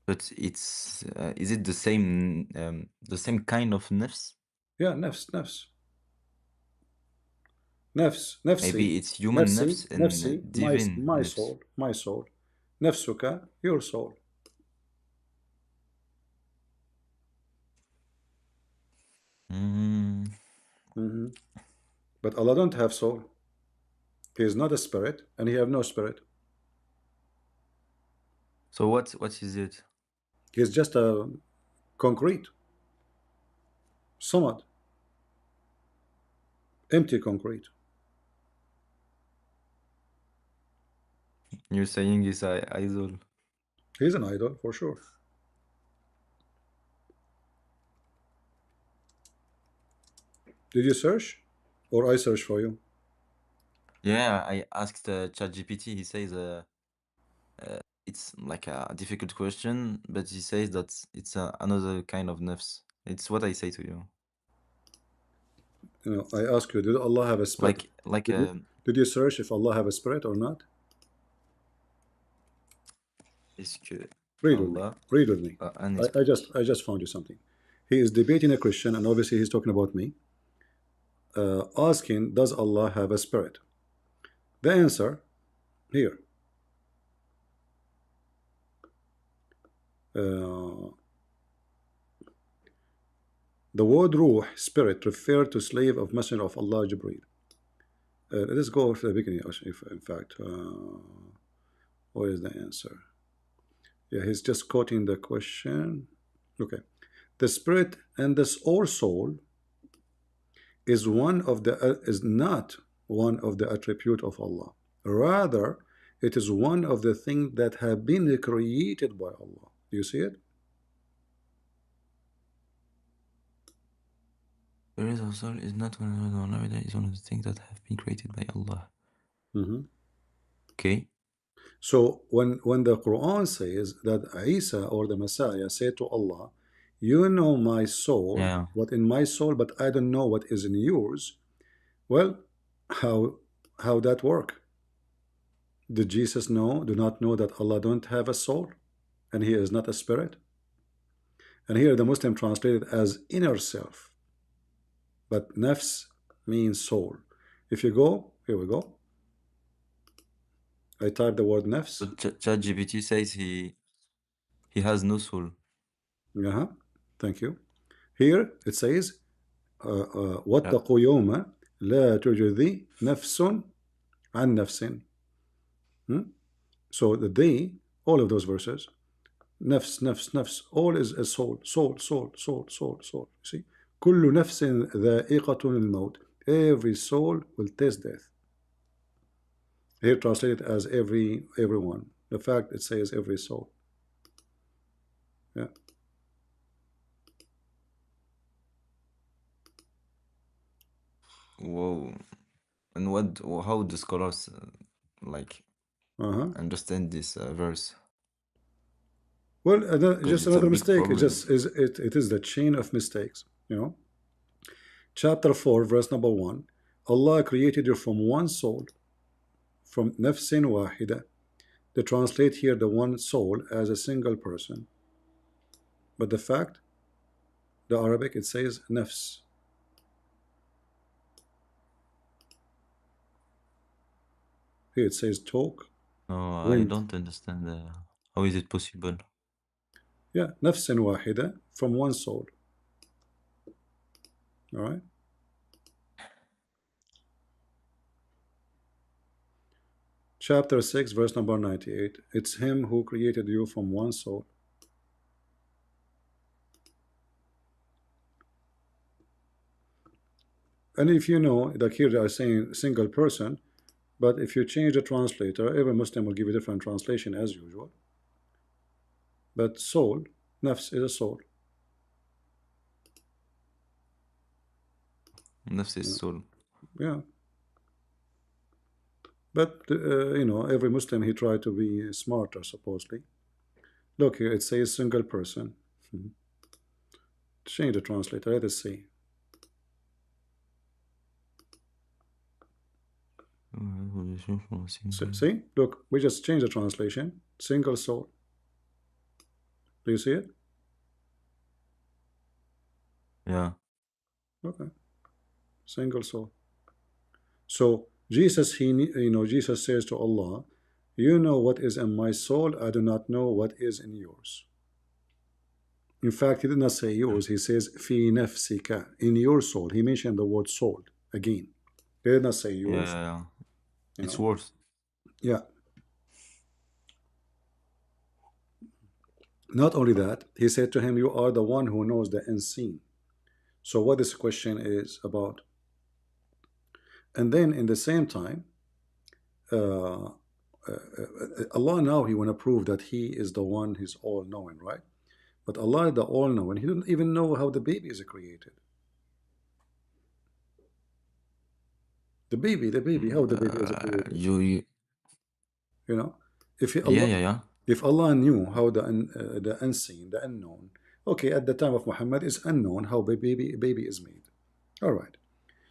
But it's is it the same kind of nafs? Yeah, nafs, nafs. Nafs, nafsi, Maybe it's human nafsi, nafs and nafsi, divine my nafs. soul, my soul. Nafsuka, your soul. Mm. But Allah don't have soul. He is not a spirit, and he have no spirit. So what is it? He is just a concrete, Somad, empty concrete. You're saying is I idol. He's an idol for sure. Did you search, or I search for you? Yeah, I asked ChatGPT. He says it's like a difficult question, but he says that it's another kind of nafs. It's what I say to you. I ask you, did Allah have a spirit? Like Did you search if Allah have a spirit or not? est-ce que Read with me. Allah Read with me. a un I, I esprit? just I just found you something. He is debating a Christian, and obviously he's talking about me. Asking, does Allah have a spirit? The answer here. The word ruh, spirit, referred to slave of Messenger of Allah, Jibreel. Let's go to the beginning. In fact, what is the answer? Yeah, he's just quoting the question. Okay, the spirit and this or soul is one of the is not one of the attribute of Allah. Rather, it is one of the things that have been created by Allah. Do you see it? The result is not one of the things that have been created by Allah. Okay. So when the Quran says that Isa or the Messiah said to Allah, you know my soul, Yeah. what in my soul, but I don't know what is in yours. Well, how that work? Did Jesus do not know that Allah don't have a soul and he is not a spirit? And here the Muslim translated as inner self, but nafs means soul. If you go, here we go, I type the word nafs. So ChatGPT says he has no soul. Thank you. Here it says واتقوا يوما لا تجزي نفس عن نفس. So the day, all of those verses, nafs, nafs, nafs, all is a soul, soul, soul, soul, soul, soul. See, كل نفس ذائقة الموت. Every soul will taste death. Here translated as everyone. The fact it says every soul. Yeah. Whoa. And how do scholars understand this verse? Well, just another mistake. Problem. It is the chain of mistakes. You know, chapter 4, verse number 1. Allah created you from one soul, from nafsin wahida. They translate here the one soul as a single person, but the fact, the Arabic, it says nafs. Here it says talk. No, wind. I don't understand. How is it possible? Yeah, nafsin wahida, from one soul. All right. Chapter 6, verse number 98. It's him who created you from one soul. And if you know that here they are saying single person, but if you change the translator, every Muslim will give a different translation as usual. But soul, nafs is a soul. Nafs is soul. Yeah. But, you know, every Muslim, he tried to be smarter, supposedly. Look here, it says single person. Change the translator, let us see. See, look, we just changed the translation. Single soul. Do you see it? Yeah. Okay. Single soul. So Jesus, Jesus says to Allah, you know what is in my soul, I do not know what is in yours. In fact, he did not say yours, he says fi nafsika, in your soul. He mentioned the word soul again. He did not say yours. Yeah. It's worse. Yeah. Not only that, he said to him, you are the one who knows the unseen. So what this question is about. And then in the same time, Allah now, he want to prove that he is the one, he's all-knowing, right? But Allah, the all-knowing, he didn't even know how the baby is created. The baby, how the baby is created. You know, if Allah, if Allah knew how the unseen, the unknown, okay, at the time of Muhammad is unknown how baby is made. All right.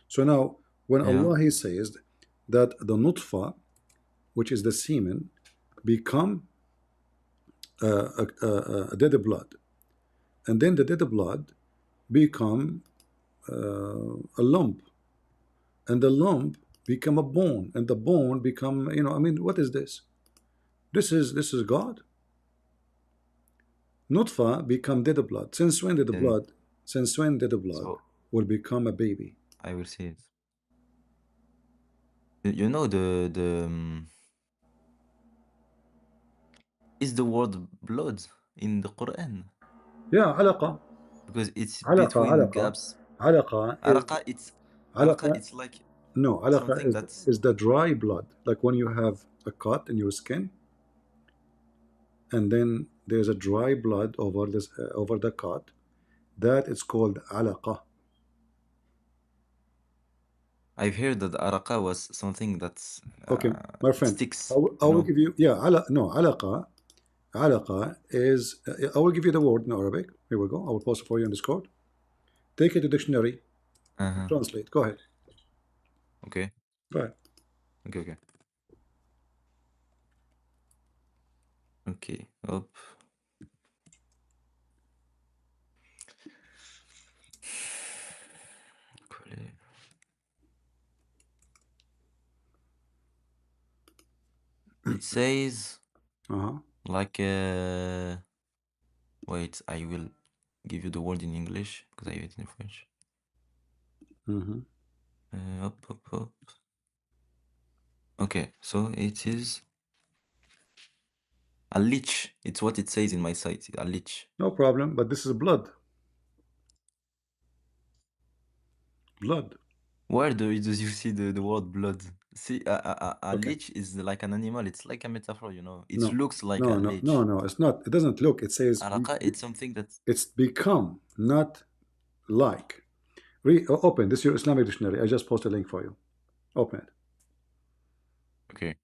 So now, when Allah, he says that the nutfa, which is the semen, become a dead blood, and then the dead blood become a lump, and the lump become a bone, and the bone become, you know, I mean, what is this? This is God. Nutfa become dead blood. Since when did the blood? Since when did the blood will become a baby? I will see it. You know is the word blood in the Quran? Yeah, alaqa. Because it's alaqa, between alaqa. gaps. Alaqa. Alaqa, it's like No, alaqa something that's is the dry blood. Like when you have a cut in your skin, and then there's a dry blood over this over the cut. That is called alaqa. I've heard that araqa was something that's Okay, my friend. sticks, I you will know. give you. Yeah, no, alaqa. Alaqa is. I will give you the word in Arabic. Here we go. I will post it for you in Discord. Take it to dictionary. Uh-huh. Translate. Go ahead. Okay. Go ahead. Okay, okay. Okay. Up. Coller. It says Uh-huh. like wait, I will give you the word in English because I have it in French. Mm-hmm. Up. Okay, so it is a leech. It's what it says in my site. A leech. No problem. But this is blood. Blood. Where do you see the word blood? See, a Okay. leech is like an animal. It's like a metaphor, you know. It No. looks like No. a No. No. leech. No. It's not. It doesn't look. It says Araqa, it's something that's it's become, not like. Open this is your Islamic dictionary. I just posted a link for you. Open it. okay.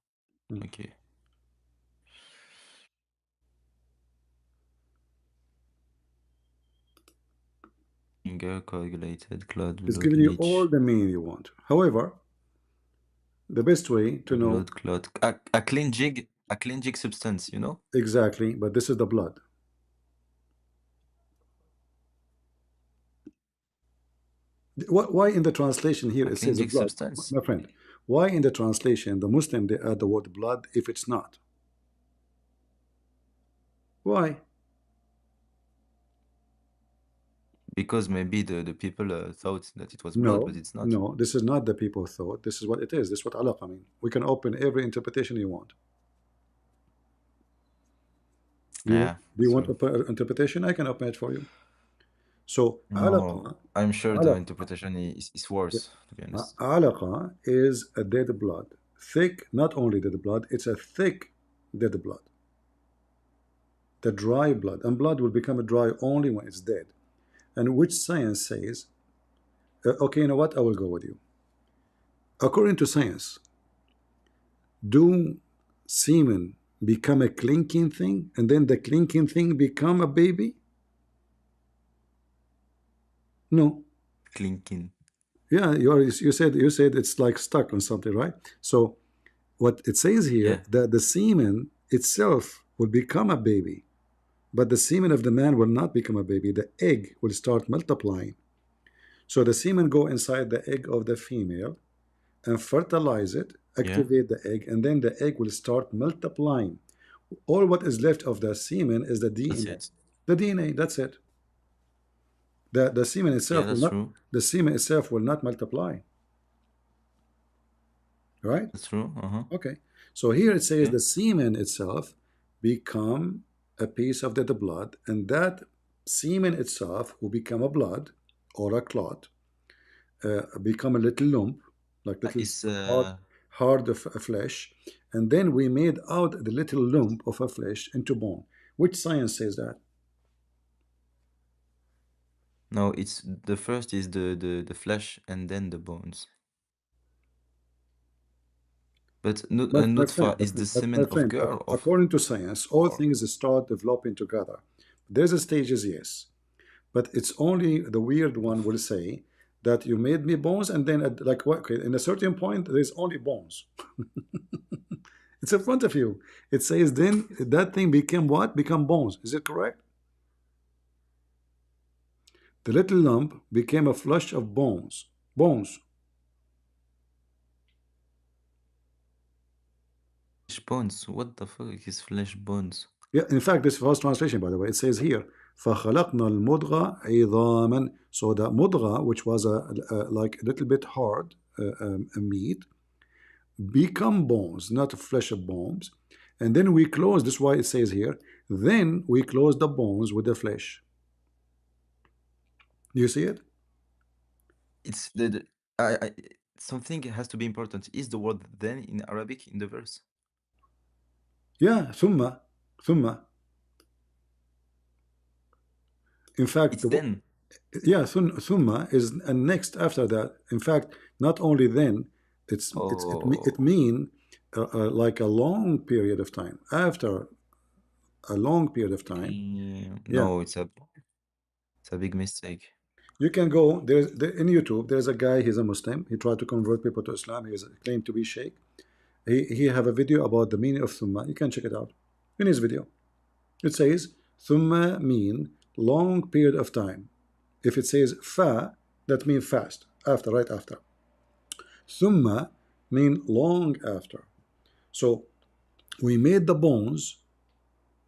Mm. Okay. Finger, coagulated, clot, It's blood, giving you all leech, the meaning you want. However, the best way to know blood clot, a clean jig substance, you know? exactly, but this is the blood. Why in the translation here A it clean says jig blood? substance. My friend, why in the translation, the Muslim, they add the word blood if it's not? Why? Because maybe the people thought that it was blood, but No, it's not. no, this is not the people thought. This is what it is. This is what alaqa mean. We can open every interpretation you want. Yeah, Do you want so interpretation? I can open it for you. So no, alaqa, I'm sure the alaqa, interpretation is worse, to be honest. alaqa is a dead blood. Thick, not only dead blood, it's a thick dead blood. The dry blood. And blood will become dry only when it's dead. And which science says, okay, you know what? I will go with you. According to science, do semen become a clinking thing and then the clinking thing become a baby? No. Clinking. Yeah, you said it's like stuck on something, right? So what it says here, Yeah. that the semen itself will become a baby, but the semen of the man will not become a baby. The egg will start multiplying. So the semen go inside the egg of the female and fertilize it, Yeah. activate the egg, and then the egg will start multiplying. All what is left of the semen is the That's DNA. it. The DNA, that's it. The semen Yeah, itself will that's not true. the semen itself will not multiply. Right? That's true. Okay. So here it says Okay. the semen itself become a piece of the blood, and that semen itself will become a blood or a clot, become a little lump, like little It's hard of a flesh, and then we made out the little lump of a flesh into bone. Which science says that? no, it's the first is the flesh and then the bones. But My nutfa friend, is the semen of girl of according to science, all or things start developing together. There's a stages, yes, but it's only the weird one will say that you made me bones, and then like what? Okay, in a certain point, there's only bones. It's in front of you. It says then that thing became what? Become bones. Is it correct? The little lump became a flesh of bones. Bones. flesh bones. What the fuck is flesh bones? Yeah, in fact, this first translation, by the way, it says here, فَخَلَقْنَا الْمُضْغَ عِظَامًا. So the mudgha, which was like a little bit hard a meat, become bones, not flesh of bones. And then we close, this is why it says here, then we close the bones with the flesh. Do you see it? It's the something has to be important. Is the word then in Arabic in the verse? Yeah, ثم. In fact, It's then. yeah, ثم is and next after that. In fact, not only then, it Oh, mean like a long period of time. After a long period of time, yeah. no, it's a big mistake. You can go in YouTube. There's a guy. He's a Muslim. He tried to convert people to Islam. He claimed to be Sheikh. He have a video about the meaning of thumma. You can check it out in his video. It says thumma mean long period of time. If it says fa, that means fast, after, right after. Thumma mean long after. So we made the bones,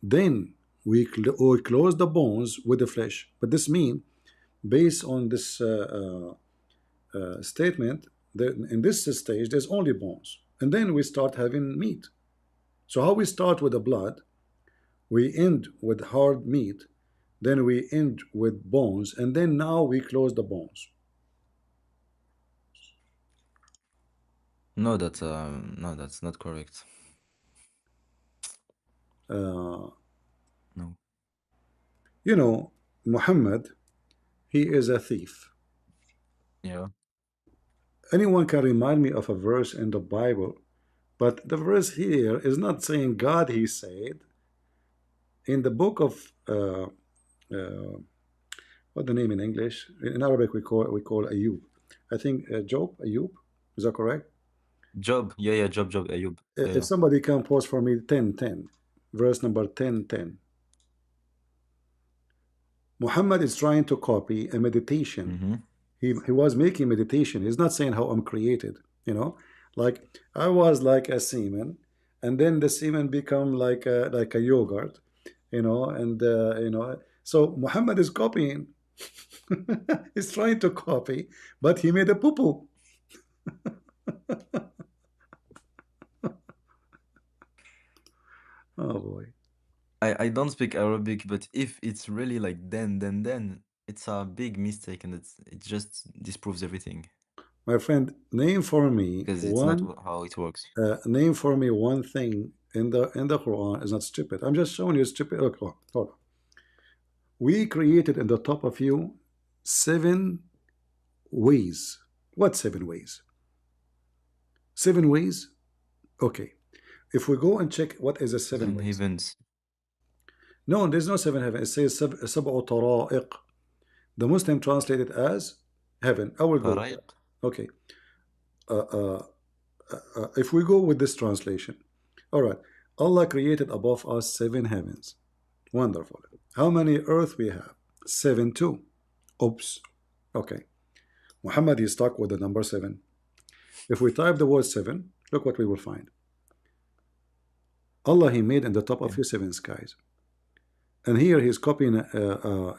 then we close the bones with the flesh. But this mean, based on this statement, that in this stage there's only bones, and then we start having meat. So how we start with the blood, we end with hard meat, then we end with bones, and then now we close the bones. No, that's not correct. No. No. Muhammad, he is a thief. Yeah. Anyone can remind me of a verse in the Bible, but the verse here is not saying God, he said. In the book of what the name in English? In Arabic we call Ayub. I think Job, Ayub. Is that correct? Job. Yeah, Job, Ayub. If somebody can post for me 10:10, verse number 10:10. Muhammad is trying to copy a meditation. He was making meditation. He's not saying how I'm created, like I was like a semen, and then the semen become like a yogurt, and so Muhammad is copying. He's trying to copy, but he made a poo-poo. Oh boy. I don't speak Arabic, but if it's really like then, it's a big mistake, and it just disproves everything. My friend, name for me because it's not how it works. Name for me one thing in the Quran is not stupid. I'm just showing you stupid. Look, hold on. We created in the top of you 7 ways. What 7 ways? 7 ways? Okay. If we go and check what is a 7 ways. Heavens. No, there's no 7 heaven. It says sab'u tara'iq. The Muslim translated as heaven. I will go. Okay. If we go with this translation, all right. Allah created above us 7 heavens. Wonderful. How many earth we have? 7 too. Oops. Okay. Muhammad is stuck with the number 7. If we type the word 7, look what we will find. Allah, he made in the top of you 7 skies. And here he's copying a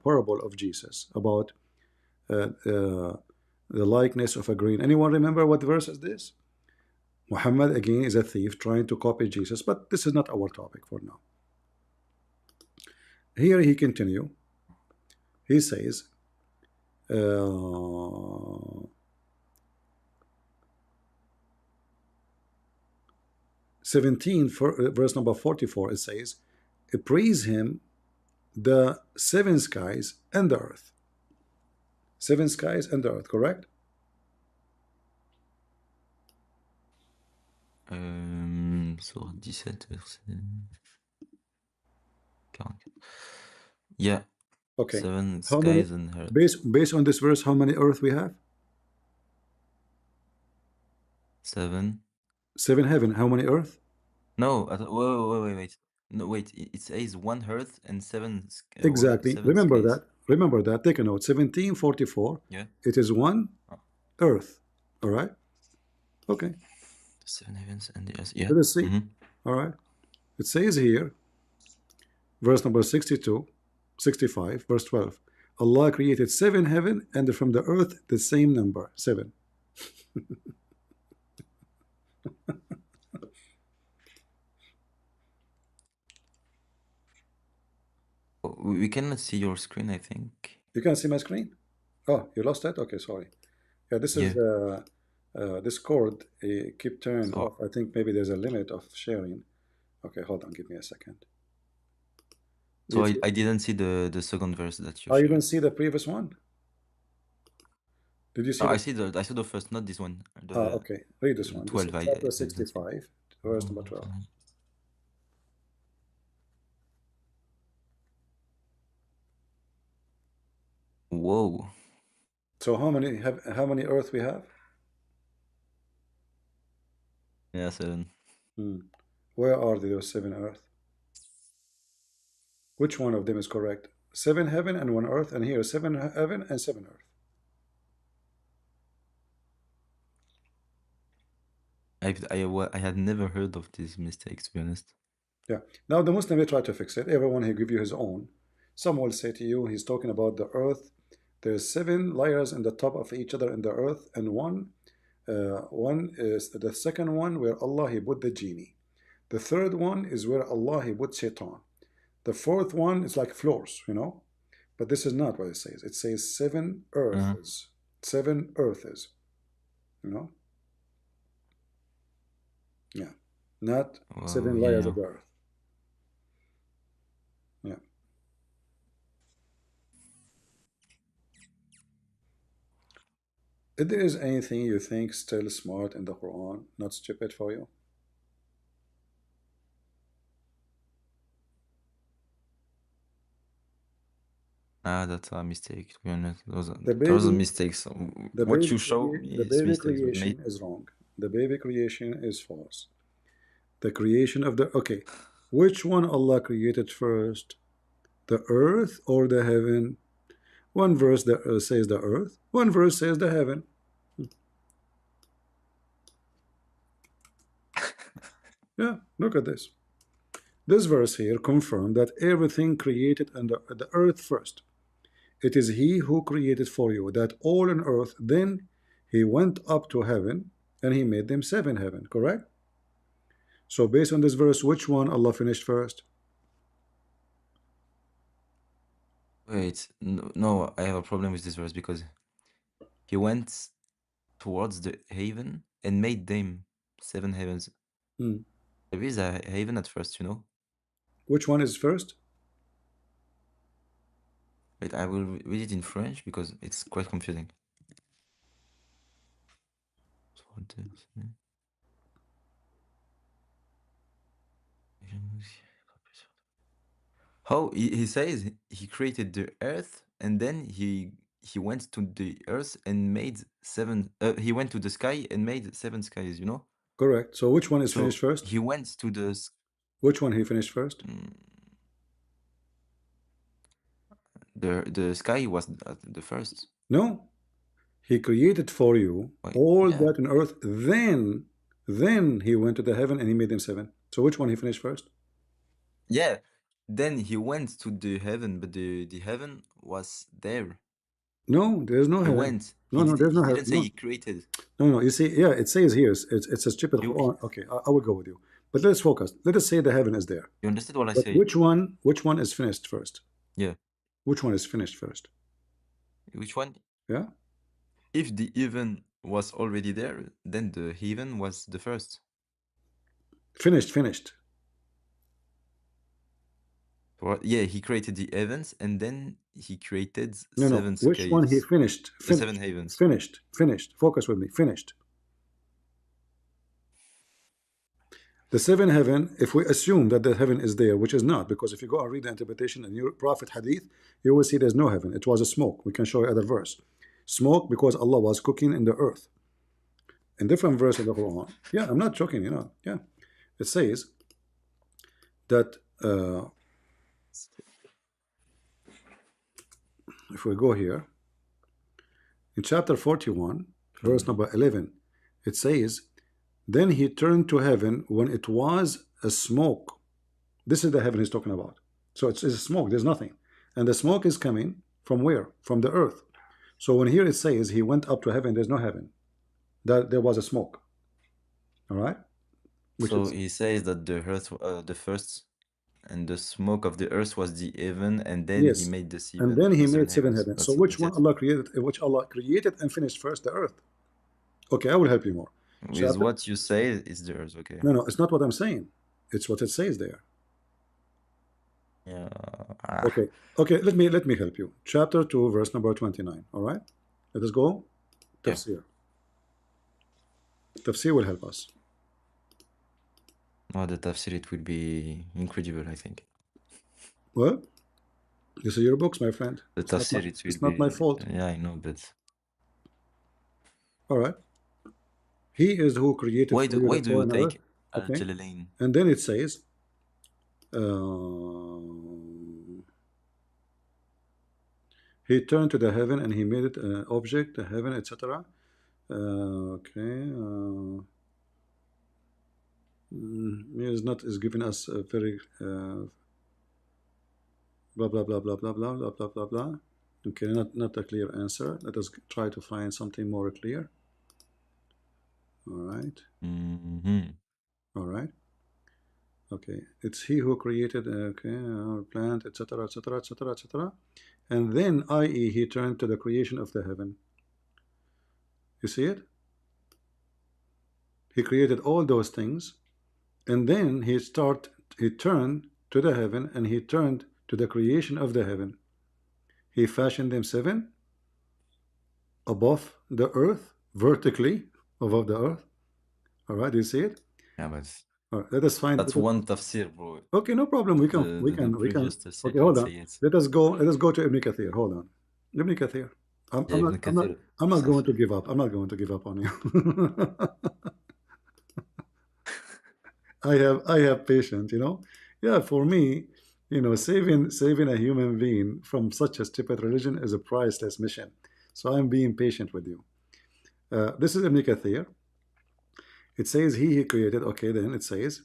parable of Jesus about the likeness of a green. Anyone remember what verse is this? Muhammad again is a thief trying to copy Jesus, but this is not our topic for now. Here he continue. He says, 17 verse number 44, it says, praise him, the 7 skies and the earth. 7 skies and the earth, correct? Sur 17 verset 44. Yeah. Okay. 7 skies and earth. Based on this verse, how many earth we have? 7. 7 heaven. How many earth? No. Wait. No, wait. It says 1 earth and 7. Exactly. 7 remember skies. that. Remember that. Take a note. 1744. Yeah. It is 1 earth. All right. Okay. 7 heavens and the earth. Yeah. Let us see. All right. It says here, verse number 62, 65, verse 12. Allah created 7 heaven and from the earth the same number, 7. We cannot see your screen, I think. You can see my screen? Oh, you lost it? Okay, sorry. Yeah, this is Yeah. Discord. Keep turning So off. I think maybe there's a limit of sharing. Okay, hold on. Give me a second. so You I, see, I didn't see the second verse that you oh, you shared. didn't see the previous one? Did you see No, the? I saw the first, not this one. Okay. Read this one. This is 12. I chapter didn't see. 65, verse number 12. Whoa. So how many Earth we have? Yeah, 7. Where are those 7 Earth? Which one of them is correct? 7 heaven and 1 Earth, and here 7 heaven and 7 Earth. I had never heard of this mistake, to be honest. Yeah. Now the Muslim, they try to fix it. Everyone, he give you his own. Some will say to you, he's talking about the earth. There's 7 layers in the top of each other in the earth, and one is the second one where Allah he put the genie. The third one is where Allah he put shaitan. The fourth one is like floors, you know. But this is not what it says. It says 7 earths. 7 earths, you know. Yeah, not Wow, 7 layers yeah. of the earth. Yeah. If there is anything you think still smart in the Quran, not stupid for you? That's a mistake, to be honest. The Those are baby, mistakes. the What baby, you show me the is baby mistakes, but creation is wrong. The baby creation is false. The creation of the okay, which one Allah created first? The earth or the heaven? One verse that says the earth, one verse says the heaven. Yeah, look at this. This verse here confirms that everything created under the earth first. It is He who created for you that all on earth. Then He went up to heaven and He made them 7 heaven. Correct? So based on this verse, which one Allah finished first? wait, no, I have a problem with this verse because he went towards the haven and made them 7 heavens. There is a haven at first, you know. Which one is first? Wait, I will read it in French because it's quite confusing. How he says he created the earth and then he went to the earth and made 7 he went to the sky and made 7 skies, you know. Correct. So which one is So finished first? he went to the Which one he finished first? the sky was the first. No. He created for you Wait, all yeah. that on earth. Then he went to the heaven and he made them 7. So which one he finished first? Yeah. Then he went to the heaven, but the heaven was there. No, there's no He heaven. went. No, there's no He heaven. didn't say No. he created. No, you see, yeah, it says here, it's a stupid You, Quran. Okay, I will go with you. But let's focus. Let us say the heaven is there. you understood what I But say? which one is finished first? Yeah. Which one is finished first? Which one? Yeah? If the heaven was already there, then the heaven was the first. Finished. Yeah, he created the heavens and then he created No. 7 Which one he skies. finished? The 7 heavens. Finished. Focus with me. Finished. The 7 heaven, if we assume that the heaven is there, which is not, because if you go and read the interpretation in your Prophet Hadith, you will see there's no heaven. It was a smoke. We can show you other verse. Smoke because Allah was cooking in the earth. In different verse in the Quran. Yeah, I'm not joking, you know. Yeah. It says that if we go here, in chapter 41, verse number 11, it says, then he turned to heaven when it was a smoke. This is the heaven he's talking about. So it's a smoke, there's nothing. And the smoke is coming from where? From the earth. So when here it says he went up to heaven, there's no heaven. That there was a smoke. All right? So he says that the earth, the first And the smoke of the earth was the heaven, and then he Yes. made the And seven, then he the seven made seven heavens. heavens. So which one That's it. Allah created? Which Allah created and finished first? The earth. Okay, I will help you more. With what you say is the earth, okay? No, it's not what I'm saying. It's what it says there. Yeah. Okay. Let me help you. Chapter 2, verse number 29. All right. Let us go. Yeah. Tafsir. Tafsir will help us. Oh, the tafsir, it will be incredible, I think. Well, these are your books, my friend. The tafsir, it will It's not my be. fault. Yeah, I know, but All right. He is who created why for do you the you foreign earth. take Al Okay. Jalalain? And then it says, he turned to the heaven and he made it an object, the heaven, etc. Is giving us a very blah blah blah blah blah blah blah blah blah blah. Okay, not a clear answer. Let us try to find something more clear. All right. All right. Okay, it's he who created plant, etc., etc., etc., etc. And then, i.e., he turned to the creation of the heaven. You see it? He created all those things, and then he turned to the heaven, and he turned to the creation of the heaven. He fashioned them seven above the earth, vertically above the earth. All right, do you see it? Yeah, but All right, let us find. that's one tafsir, bro. Okay, no problem. We can. The previous tafsir, Okay, hold let's on. say it. Let us go to Ibn Kathir. Hold on. Ibn Kathir. I'm not going to give up. I'm not going to give up on you. I have patience, you know. Yeah, for me, you know, saving a human being from such a stupid religion is a priceless mission. So I'm being patient with you. This is Ibn Kathir. It says he created. Okay, then it says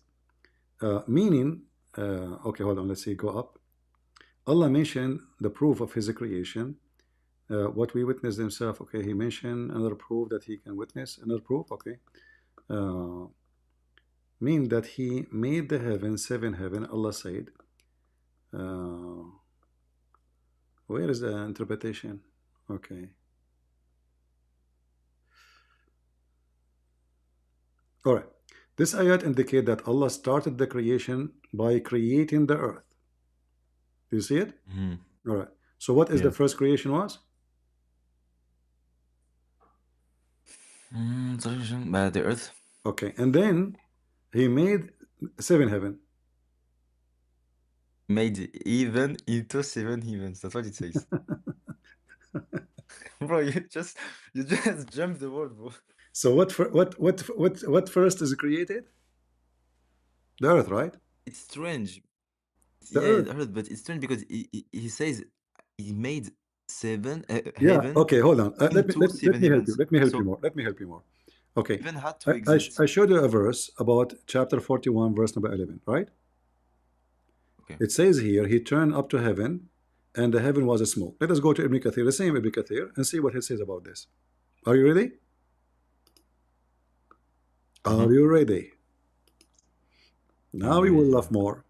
meaning. Okay, hold on. Let's see. Go up. Allah mentioned the proof of his creation. What we witnessed himself. Okay, he mentioned another proof that he can witness. Another proof. Okay. Mean that he made the heaven, seven heaven. Allah said. Where is the interpretation? Okay. All right. This ayat indicate that Allah started the creation by creating the earth. Do you see it? All right. So what is the first creation was? The earth. Okay. And then he made seven heaven. Made even into seven heavens. That's what it says. Bro, you just jumped the word, bro. So what first is created? The earth, right? It's strange. The Yeah, earth. the earth, but it's strange because he says he made seven Yeah. heaven. Okay. Hold on. Let me seven help you. heavens. Let me help So you more. Let me help you more. Okay. heaven had to exist. I showed you a verse about chapter 41, verse number 11, right? Okay. It says here, he turned up to heaven, and the heaven was a smoke. Let us go to Ibn Kathir, the same Ibn Kathir, and see what he says about this. Are you ready? Are you ready? Now you will laugh more.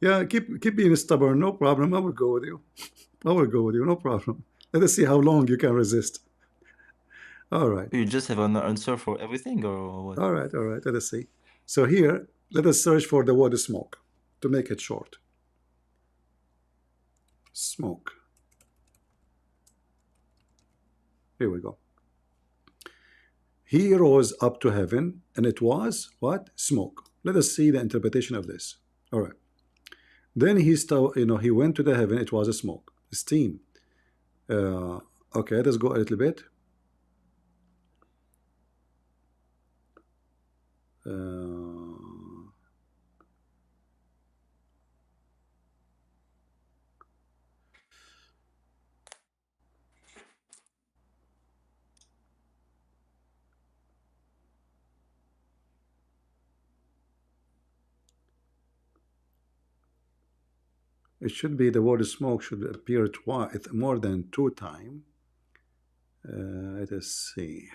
Yeah, keep being stubborn. No problem. I will go with you. I will go with you. No problem. Let us see how long you can resist. All right. You just have an answer for everything, or what? All right. Let us see. So here, let us search for the word smoke to make it short. Smoke. Here we go. He rose up to heaven, and it was what? Smoke. Let us see the interpretation of this. All right. Then he went to the heaven. It was a smoke, steam. Okay, let's go a little bit. It should be the word smoke should appear twice, more than two times. Let us see.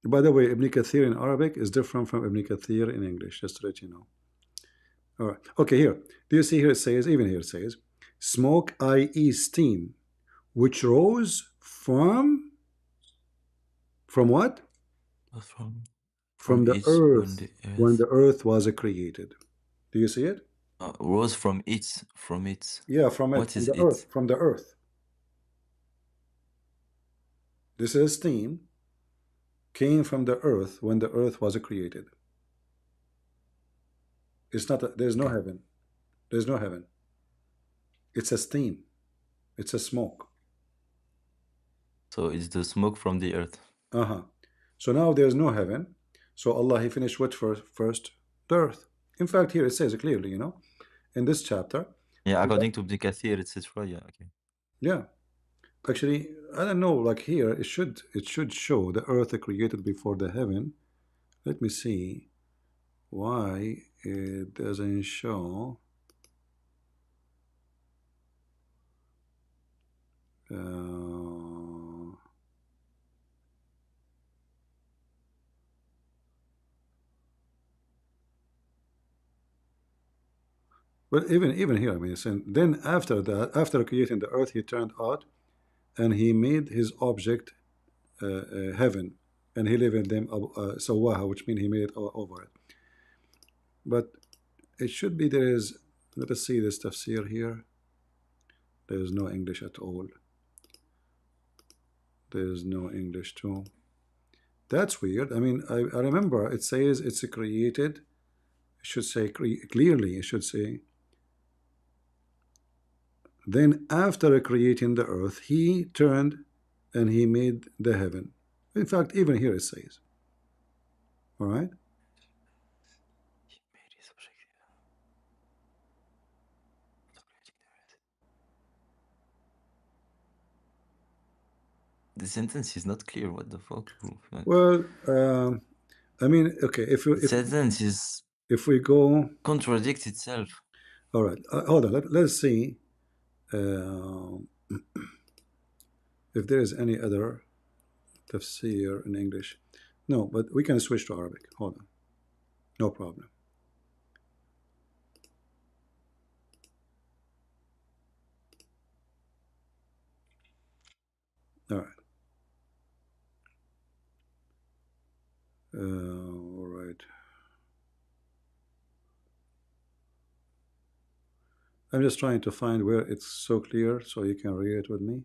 By the way, Ibn Kathir in Arabic is different from Ibn Kathir in English, just to let you know. All right. Okay, here. Do you see here it says, even here it says, smoke, i.e. steam, which rose from what? From The each earth when the earth was created. Do you see it? rose from its Yeah, from it, What from is the it? earth, from the earth. This is steam came from the earth when the earth was created. It's not, there's no heaven. There's no heaven. It's a steam. It's a smoke. So it's the smoke from the earth. So now there's no heaven. So Allah, He finished what first? The earth. In fact, here it says it clearly, you know, in this chapter. Yeah, according to Ibn Kathir, etc. Yeah, okay. Yeah. Actually, I don't know, like here, it should show the earth created before the heaven. Let me see why it doesn't show. But even here, I mean, saying, then after that, after creating the earth, He turned out and He made His object heaven, and He lived in them sawaha, which means He made it over it. But it should be there is. Let us see this tafsir here. There is no English at all. There is no English too. That's weird. I mean, I remember it says it's created. It should say clearly. It should say. Then after creating the earth, He turned and He made the heaven. In fact, even here it says. All right. The sentence is not clear. What the fuck? Well, I mean, okay. The sentence is if we go contradicts itself. All right. Hold on. Let's see if there is any other tafsir in English. No, but we can switch to Arabic. Hold on. No problem. All right. All right. I'm just trying to find where it's so clear so you can read it with me.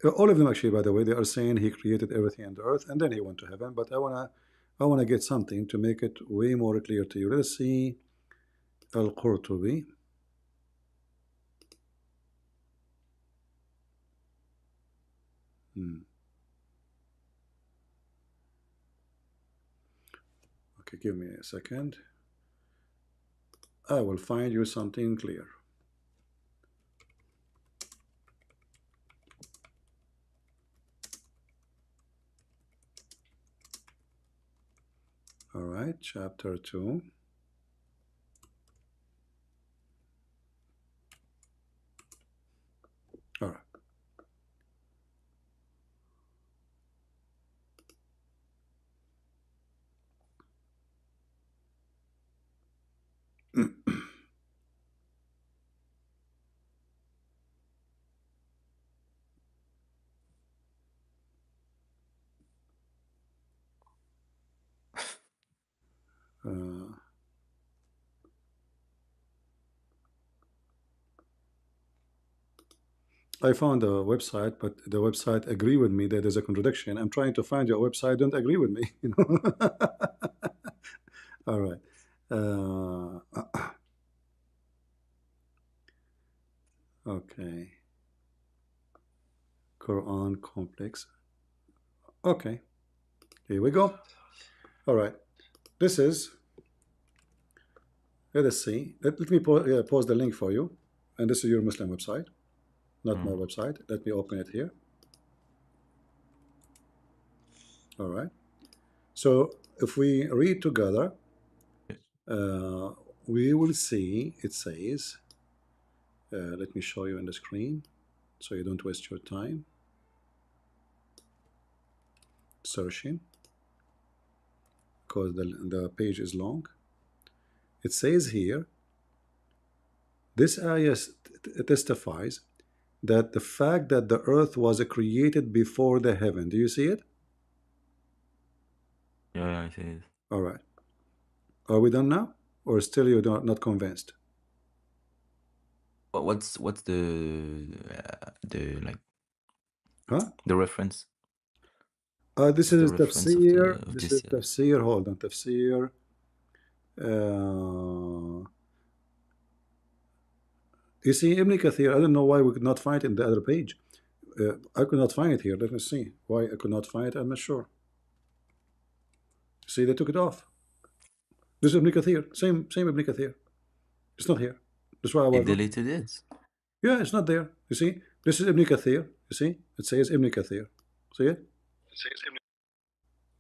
All of them actually, by the way, they are saying He created everything on the earth and then He went to heaven. But I wanna get something to make it way more clear to you. Let's see Al-Qurtubi. Okay, give me a second. I will find you something clear. All right, chapter 2. All right. I found a website, but the website agree with me that there's a contradiction. I'm trying to find your website, don't agree with me. You know. All right. Okay. Quran complex. Okay. Here we go. All right. This is. Let us see. Let me pause the link for you. And this is your Muslim website, not my website. Let me open it here. All right. So if we read together, we will see it says, let me show you on the screen so you don't waste your time searching. because the page is long. It says here, this ayah testifies that the fact that the earth was created before the heaven. Do you see it? Yeah, I see it. All right. Are we done now? Or still you're not convinced? But what's the like Huh? the reference? This What's the is reference tafsir. of This this? is tafsir. Hold on. Tafsir. You see, Ibn Kathir, I don't know why we could not find it in the other page. I could not find it here. Let me see. Why I could not find it, I'm not sure. See, they took it off. This is Ibn Kathir. Same Ibn Kathir. It's not here. That's why I They was looking. deleted it. Yeah, it's not there. You see? This is Ibn Kathir. You see? It says Ibn Kathir. See it?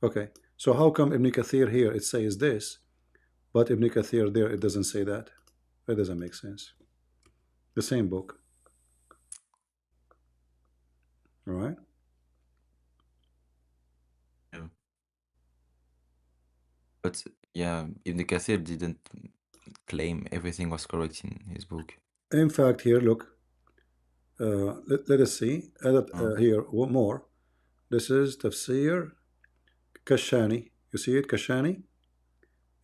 Okay. So how come Ibn Kathir here it says this, but Ibn Kathir there it doesn't say that? That doesn't make sense. The same book. All right? Yeah. But yeah, Ibn Kathir didn't claim everything was correct in his book. In fact, here, look. Let us see. Here, one more. This is Tafsir Kashani. You see it? Kashani?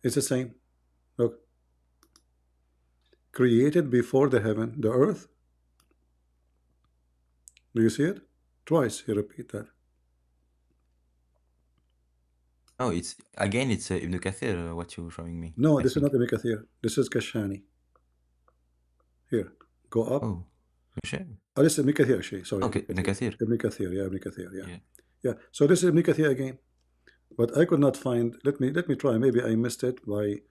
It's the same. Look. Created before the heaven, the earth. Do you see it? Twice he repeat that. Oh, it's Ibn Kathir, what you're showing me. No, I this is think. not Ibn Kathir. This is Kashani. Here, go up. Oh, sure. Oh, this is Ibn Kathir actually. Sorry. Okay, Ibn Kathir. Ibn Kathir, yeah, Ibn Kathir, yeah. Yeah. Yeah. So this is Ibn Kathir again. But I could not find, let me try. Maybe I missed it by,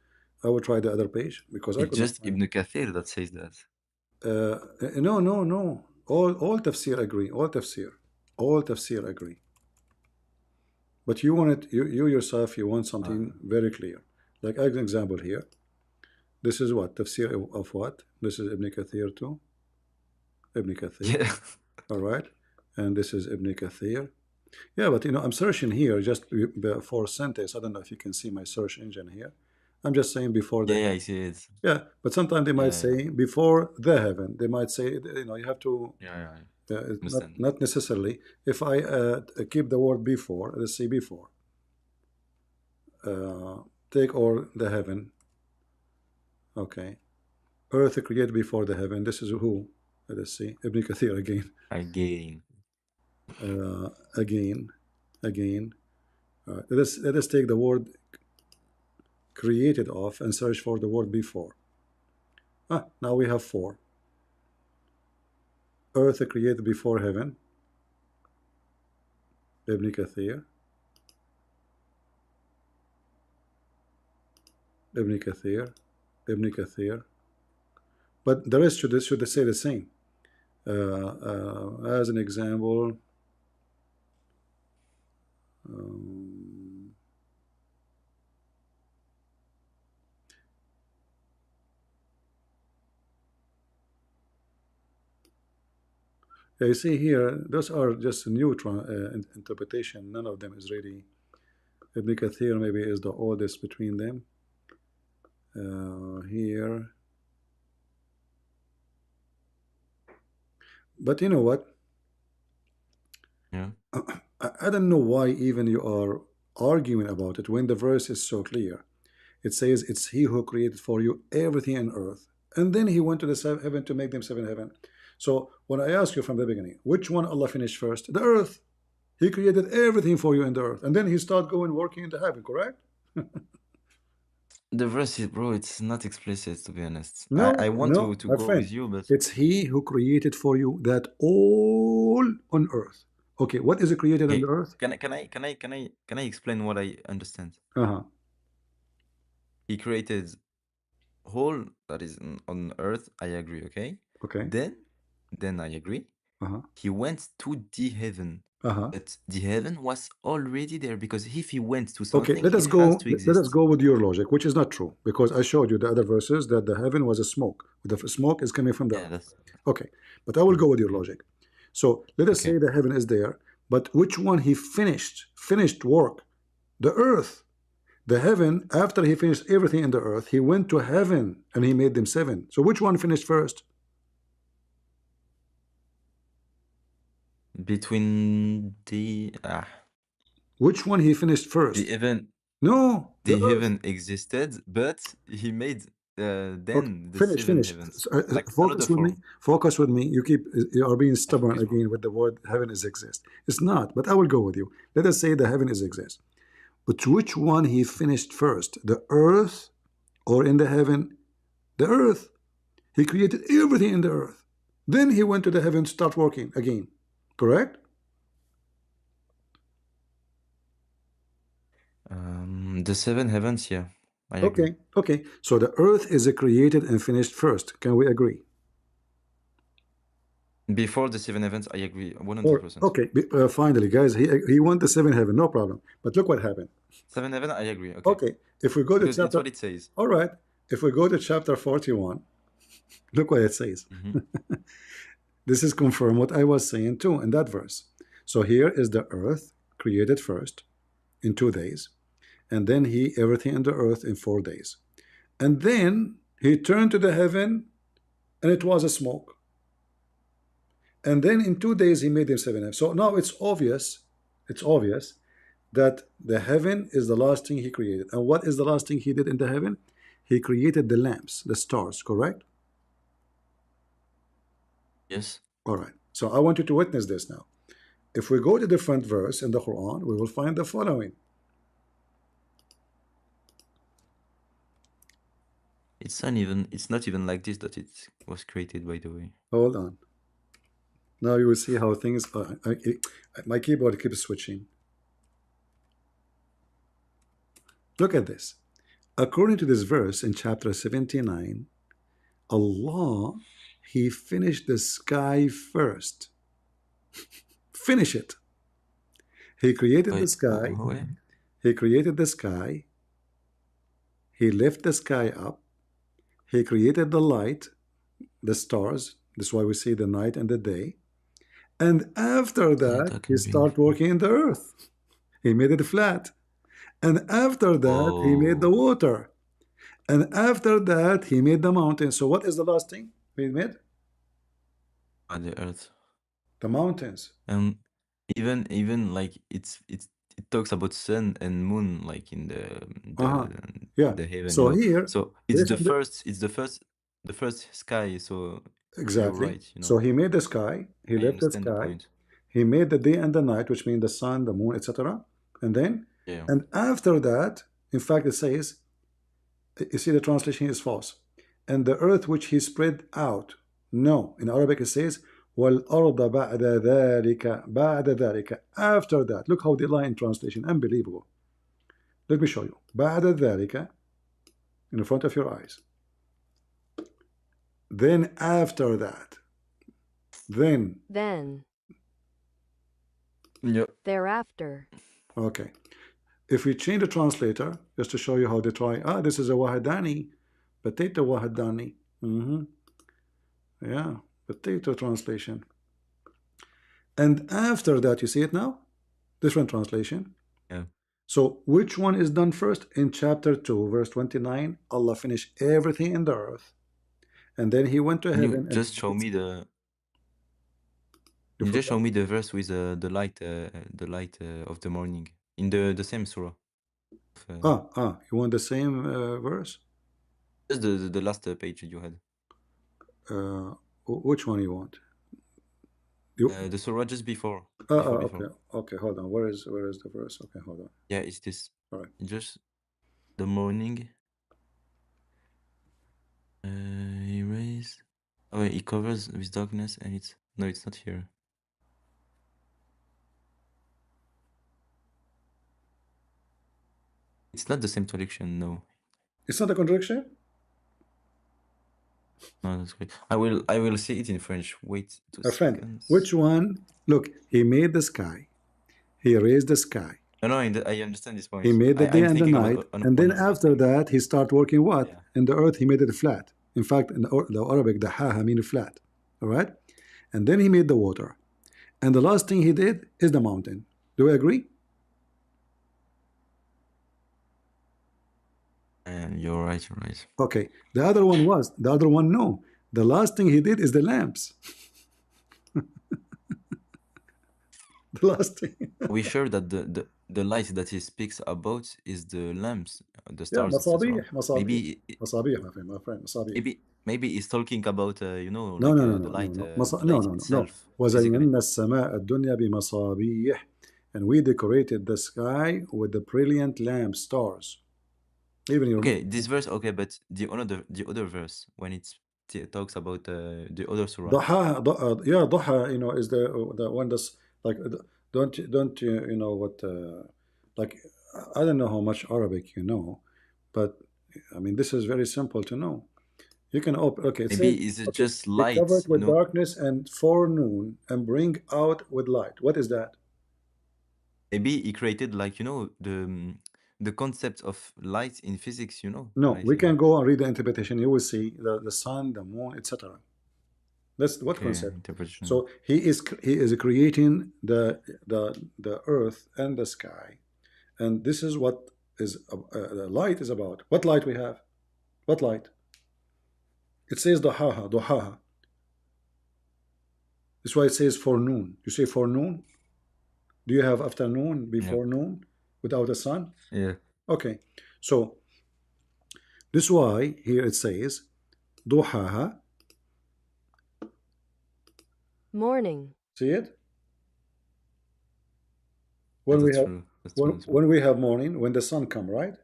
I will try the other page because I It's could just not find. Ibn Kathir that says that. No. All tafsir agree. All tafsir agree. But you want it, you yourself, you want something very clear. Like as an example here. This is what? Tafsir of what? This is Ibn Kathir too. Ibn Kathir. Yeah. All right. And this is Ibn Kathir. Yeah, but I'm searching here just for sentence. I don't know if you can see my search engine here. I'm just saying before the Yeah, I see it. Yeah, but sometimes they might say before the heaven. They might say, you have to not necessarily. If I keep the word before, let's say before. Take or the heaven. Okay. Earth created before the heaven. This is who? Let us see. Ibn Kathir again. Again. Let us take the word created off and search for the word before. Now we have 4. Earth created before heaven. Ibn Kathir. Ibn Kathir. But the rest should say the same. As an example, you see here, those are just new interpretation. None of them is really. Ibn Kathir maybe is the oldest between them. Here. But you know what? Yeah. I don't know why even you are arguing about it when the verse is so clear. It says it's he who created for you everything on earth. And then he went to the heaven to make them 7 heaven. So when I ask you from the beginning, which one Allah finished first? The earth. He created everything for you in the earth. And then he started going working in the heaven, correct? The verse is, bro, it's not explicit, to be honest. No, I want to my go friend, with you, but it's he who created for you that all on earth. Okay, what is created on the earth? Can I explain what I understand? He created whole that is on earth. I agree. Okay. Then I agree. He went to the heaven. But the heaven was already there, because if he went to something, let us it go. has to exist. Let us go with your logic, which is not true, because I showed you the other verses that the heaven was a smoke. The smoke is coming from the earth. Okay, but I will go with your logic. So let us say the heaven is there, but which one he finished work? The earth. The heaven, after he finished everything in the earth, he went to heaven and he made them 7. So which one finished first? Between the Which one he finished first? the heaven No, the earth. heaven existed, but he made Okay, then the finish, 7 finish. heavens. Focus Like with another me. 4. Focus with me. You are being stubborn Focus more. again with the word heaven is exist. It's not, but I will go with you. Let us say the heaven is exist. But which one he finished first? The earth or in the heaven? The earth. He created everything in the earth. Then he went to the heaven to start working again. Correct? The 7 heavens, yeah. I agree. Okay. Okay. So the earth is created and finished first. Can we agree? Before the 7 heavens, I agree Or, 100%. okay. Finally, guys, he won the 7 heaven. No problem. But look what happened. 7 heaven, I agree. Okay. Okay. If we go to Because it's chapter, what it says. all right. If we go to chapter 41, look what it says. This is confirm what I was saying too in that verse. So here is the earth created first in 2 days, and then he everything in the earth in 4 days, and then he turned to the heaven, and it was a smoke, and then in 2 days he made them 7 heavens. So now it's obvious that the heaven is the last thing he created. And what is the last thing he did in the heaven? He created the lamps, the stars, correct? Yes. All right. So I want you to witness this now. If we go to different verse in the Quran, we will find the following. It's not even like this that it was created, by the way. Hold on. Now you will see how things are. My keyboard keeps switching. Look at this. According to this verse in chapter 79, Allah, he finished the sky first. Finish it. He created the sky. He created the sky. He lifted the sky up. He created the light, the stars. That's why we see the night and the day. And after that, he started working in the earth. He made it flat. And after that, he made the water. And after that, he made the mountains. So what is the last thing he made? The earth. The mountains. And even like it talks about sun and moon, like in the heaven. So here, so it's the first sky. So exactly. You're right, So he made the sky. He left the sky. He made the day and the night, which means the sun, the moon, etc. And then, and after that, in fact, it says, you see, the translation is false. And the earth which he spread out. No, in Arabic it says, وَالْأَرْضَ بَعْدَ ذَلِكَ. After that. Look how they lie in translation. Unbelievable. Let me show you. بَعْدَ ذَلِكَ, in front of your eyes. Then after that. Then. Yep. Thereafter. Okay. If we change the translator, just to show you how they try, this is a Wahadani, potato Wahadani. Yeah, potato translation. And after that, you see it now? Different translation. Yeah. So which one is done first? In chapter 2, verse 29, Allah finished everything in the earth. And then he went to heaven. Just show me the. You just show me the verse with the light of the morning in the same surah. You want the same verse? Just the last page you had. Which one you want? The surah just before. Okay, hold on. Where is the verse? Okay, hold on. Yeah, it's this. All right. Just the morning. Erase. Oh, it covers with darkness, and it's no, it's not here. It's not the same traduction, no. It's not a contradiction? No, that's great. I will see it in French. Wait 2 seconds. Which one? Look, he made the sky. He raised the sky. No, I understand this point. He made the day and the night. And then after that, he started working what? Yeah. In the earth, he made it flat. In fact, in the Arabic, the ha means flat. All right? And then he made the water. And the last thing he did is the mountain. Do we agree? And you're right, you're right. Okay. The other one was. The other one, no. The last thing he did is the lamps. The last thing. We sure that the light that he speaks about is the lamps, the Yeah, stars, etc. مصابيح مصابيح Maybe مصابيح, my friend, مصابيح. maybe he's talking about you know, No, like no, no, the no, no, light, no. the No, light no, no, no. itself physically. وزينا السماء الدنيا بمصابيح, and we decorated the sky with the brilliant lamp stars. Even your Okay, this verse, okay, but the other verse when it talks about the other surah. ضحاها, yeah, ضحى, is the one that's like, don't you know what, like, I don't know how much Arabic you know, but I mean, this is very simple to know. You can open, okay, it Maybe says, is it okay, just they cover light, it you with know? darkness and forenoon and bring out with light. What is that? Maybe he created, like, you know, the concept of light in physics, you know, No, like we can go and read the interpretation. You will see the sun, the moon, etc. That's what okay, concept. interpretation. So he is creating the earth and the sky, and this is what is the light is about. What light we have? What light? It says duhaha, duhaha. That's why it says forenoon. You say forenoon. Do you have afternoon Yeah. before noon without the sun? Yeah. Okay, so this is why here it says duhaha. Morning. See it? Yeah, When we that's have true. That's true. That's true. when we have morning, when the sun come, right?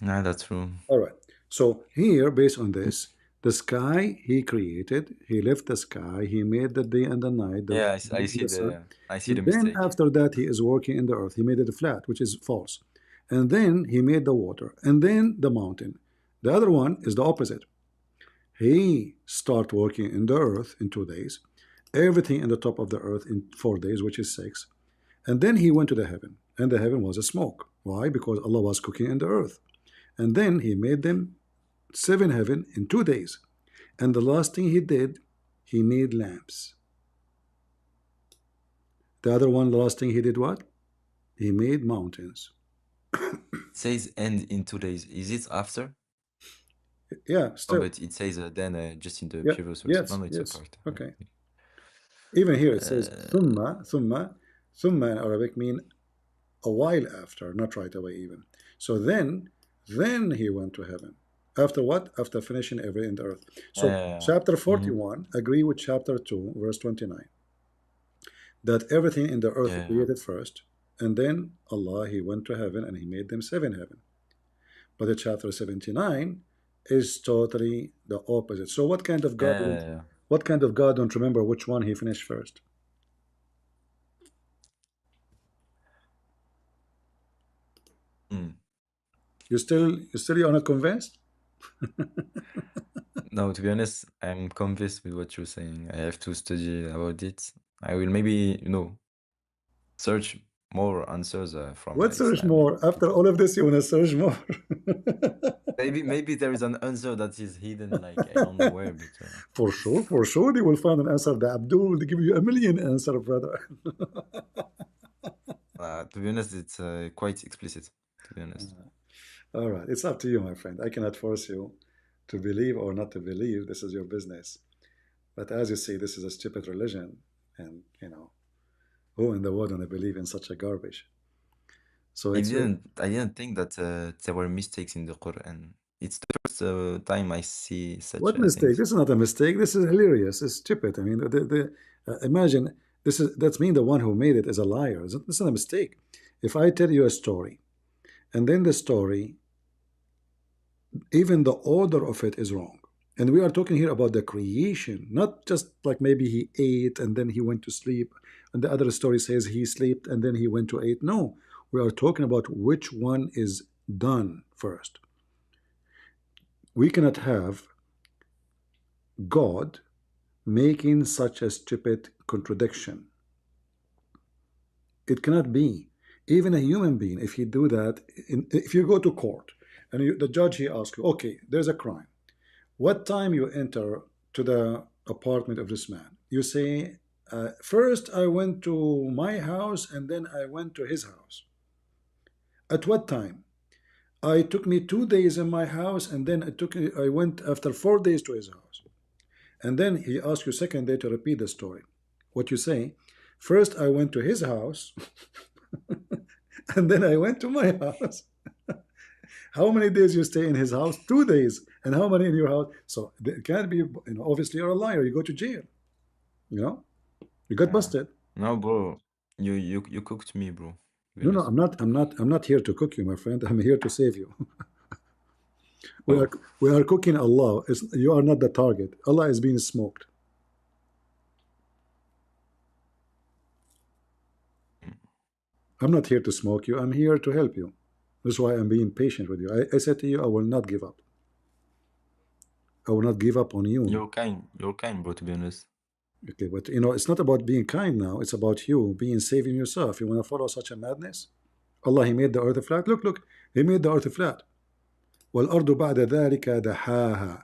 Yeah, that's true. All right. So here, based on this, the sky he created, he left the sky, he made the day and the night, the Yeah, I moon and see the sun. I see the And then mistake. after that, he is working in the earth. He made it flat, which is false. And then he made the water, and then the mountain. The other one is the opposite. He start working in the earth in 2 days, everything in the top of the earth in 4 days, which is 6. And then he went to the heaven, and the heaven was a smoke. Why? Because Allah was cooking in the earth. And then he made them 7 heaven in 2 days. And the last thing he did, he made lamps. The other one, the last thing he did what? He made mountains. It says end in 2 days. Is it after? Yeah, Oh, still. but it says then just in the Yeah, previous verse. yes, No, it's yes. correct. Okay. Even here it says Uh, thumma in Arabic mean a while after, not right away even. So then he went to heaven. After what? After finishing everything in the earth. So chapter 41 agree with chapter 2 verse 29 that everything in the earth he created first, and then Allah, he went to heaven and he made them 7 heaven. But the chapter 79 is totally the opposite. So what kind of God what kind of God don't remember which one he finished first? You still you're not convinced? No, to be honest, I'm convinced with what you're saying. I have to study about it. I will maybe, you know, search more answers from What search Islamic more? After people. all of this, you want to search more? Maybe there is an answer that is hidden, like I don't know where, but For sure, they will find an answer. The Abdul will give you a million answer, brother. to be honest, it's quite explicit. To be honest. All right, it's up to you, my friend. I cannot force you to believe or not to believe. This is your business. But as you see, this is a stupid religion, and who in the world want to believe in such a garbage? So I it's didn't think that there were mistakes in the Quran. It's the first time I see such what mistake? things. This is not a mistake. This is hilarious. It's stupid. I mean, imagine that's mean the one who made it is a liar. This is not a mistake. If I tell you a story, and then the story, even the order of it is wrong. And we are talking here about the creation, not just like maybe he ate and then he went to sleep, and the other story says he slept and then he went to eat. No, we are talking about which one is done first. We cannot have God making such a stupid contradiction. It cannot be. Even a human being, if you do that, if you go to court and the judge, he asks you, okay, there's a crime. What time you enter to the apartment of this man? You say, first I went to my house and then I went to his house. At what time? I took me 2 days in my house, and then I went after 4 days to his house. And then he asked you second day to repeat the story. What you say? First, I went to his house, and then I went to my house. How many days you stay in his house? 2 days. And how many in your house? So it can't be, obviously you're a liar. You go to jail. You got busted. No, bro. You cooked me, bro. No, no, I'm not here to cook you, my friend. I'm here to save you. We are cooking Allah. You are not the target. Allah is being smoked. I'm not here to smoke you. I'm here to help you. That's why I'm being patient with you. I said to you, I will not give up. I will not give up on you. You're kind, bro, to be honest. Okay, but it's not about being kind now. It's about you being saving yourself. You want to follow such a madness? Allah, He made the earth flat. Look, He made the earth flat. وَالْأَرْضُ بَعْدَ ذَلِكَ دَحَاهَا.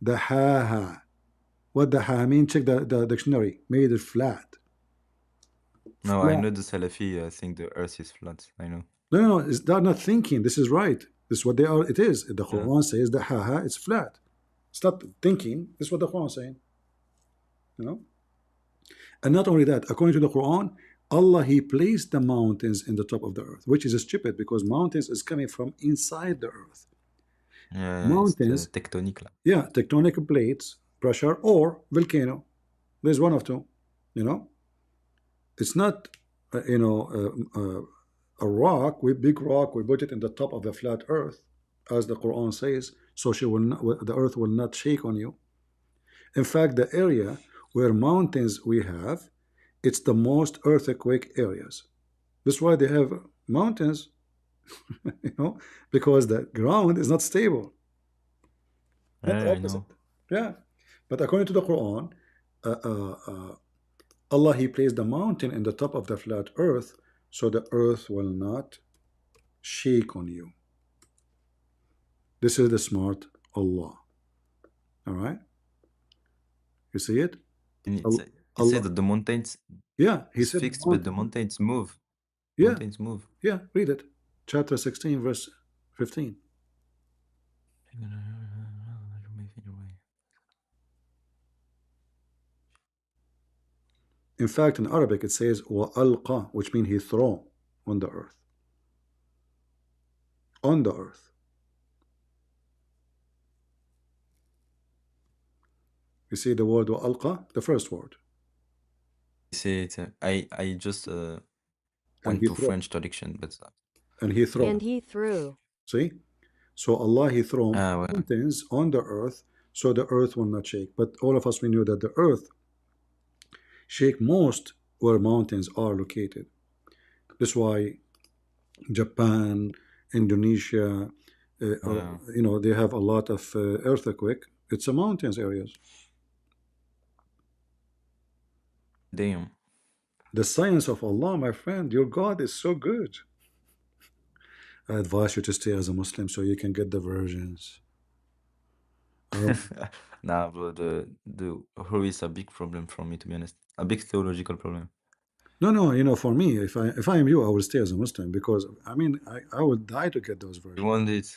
دَحَاهَا. What دَحَاهَا mean? Check the dictionary. Made it flat. No, flat. I know the Salafi. I think the earth is flat. I know. No. They're not thinking. This is right. This is what they are. It is. The Quran says دَحَاهَا. It's flat. Stop thinking. This is what the Quran is saying. And not only that, according to the Quran, Allah, He placed the mountains in the top of the earth, which is stupid because mountains is coming from inside the earth. Mountains, tectonic. Yeah, tectonic plates, pressure, or volcano. There's one of two. It's not a rock, big rock. We put it in the top of the flat earth, as the Quran says, so the earth will not shake on you. In fact, the area where mountains we have, it's the most earthquake areas. That's why they have mountains, because the ground is not stable. I know. Yeah, but according to the Quran, Allah, He placed the mountain in the top of the flat earth, so the earth will not shake on you. This is the smart Allah. All right, you see it? He said that the mountains. Yeah, He said fixed, but the mountains move. Yeah, mountains move. Yeah, read it. Chapter 16, verse 15. In fact, in Arabic it says وَأَلْقَى, which means He threw on the earth. On the earth. You see the word وَأَلْقَى, the first word. You see it. I just went to French traduction, but and He threw. And He threw. See? So Allah, He threw mountains on the earth, so the earth will not shake. But all of us, we knew that the earth shake most where mountains are located. That's why Japan, Indonesia, they have a lot of earthquake. It's a mountains areas. Damn. The science of Allah, my friend, your God is so good. I advise you to stay as a Muslim so you can get the versions. Nah, bro, the Hurry is a big problem for me, to be honest. A big theological problem. No, for me, if I am you, I will stay as a Muslim because I would die to get those versions. You want it?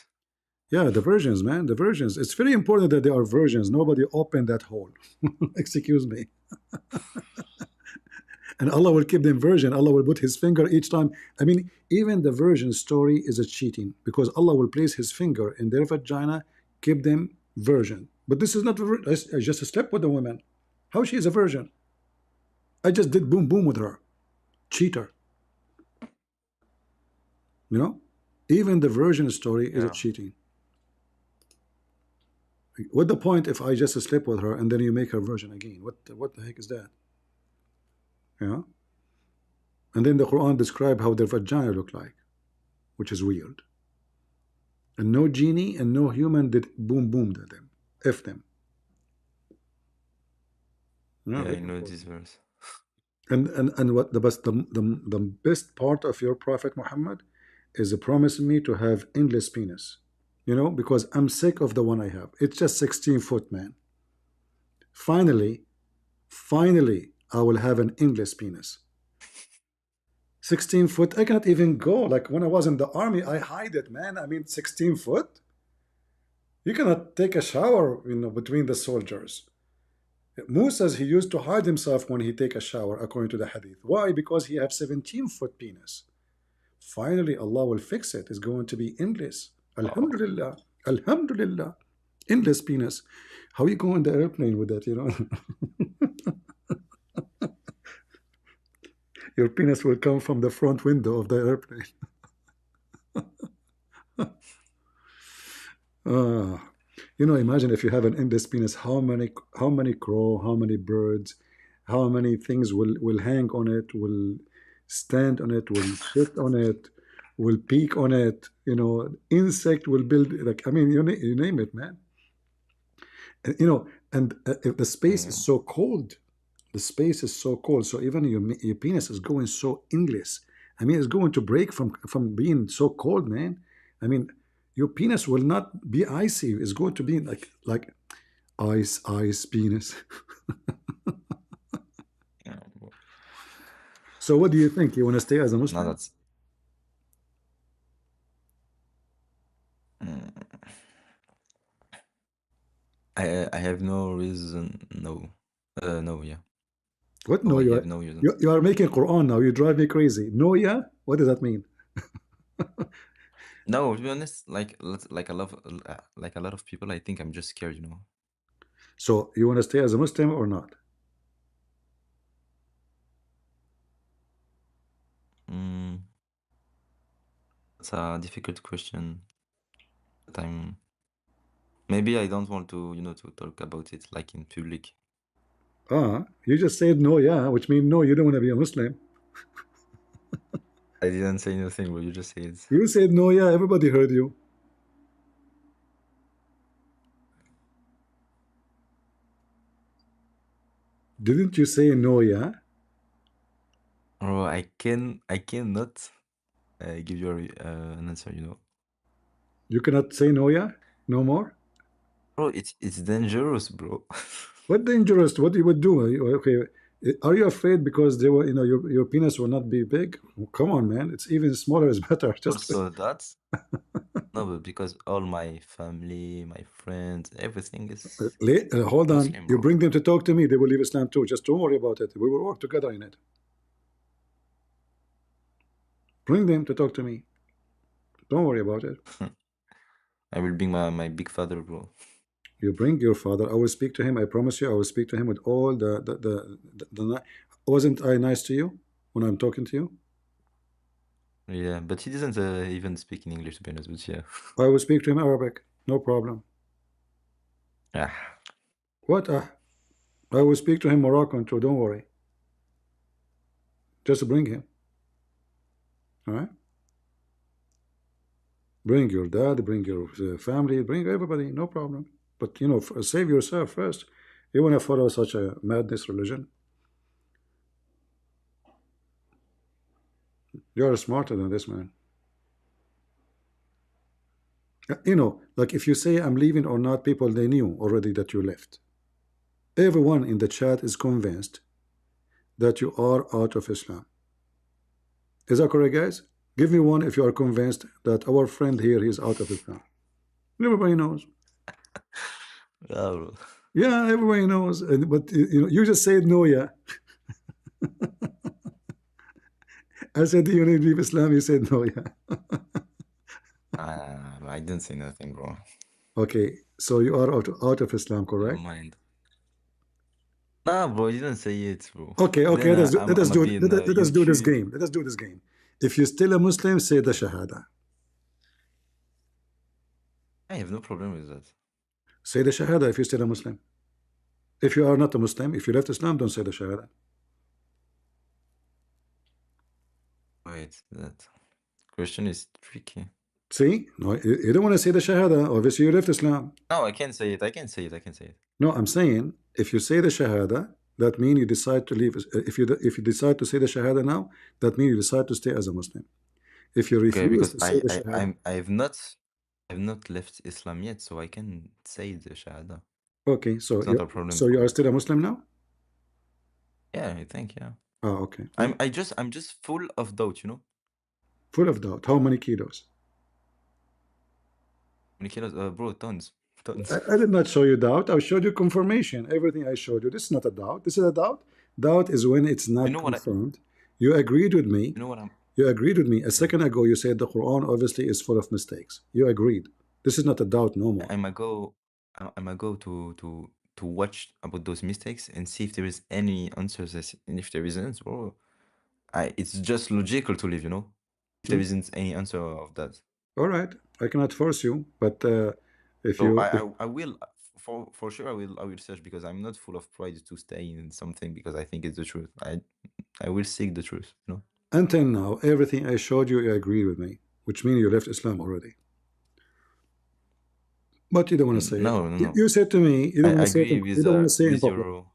Yeah, the versions, man, the versions. It's very important that there are versions. Nobody opened that hole. Excuse me. And Allah will keep them version. Allah will put His finger each time. Even the virgin story is a cheating because Allah will place His finger in their vagina, keep them virgin. But this is not. I just slept with a woman. How she is a virgin? I just did boom boom with her. Cheater. Even the virgin story is a cheating. What the point if I just sleep with her and then you make her virgin again? What the heck is that? And then the Quran describes how their vagina look like, which is weird. And no genie and no human did boom boom to them, F them. Yeah, I know this verse. And what the best part of your Prophet Muhammad is promising me to have endless penis. Because I'm sick of the one I have. It's just 16 foot, man. Finally, I will have an endless penis. 16 foot. I cannot even go. Like when I was in the army, I hide it, man. I mean, 16 foot. You cannot take a shower, between the soldiers. Mu says he used to hide himself when he take a shower, according to the hadith. Why? Because he have 17-foot penis. Finally, Allah will fix it. It's going to be endless. Alhamdulillah. Alhamdulillah. Endless penis. How you go in the airplane with that, Your penis will come from the front window of the airplane. Imagine if you have an endless penis, how many crow, how many birds, how many things will hang on it, will stand on it, will sit on it, will peek on it. Insect will build. You name it, man. And if the space is so cold, so even your penis is going so endless. It's going to break from being so cold, man. Your penis will not be icy. It's going to be like ice penis. Yeah, bro. So what do you think? You want to stay as a No, Muslim? that's. Mm, I have no reason. No. No, yeah. What? Oh, No, I you have are no reason. you are making Quran now. You drive me crazy. No, yeah. What does that mean? No, to be honest, like a lot of people, I think I'm just scared, So you want to stay as a Muslim or not? Mm, that's a difficult question. But maybe I don't want to, to talk about it like in public. You just said no, yeah, which means no, you don't want to be a Muslim. I didn't say anything, but you just said. You said no, yeah. Everybody heard you. Didn't you say no, yeah? Bro, I cannot give you an answer, You cannot say no, yeah? No more? Bro, it's dangerous, bro. What dangerous? What you would do? Okay, are you afraid because they were, your penis will not be big? Come on, man. It's even smaller is better. Just Also that. No, but because all my family, my friends, everything is hold on. Muslim, You bro. bring them to talk to me. They will leave Islam too. Just don't worry about it. We will work together in it. Bring them to talk to me. Don't worry about it. I will bring my big father, bro. You bring your father. I will speak to him. I promise you. I will speak to him with all the wasn't I nice to you when I'm talking to you? Yeah, but he doesn't even speak in English, to be honest, but yeah. I will speak to him Arabic. No problem. Ah, What? I will speak to him Moroccan too. Don't worry. Just bring him. All right? Bring your dad, bring your family, bring everybody. No problem. But, save yourself first. You want to follow such a madness religion? You're smarter than this, man. Like if you say I'm leaving or not, people, they knew already that you left. Everyone in the chat is convinced that you are out of Islam. Is that correct, guys? Give me one if you are convinced that our friend here is out of Islam. Everybody knows. yeah, bro. Yeah, everybody knows. But you just said no, yeah. I said you need to leave Islam. You said no, yeah. I didn't say nothing, bro. Okay, so you are out of Islam, Never correct? mind. Nah, bro, you didn't say it, bro. Okay, Then let us I'm gonna do be in let us do this YouTube. game. Let us do this game. If you're still a Muslim, say the Shahada. I have no problem with that. Say the Shahada if you're still a Muslim. If you are not a Muslim, if you left Islam, don't say the Shahada. Wait, that question is tricky. See? No, you don't want to say the Shahada. Obviously, you left Islam. No, I can say it. I can say it. I can say it. No, I'm saying if you say the Shahada, that means you decide to leave. If you decide to say the Shahada now, that means you decide to stay as a Muslim. If you Okay, refuse because to say the Shahada, I've not left Islam yet, so I can say the Shahada. okay, so It's not a problem so for you me. are still a Muslim now? Yeah, I think, yeah. Oh, okay. I'm just full of doubt, you know. Full of doubt. How many kilos? Many kilos, bro, tons, tons. I did not show you doubt. I showed you confirmation. Everything I showed you. This is not a doubt. This is a doubt. Doubt is when it's You not know what confirmed. You agreed with me. you know what I'm You agreed with me. A yeah. second ago, you said the Quran obviously is full of mistakes. You agreed. This is not a doubt no more. I'm gonna go to watch about those mistakes and see if there is any answers, and if there isn't, bro, it's just logical to live, you know. If there Hmm? isn't any answer of that, All right. I cannot force you, but if so you, I if, I, I will for sure I will search, because I'm not full of pride to stay in something because I think it's the truth. I will seek the truth, you know. until now, everything I showed you, you agreed with me, which means you left Islam already. But you don't want to say it. No, no, You no. you said to me you don't I want to say it. agree You don't want to say it in with public. your.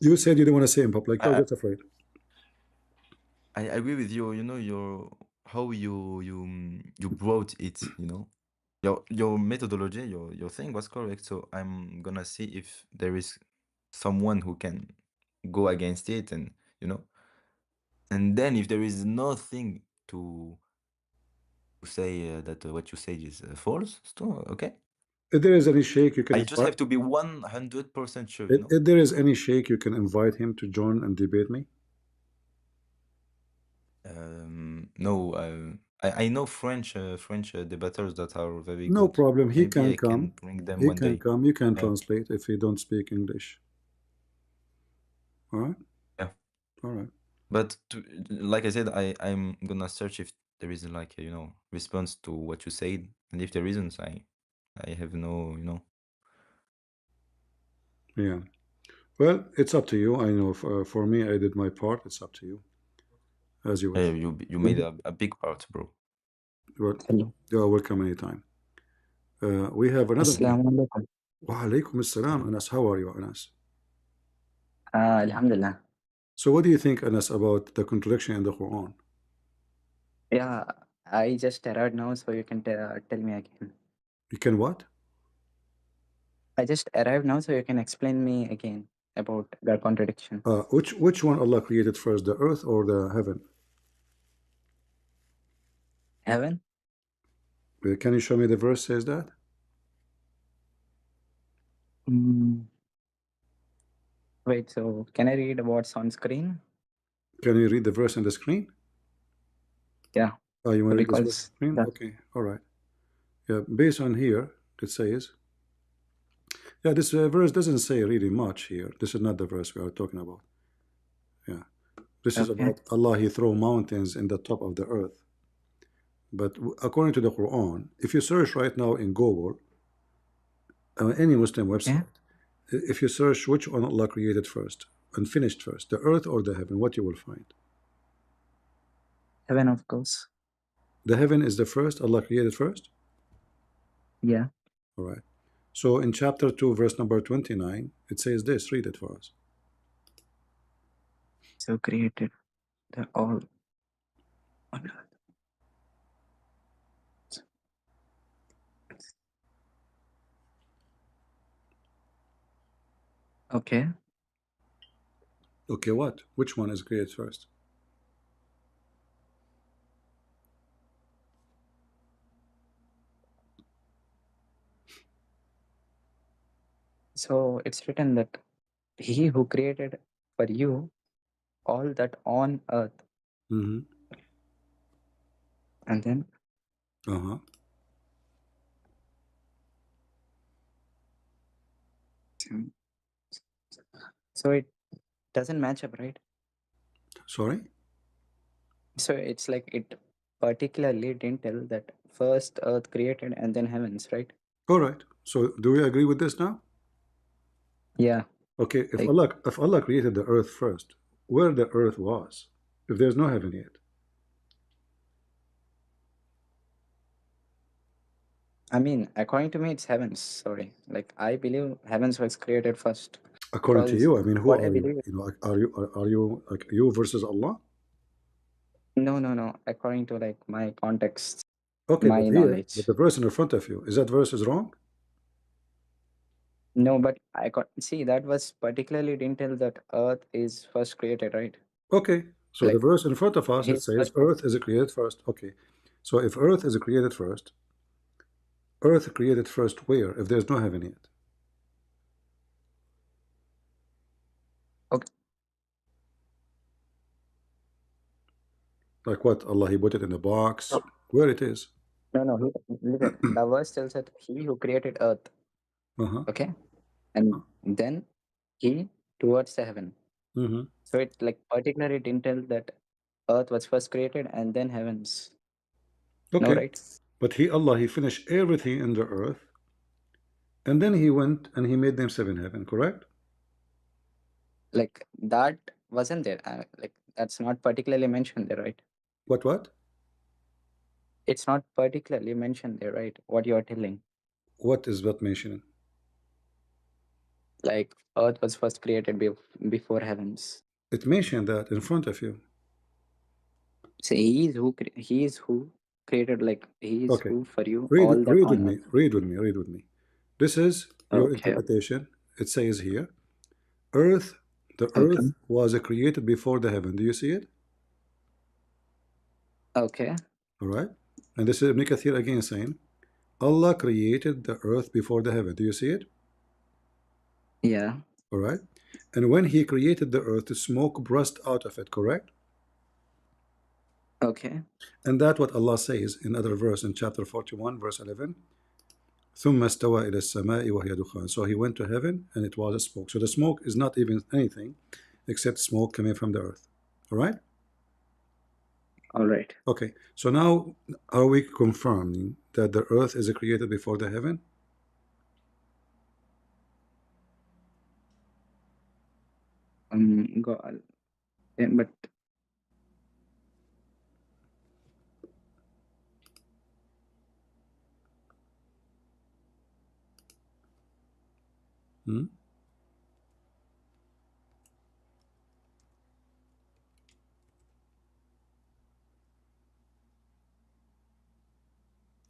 You said you don't want to say it in public. You're I, just afraid. I agree with you. You know your how you brought it. You know your methodology, your thing was correct. So I'm gonna see if there is someone who can go against it, and you know, and then if there is nothing to say that what you said is false, so okay. If there is any sheikh, you can I just invite. have to be 100% sure. You know. If there is any sheikh, you can invite him to join and debate me. No, I know French debaters that are very No good. problem. He Maybe can I can come. bring them He one can day. come. You can Yeah, translate if he don't speak English. All right. yeah. All right. But like I said, I'm gonna search if there is like a, you know, response to what you said, and if there isn't, I have no, you know. Yeah. Well, it's up to you. I know for me, I did my part. It's up to you, as you wish. You made a big part, bro. Well, Hello. you're welcome anytime. We have another one. Assalamu alaikum. Wa alaikum assalam, Anas. How are you, Anas? Alhamdulillah. So, what do you think, Anas, about the contradiction in the Quran? Yeah, I just arrived now, so you can tell me again. You can what? I just arrived now, so you can explain me again about the contradiction. Which one Allah created first, the earth or the heaven? Heaven? Can you show me the verse says that? Mm. Wait, so can I read what's on screen? Can you read the verse on the screen? Yeah. Oh, you want to read this verse on the Because screen? that, Okay, all right. Yeah, based on here, it says, yeah, this verse doesn't say really much here. This is not the verse we are talking about. Yeah, this is okay. about Allah. He throw mountains in the top of the earth. But according to the Quran, if you search right now in Google, any Muslim Yeah. website, if you search which one Allah created first and finished first, the earth or the heaven, what you will find? Heaven, of course. The heaven is the first Allah created first. Yeah. All right. So in chapter 2, verse number 29, it says this. Read it for us. So created the all on earth. Okay. Okay, what? Which one is created first? So it's written that He who created for you all that on earth, Mm-hmm. and then Uh-huh. so it doesn't match up, right? Sorry? So it's like it particularly didn't tell that first earth created and then heavens, right? All right. So do we agree with this now? Yeah. Okay, Like if Allah created the earth first, where the earth was, if there's no heaven yet. I mean, according to me, it's heavens. Sorry, like I believe heavens was created first. According to Because you, I mean, who what I are you? believe, You know, are you like you versus Allah? no. According to like my context, Okay, my but here, knowledge. but the verse in front of you, is that verse is wrong? No, but I got see that was particularly didn't tell that earth is first created, right? Okay, so the Like verse in front of us, it he's says first. earth is created first. Okay, so if earth is created first, earth created first where? If there's no heaven yet. Okay. Like what? Allah, he put it in a box. No, Where it is. no. Listen, the verse tells that he who created earth. Uh-huh. Okay, and then he towards the heaven. Mm-hmm. So it like particularly didn't tell that earth was first created and then heavens. No, Okay. right? But he, Allah, he finished everything in the earth, and then he went and he made them seven heaven, correct? Like that wasn't there. Like that's not particularly mentioned there, right? What? It's not particularly mentioned there, right? What you are telling. What is that mentioning? Like earth was first created before heavens. It mentioned that in front of you. So he is who created, like he is Okay. who for you Read all that read with on me. earth. Read with me. This is your Okay. interpretation. It says here, earth, the earth Okay. was created before the heaven. Do you see it? Okay. All right. And this is Ibn Kathir again saying, Allah created the earth before the heaven. Do you see it? Yeah. All right. And when he created the earth, the smoke burst out of it, correct? Okay. And that's what Allah says in other verse in chapter 41, verse 11. ثم استوى إلى السماء وهي دخان. So he went to heaven and it was a smoke. So the smoke is not even anything except smoke coming from the earth. All right? All right. Okay. So now are we confirming that the earth is created before the heaven? Go. But Hmm?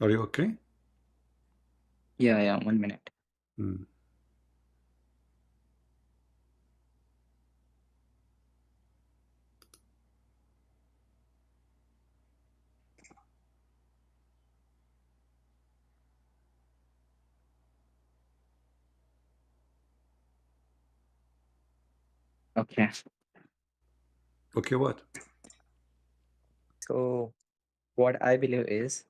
Are you okay? yeah. 1 minute. Hmm. Okay. Okay, what? So what I believe is,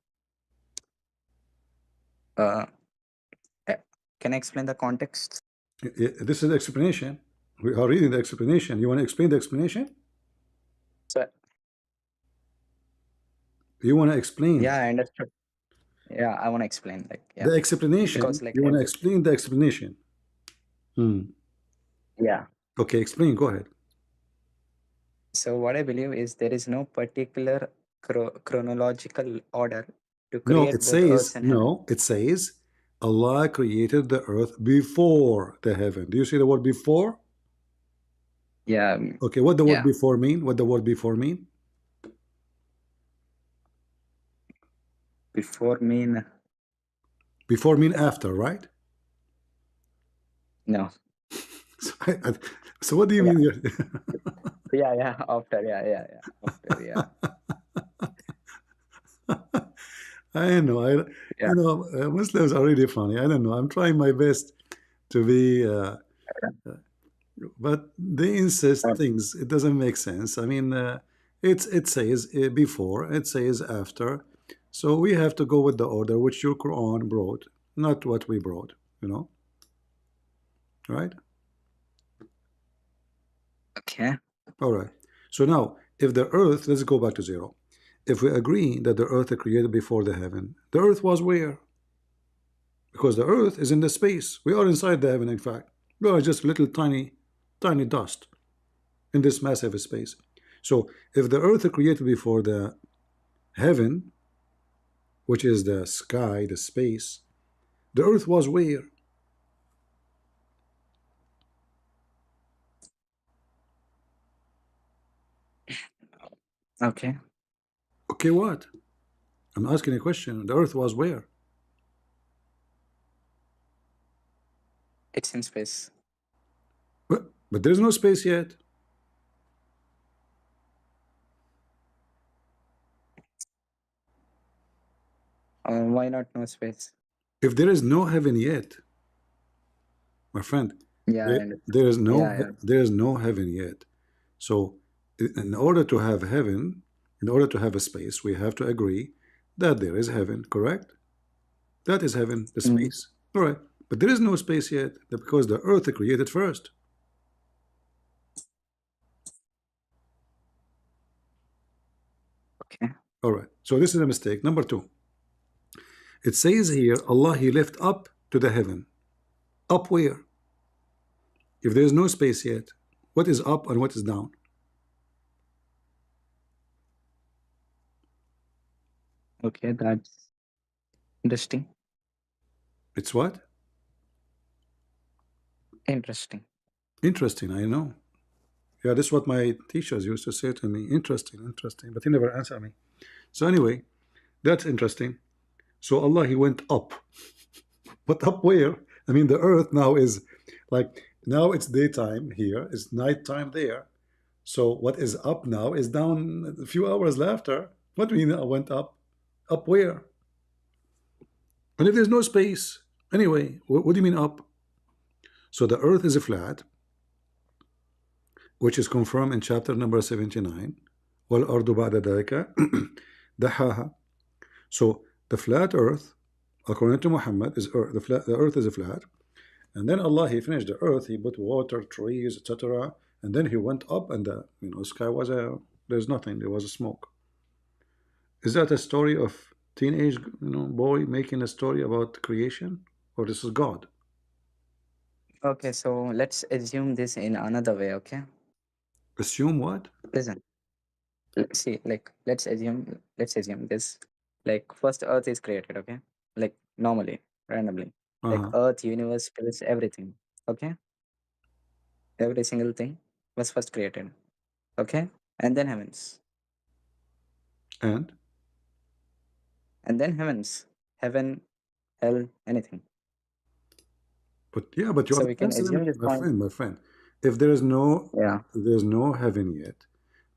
uh, eh, can I explain the context? This is the explanation. We are reading the explanation. You want to explain the explanation? So You want to explain yeah, I understood. Yeah, I want to explain. Like yeah, the explanation? because like You want to explain the explanation? Hmm. yeah. Okay, explain. Go ahead. So what I believe is there is no particular chronological order to No, create it both earths says, and heaven. no, it says Allah created the earth before the heaven. Do you see the word before? Yeah. Okay, what the word Yeah. before mean? What the word before mean? Before mean Before mean after, right? no. So, so what do you Yeah. mean here? Yeah. After. Yeah. After. Yeah. I know, Yeah. Muslims are really funny. I don't know. I'm trying my best to be, but they insist things. It doesn't make sense. I mean, it says before, it says after, so we have to go with the order which your Quran brought, not what we brought. You know, right? Okay. All right. So now, if the earth, let's go back to zero. If we agree that the earth is created before the heaven, the earth was where? Because the earth is in the space. We are inside the heaven, in fact. We are just little tiny dust in this massive space. So if the earth is created before the heaven, which is the sky, the space, the earth was where? Okay. Okay, what? I'm asking a question. The earth was where? It's in space. But there's no space yet. Why not no space? If there is no heaven yet, my friend, Yeah, there, and there is no yeah, yeah. there is no heaven yet. So in order to have heaven, in order to have a space, we have to agree that there is heaven, correct? That is heaven, the Mm, space. All right. But there is no space yet because the earth created first. okay. All right. So this is a mistake. Number two, it says here, Allah, He left up to the heaven. Up where? If there is no space yet, what is up and what is down? Okay, that's interesting. It's what? Interesting. Interesting, I know. Yeah, this is what my teachers used to say to me. Interesting, interesting. But he never answered me. So anyway, that's interesting. So Allah, He went up. But up where? I mean, the earth now is like, now it's daytime here, it's nighttime there. So what is up now is down a few hours later. What do you mean I went up? Up where? And if there's no space, anyway, what do you mean up? So the earth is flat, which is confirmed in chapter number 79. وَالْأَرْضُ بَعْدَ ذَلِكَ دَحَاهَا. So the flat earth, according to Muhammad, is earth. The earth is flat. And then Allah, He finished the earth, He put water, trees, etc. And then He went up and the sky was there's nothing, there was a smoke. Is that a story of teenage boy making a story about creation? Or this is God? Okay, so let's assume this in another way, okay? Assume what? Listen, see, like let's assume this. Like first Earth is created, okay? Like normally, randomly. Like Earth, universe, space, everything. Okay? Every single thing was first created. Okay? And then heavens. And And then heavens. Heaven, hell, anything. but yeah, but you So are we can answering me, assume this my point. friend, my friend. If there is no Yeah. there's no heaven yet,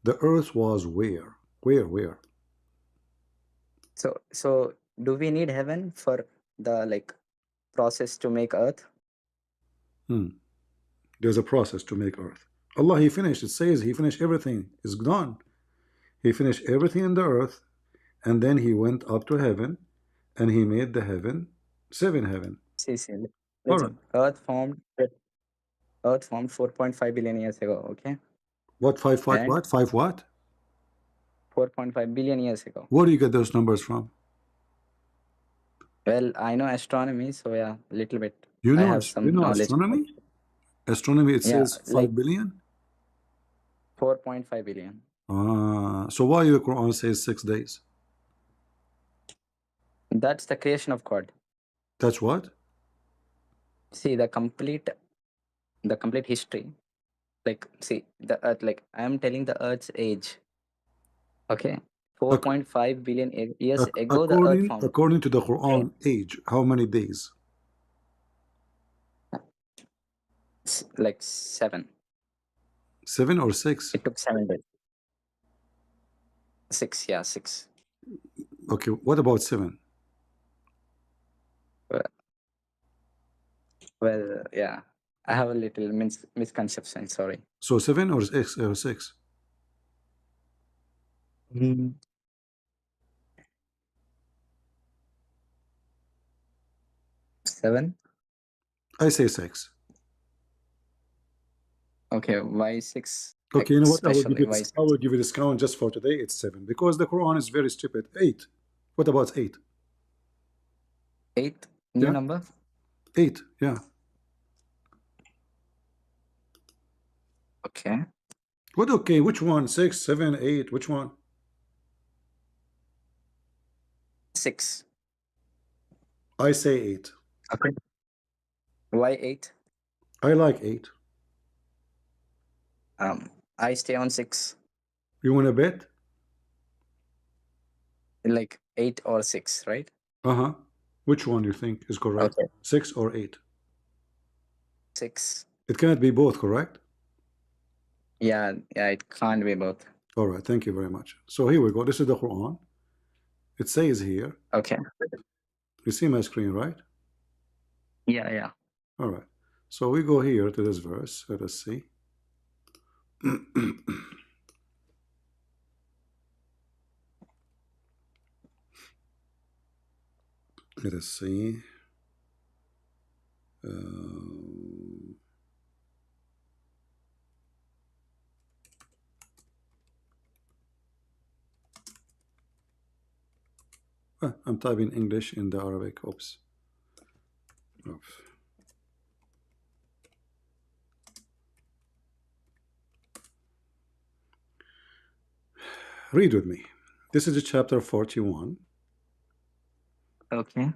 the earth was where? Where? So do we need heaven for the like process to make Earth? There's a process to make earth. Allah, He finished. It says He finished everything. It's done. He finished everything in the earth, and then He went up to heaven, and He made the heaven, seven heaven. See, All right. listen. Earth formed 4.5 billion years ago. Okay. What five what And what five what? 4.5 billion years ago. Where do you get those numbers from? Well, I know astronomy, so yeah, a little bit. You I know have some knowledge about astronomy? it. Astronomy, it Yeah, says like 5 billion. 4.5 billion. So why the Quran says 6 days? That's the creation of God. That's what? See the complete history. Like, see the Earth. Like I am telling the Earth's age. Okay, Ac 4.5 billion years ac ago, the Earth formed. according to the Quran, age, how many days? Like 7. 7 or 6? It took 7 days. 6, yeah, 6. Okay, what about 7? Well, yeah, I have a little misconception. Sorry. So 7 or 6 or 6? Mm. 7. I say 6. Okay, why 6? Okay, Like you know what? especially why 6? I will give you discount just for today. It's 7 because the Quran is very stupid. 8. What about 8? 8 new Yeah, number. 8. Yeah. Okay. What? Okay, which one? 6, 7, 8. Which one? 6. I say 8. Okay. Why 8? I like 8. I stay on 6. You want to bet? Like 8 or 6, right? Uh-huh. Which one you think is correct? Okay. 6 or 8? 6. It cannot be both, correct? Yeah, it can't be both. All right, thank you very much. So here we go. This is the Quran. It says here, Okay. you see my screen, right? Yeah, yeah. All right. So we go here to this verse. Let us see. Let us see. I'm typing English in the Arabic. Oops. Oops. Read with me. This is chapter 41. Okay.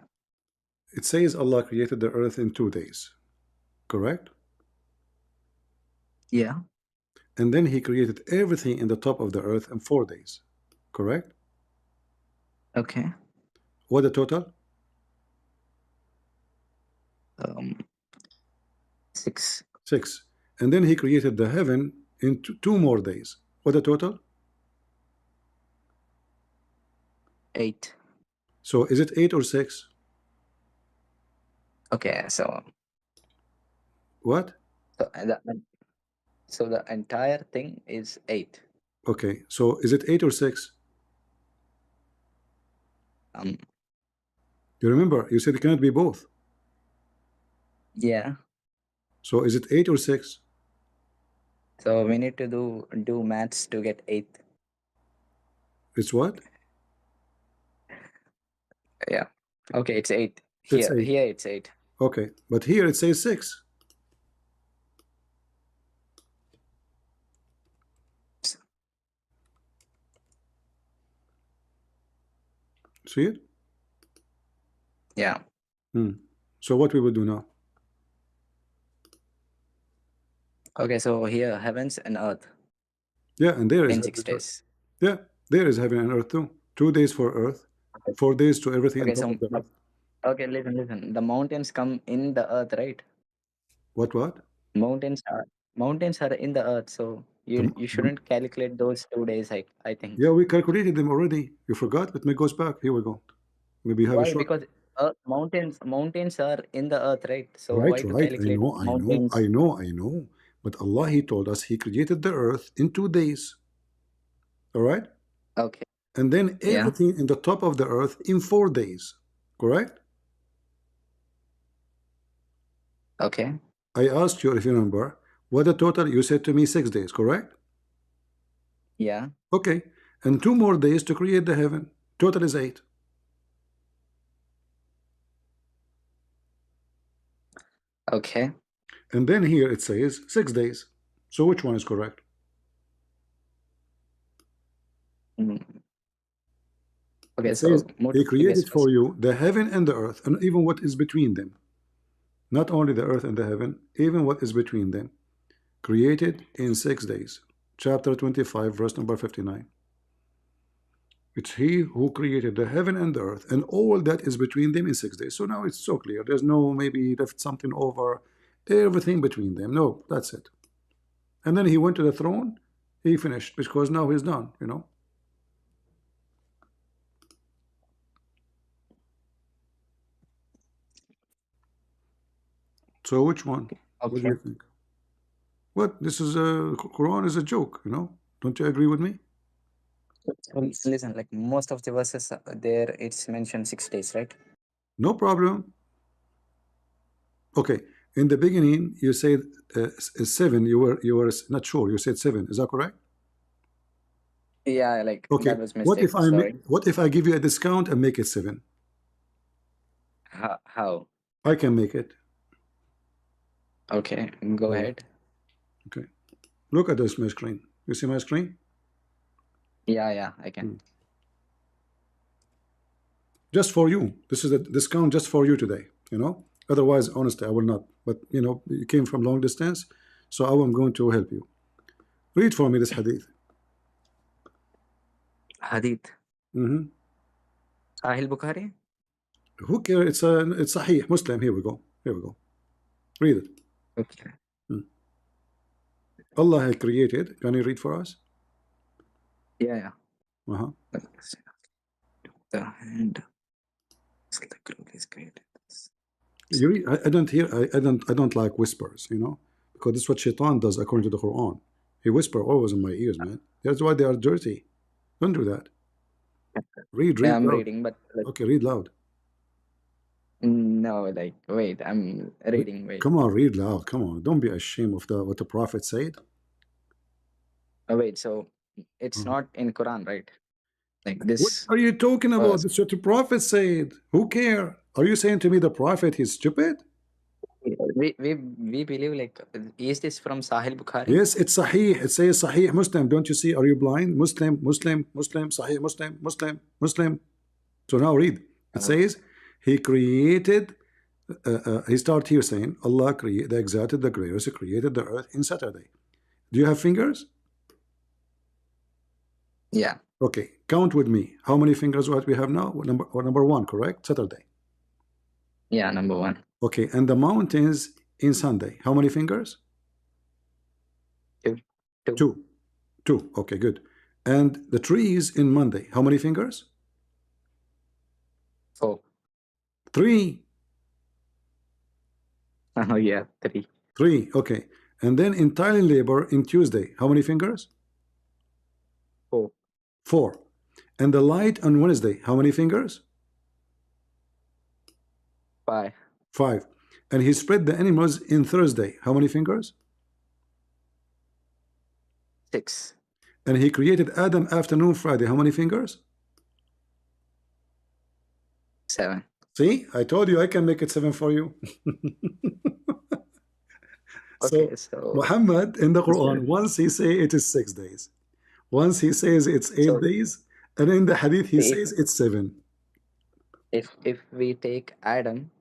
It says Allah created the earth in 2 days. Correct? Yeah. And then he created everything in the top of the earth in 4 days. Correct? Okay. What the total? 6. 6. And then he created the heaven in 2 more days. What the total? 8. So is it 8 or 6? Okay, so What? so the entire thing is 8. Okay, so is it 8 or 6? You remember, you said it cannot be both. Yeah. So is it 8 or 6? So we need to do maths to get 8. It's what? Yeah. Okay, it's 8. It's 8. Here it's 8. Okay, but here it says 6. See it? Yeah. So what we will do now? Okay, so here heavens and earth Yeah, and there is in 6 days. Yeah, there is heaven and earth too. 2 days for earth, 4 days to everything Okay, on top so of the earth. okay, listen. The mountains come in the earth, right? What? Mountains are in the earth, so you shouldn't calculate those 2 days, I think. Yeah, we calculated them already. You forgot? Let me go back. Here we go. Maybe you have a Why? short. Because mountains are in the earth, right? So Right. why to I calculate know. mountains? But Allah, He told us He created the earth in 2 days. All right? Okay. And then Yeah. everything in the top of the earth in 4 days. Correct? Okay. I asked you, if you remember, what the total, you said to me 6 days, correct? Yeah. Okay. And 2 more days to create the heaven. Total is 8. Okay. And then here it says 6 days. So which one is correct? Okay, It so says move He to previous created for verse. you the heaven and the earth, and even what is between them. Not only the earth and the heaven, even what is between them. Created in 6 days. Chapter 25, verse number 59. It's He who created the heaven and the earth and all that is between them in 6 days. So now it's so clear. There's no maybe he left something over. Everything between them. No, that's it. And then he went to the throne. He finished because now he's done, you know. So which one? What do Okay. you think? What? This is a Quran is a joke, you know. Don't you agree with me? So listen, like most of the verses there, it's mentioned 6 days, right? No problem. Okay. In the beginning, you said 7. You were not sure. You said 7. Is that correct? Yeah, like Okay. that was mistake. Sorry. What if I give you a discount and make it 7? How? I can make it. Okay, go ahead. Okay. Look at this my screen. You see my screen? Yeah, I can. Just for you. This is a discount just for you today, you know. Otherwise, honestly, I will not. But you know, you came from long distance, so I am going to help you. Read for me this hadith. Hadith. Sahih Bukhari? Who cares? It's Sahih Muslim. Here we go. Read it. Okay. Allah had created. Can you read for us? Yeah. Uh-huh. The hand is like rule is created. I don't like whispers, you know, because this is what Shaitan does according to the Quran. He whisper always in my ears, man. That's why they are dirty. Don't do that. Yeah, Read I'm loud. reading, but like Okay, read loud. no, like wait, I'm reading. Wait, Come on, read loud. Come on. Don't be ashamed of what the Prophet said. wait. So it's Uh-huh. not in Quran, right? Like What this are you talking about? verse. That's what the Prophet said. Who care? Are you saying to me the Prophet is stupid? We believe like is this from Sahih Bukhari? Yes, it's Sahih. It says Sahih Muslim. Don't you see? Are you blind? Muslim, Muslim, Muslim, Sahih Muslim, Muslim, Muslim. So now read. It Oh, says he created. He start here saying Allah created the exalted, the greatest, he created the earth in Saturday. Do you have fingers? yeah, Okay, count with me. How many fingers what we have now? Number one, correct? Saturday. yeah. Number one, Okay, and the mountains in Sunday. How many fingers? two, two, Two. Two. Okay, good. And the trees in Monday. How many fingers? four. Three. Oh yeah, three, Three. Okay. And then in Thailand labor in Tuesday. How many fingers? four, Four. And the light on Wednesday. How many fingers? five, Five. And he spread the animals in Thursday. How many fingers? six, And he created Adam afternoon Friday. How many fingers? seven. See, I told you I can make it seven for you. So Okay, so Muhammad in the this Quran, once he say it is 6 days, once he says it's 8 days, and in the Hadith he if says it's 7. if we take Adam,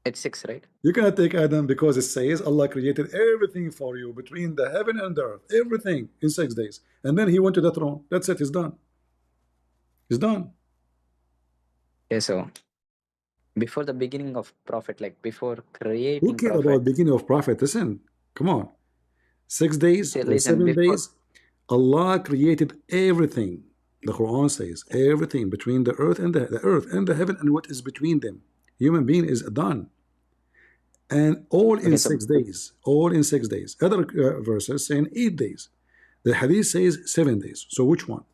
it's six, right? You cannot take Adam because it says Allah created everything for you between the heaven and the earth, everything in 6 days, and then he went to the throne. That's it. He's done. He's done. Okay, so before the beginning of Prophet, like before Who creating cared Prophet, about beginning of Prophet? Listen, come on. 6 days say, or listen, 7 days, Allah created everything. The Quran says everything between the earth and the earth and the heaven and what is between them. Human being is done. And all in okay, so 6 days. All in 6 days. Other verses saying 8 days. The Hadith says 7 days. So which one?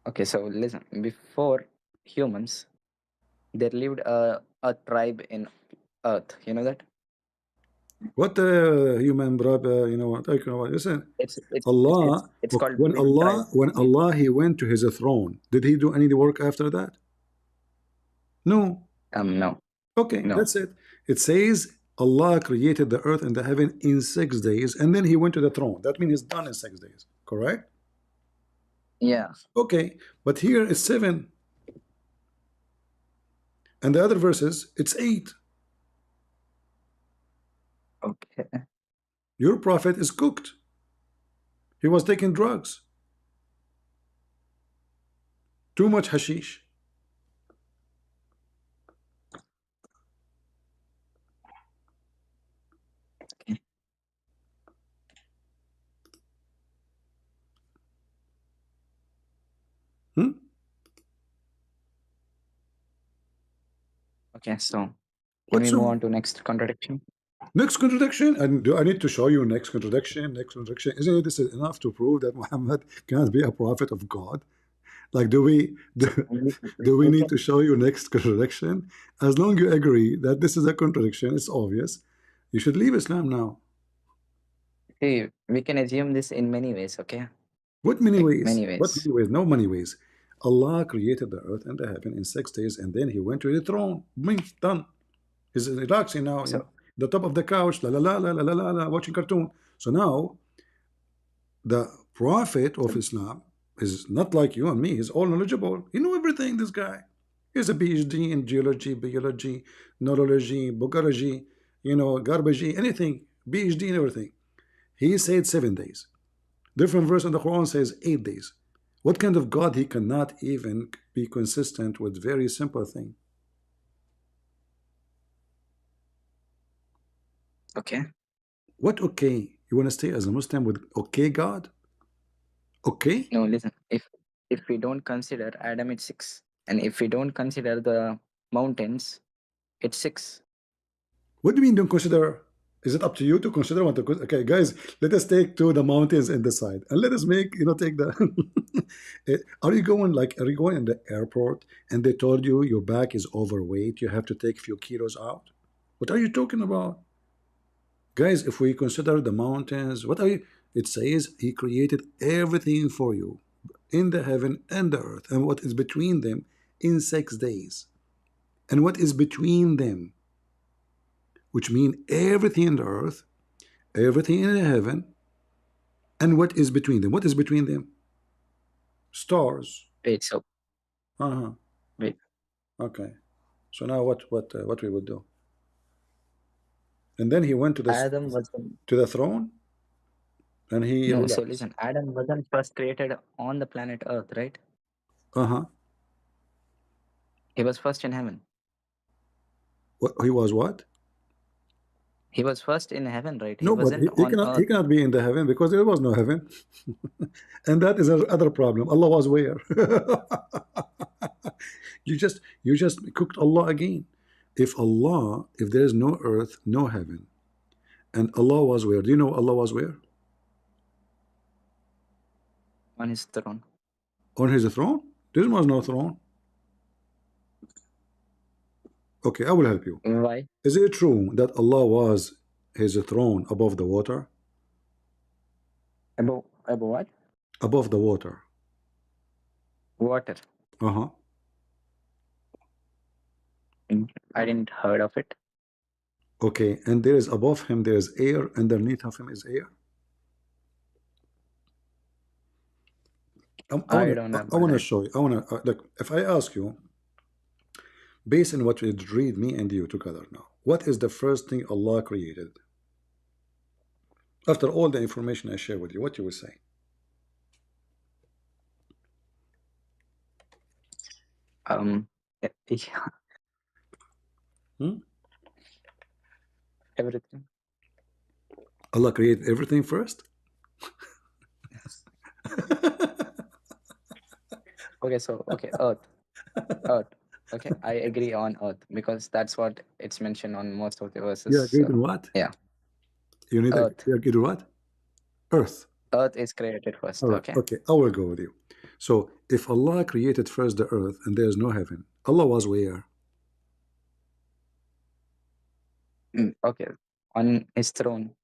okay, so listen, before humans, there lived a tribe in Earth. You know that? What human you know what? I know what. Listen, It's Allah. it's Okay, called tribe. when Allah he went to his throne, did he do any work after that? No. No, Okay, no, that's it. It says Allah created the earth and the heaven in 6 days, and then he went to the throne. That means it's done in 6 days. Correct? yeah, Okay, but here it's 7. And the other verses, it's 8. okay, Your prophet is cooked. He was taking drugs. Too much hashish. Hmm? okay. So can What's we move wrong? on to next contradiction? Next contradiction? And do I need to show you next contradiction? Next contradiction? Isn't it this is enough to prove that Muhammad cannot be a prophet of God? Like, do we So do we we need can to show you next contradiction? As long you agree that this is a contradiction, it's obvious. You should leave Islam now. see, we can assume this in many ways. Okay, What many like ways? many What ways. many ways? No many ways. Allah created the earth and the heaven in 6 days, and then He went to the throne. Bing, done. He's relaxing now in So the top of the couch, la la la la la la la, la watching cartoon. So now the prophet of so Islam is not like you and me. He's all knowledgeable. He knew everything. This guy. He's a PhD in geology, biology, neurology, bogology, garbage, anything. PhD in everything. He said 7 days. Different verse in the Quran says 8 days. What kind of God he cannot even be consistent with very simple thing? okay, What okay? You want to stay as a Muslim with okay God? Okay? no, listen. If we don't consider Adam, it's 6. And if we don't consider the mountains, it's 6. What do you mean don't consider? Is it up to you to consider what to consider? Okay, guys, let us take to the mountains and decide. And let us make, take the... Are you going in the airport and they told you your back is overweight, you have to take a few kilos out? What are you talking about? Guys, if we consider the mountains, what are you... It says he created everything for you in the heaven and the earth and what is between them in 6 days. And what is between them, which means everything in the earth, everything in the heaven, and what is between them. What is between them? Stars. Wait, so wait. Okay. So now what we would do? And then he went to Adam was the throne, and he no. relaxed. So listen, Adam wasn't first created on the planet Earth, right? He was first in heaven. He was what? He was first in heaven, right? No, he wasn't he cannot be in the heaven because there was no heaven. And that is another problem. Allah was where? You just cooked Allah again. If there is no earth, no heaven, and Allah was where? Do you know Allah was where? On his throne. On his throne? There was no throne. Okay, I will help you. Why? Is it true that Allah was his throne above the water? Above what? Above the water. Water. I didn't heard of it. Okay, and there is above him, there is air, underneath of him is air. I want to show you. I want to, like, if I ask you, based on what we read, me and you together now, what is the first thing Allah created? After all the information I share with you, what you will say? Everything. Allah created everything first? Okay, Earth. Okay, I agree on Earth because that's what it's mentioned on most of the verses. You agreed on what? Yeah. You need Earth. You agreed on what? Earth. Earth is created first. All right. Okay, I will go with you. So if Allah created first the earth and there is no heaven, Allah was where? Okay, on his throne.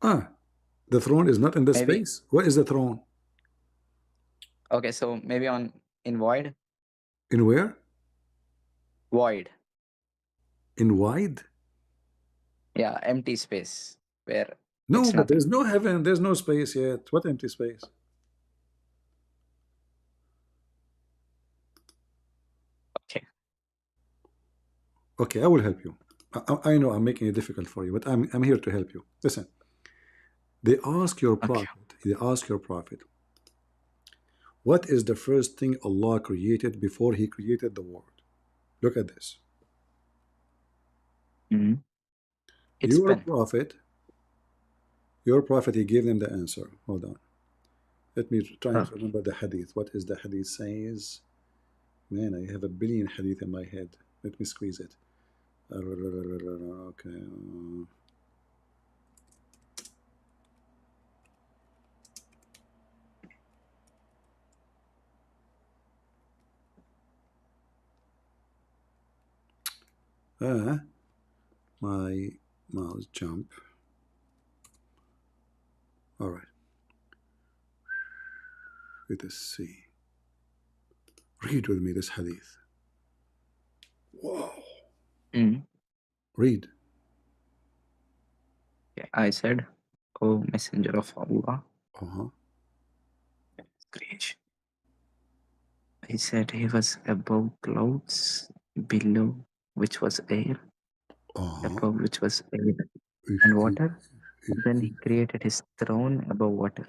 The throne is not in the space. What is the throne? Okay, so maybe in void. In where? Void. In wide? Yeah, empty space where. No, but there's no heaven. There's no space yet. What empty space? Okay, I will help you. I know I'm making it difficult for you, but I'm here to help you. Listen, they ask your prophet, what is the first thing Allah created before He created the world? Look at this. Your prophet, he gave them the answer. Hold on. Let me try to remember the hadith. What is the hadith says? Man, I have a billion hadith in my head. Let me squeeze it. Okay. My mouse jump. All right. Let us see. Read with me this hadith. Wow. Read. Okay, I said, O Messenger of Allah. Creation. He said he was above clouds, below which was air, above which was air and water. And then he created his throne above water.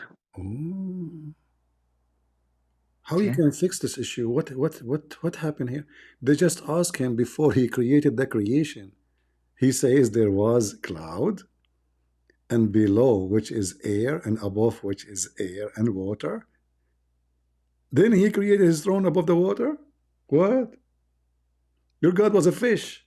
How you can fix this issue? What happened here? They just asked him before he created the creation. He says there was cloud, and below which is air, and above which is air and water. Then he created his throne above the water? What? Your God was a fish.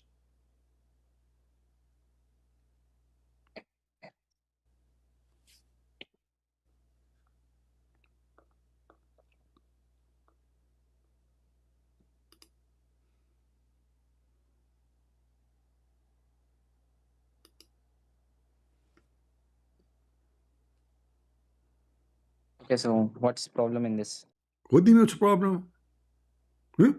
Okay, so what's the problem in this? What do you mean what's the problem? Hmm?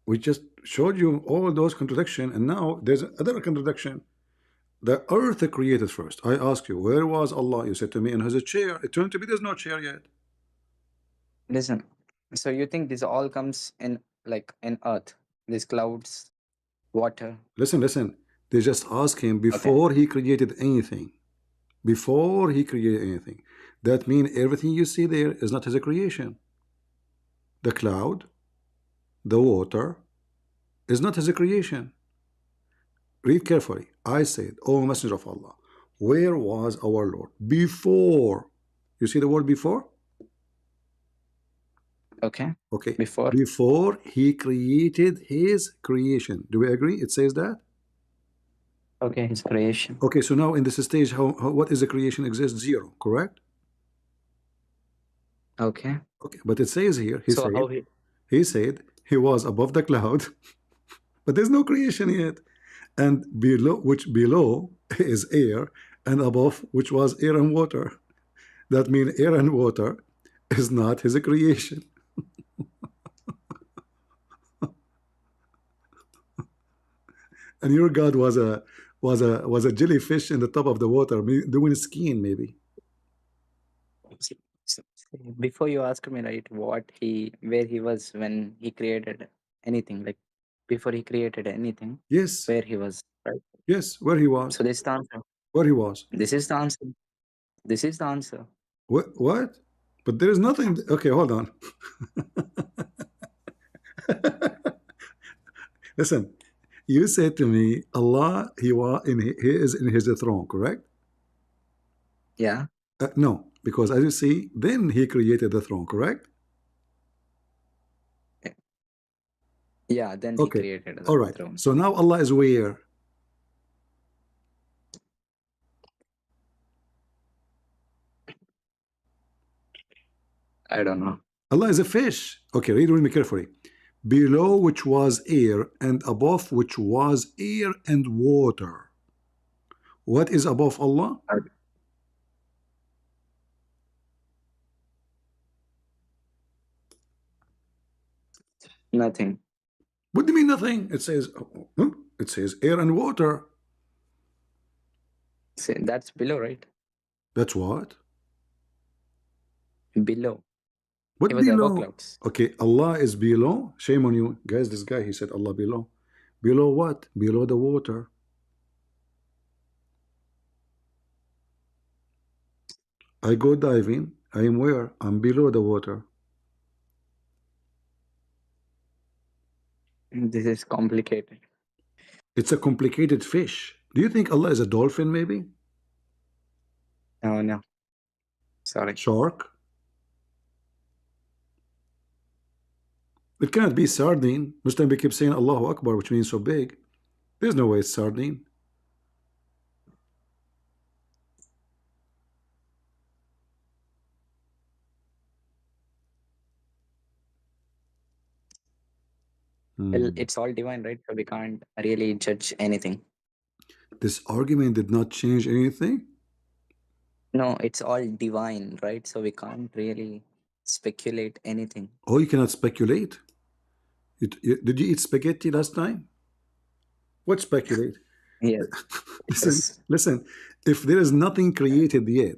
We just showed you all those contradictions, and now there's another contradiction. The earth created first. I asked you, where was Allah? You said to me, in his chair. It turned to be there's no chair yet. Listen, so you think this all comes in like in earth, these clouds, water? Listen. They just asked him before he created anything. Before he created anything. That means everything you see there is not his creation. The cloud, the water, is not his creation. Read carefully. I said, O Messenger of Allah, where was our Lord before? You see the word before? Okay. Okay. Before he created his creation. Do we agree? It says that? Okay, his creation. Okay, so now in this stage, what is the creation exists? Zero, correct? Okay. Okay, but it says here, he said he was above the cloud, but there's no creation yet. And below is air, and above which was air and water. That means air and water is not his creation. And your God was a jellyfish in the top of the water, doing skiing maybe. So, before you asked me, right, where he was when he created anything, like before he created anything. Yes. Where he was, right? Yes, where he was. So this is the answer. Where he was. This is the answer. This is the answer. What? But there is nothing. Okay, hold on. Listen, you said to me, Allah, he is in his throne, correct? Yeah. No, because as you see, then he created the throne, correct? Yeah, then he created the throne. So now Allah is where? I don't know. Allah is a fish. Okay, read with me carefully. Below which was air, and above which was air and water. What is above Allah? Nothing. What do you mean nothing? It says air and water. See, that's below, right? That's what? Below. What below? Okay, Allah is below. Shame on you. Guys, this guy, he said Allah below. Below what? Below the water. I go diving. I am where? I'm below the water. This is complicated. It's a complicated fish. Do you think Allah is a dolphin maybe? No. Sorry. Shark? It cannot be sardine. Muslim keep saying Allahu Akbar, which means so big. There's no way it's sardine. Well, it's all divine, right? So we can't really judge anything. This argument did not change anything? No, it's all divine, right? So we can't really speculate anything. Oh, you cannot speculate? Did you eat spaghetti last time? What speculate? Yeah. Listen, if there is nothing created yet,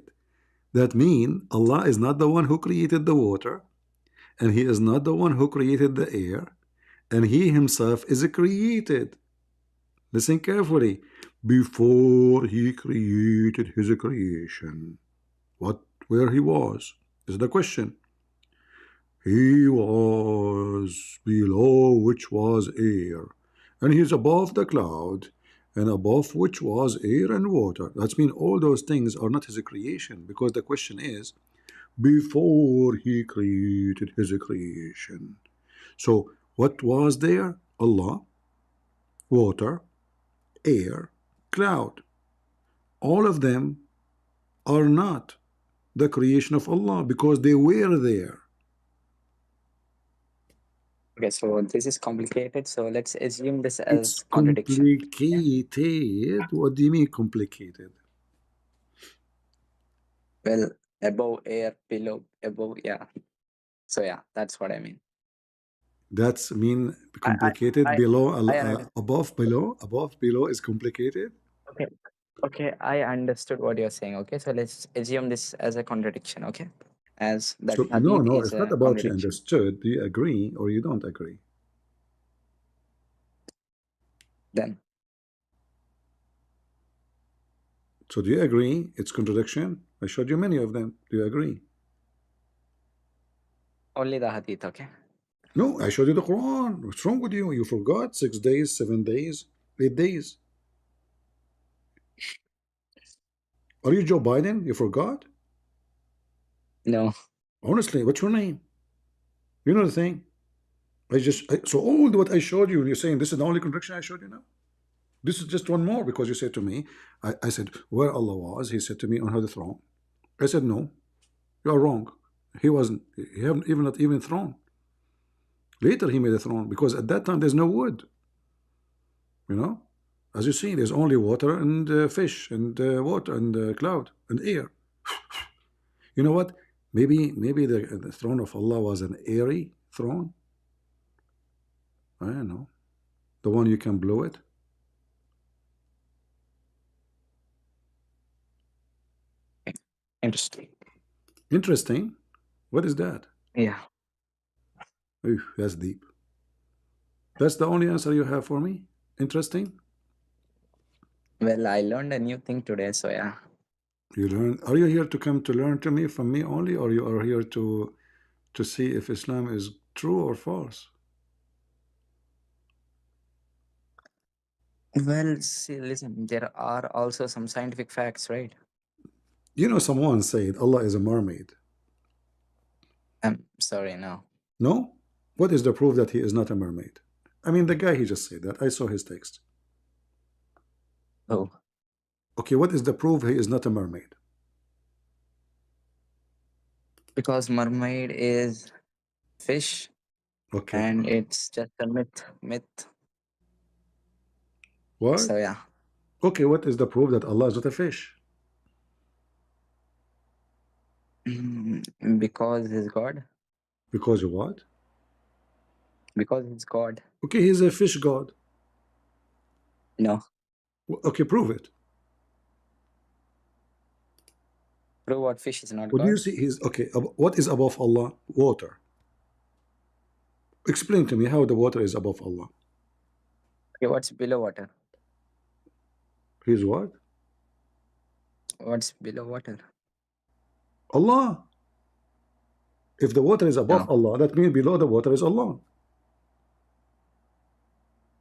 that means Allah is not the one who created the water, and he is not the one who created the air, and he himself is created. Listen carefully. Before he created his creation, where he was is the question. He was below which was air, and he is above the cloud, and above which was air and water. That means all those things are not his creation, because the question is, before he created his creation. So what was there? Allah, water, air, cloud. All of them are not the creation of Allah because they were there. Okay, so this is complicated. So let's assume this It's as contradiction. Okay? complicated. What do you mean complicated? Well, above air, below, above, yeah. So yeah, that's what I mean. That's mean complicated. I Below, understand. above, below is complicated. Okay, okay, I understood what you're saying. Okay, so let's assume this as a contradiction. Okay, as that So no, hadith no, is it's not a about you contradiction. understood. Do you agree or you don't agree? Then So do you agree it's contradiction? I showed you many of them. Do you agree? only the hadith. Okay. No, I showed you the Quran. What's wrong with you? You forgot 6 days, 7 days, 8 days. Are you Joe Biden? You forgot? No. Honestly, what's your name? You know the thing? So all what I showed you, and you're saying this is the only contradiction I showed you now? This is just one more because you said to me, I said, where Allah was, he said to me, on the throne. I said, no, you are wrong. He wasn't, he haven't even not even throne. Later he made a throne because at that time there's no wood. You know, as you see, there's only water and fish and water and cloud and air. You know what? Maybe the throne of Allah was an airy throne. I don't know. The one you can blow it. Interesting. Interesting. What is that? Yeah. Ooh, that's deep. That's the only answer you have for me? Interesting? Well, I learned a new thing today, so yeah. You learn. Are you here to come to learn from me only, or you are here to see if Islam is true or false? Well, see, listen, there are also some scientific facts, right? You know, someone said Allah is a mermaid. I'm sorry, no. No? What is the proof that he is not a mermaid? I mean, the guy, he just said that. I saw his text. Oh. Okay, what is the proof he is not a mermaid? Because mermaid is fish. Okay. And it's just a myth. What? So yeah. Okay, what is the proof that Allah is not a fish? Because he's God. Because you what? Because he's God. Okay, he's a fish god. No. Okay, prove it. Prove what fish is not What God? do you see? He's okay. What is above Allah? Water. Explain to me how the water is above Allah. Okay, what's below water? He's what? What's below water? Allah. If the water is above No. Allah, that means below the water is Allah.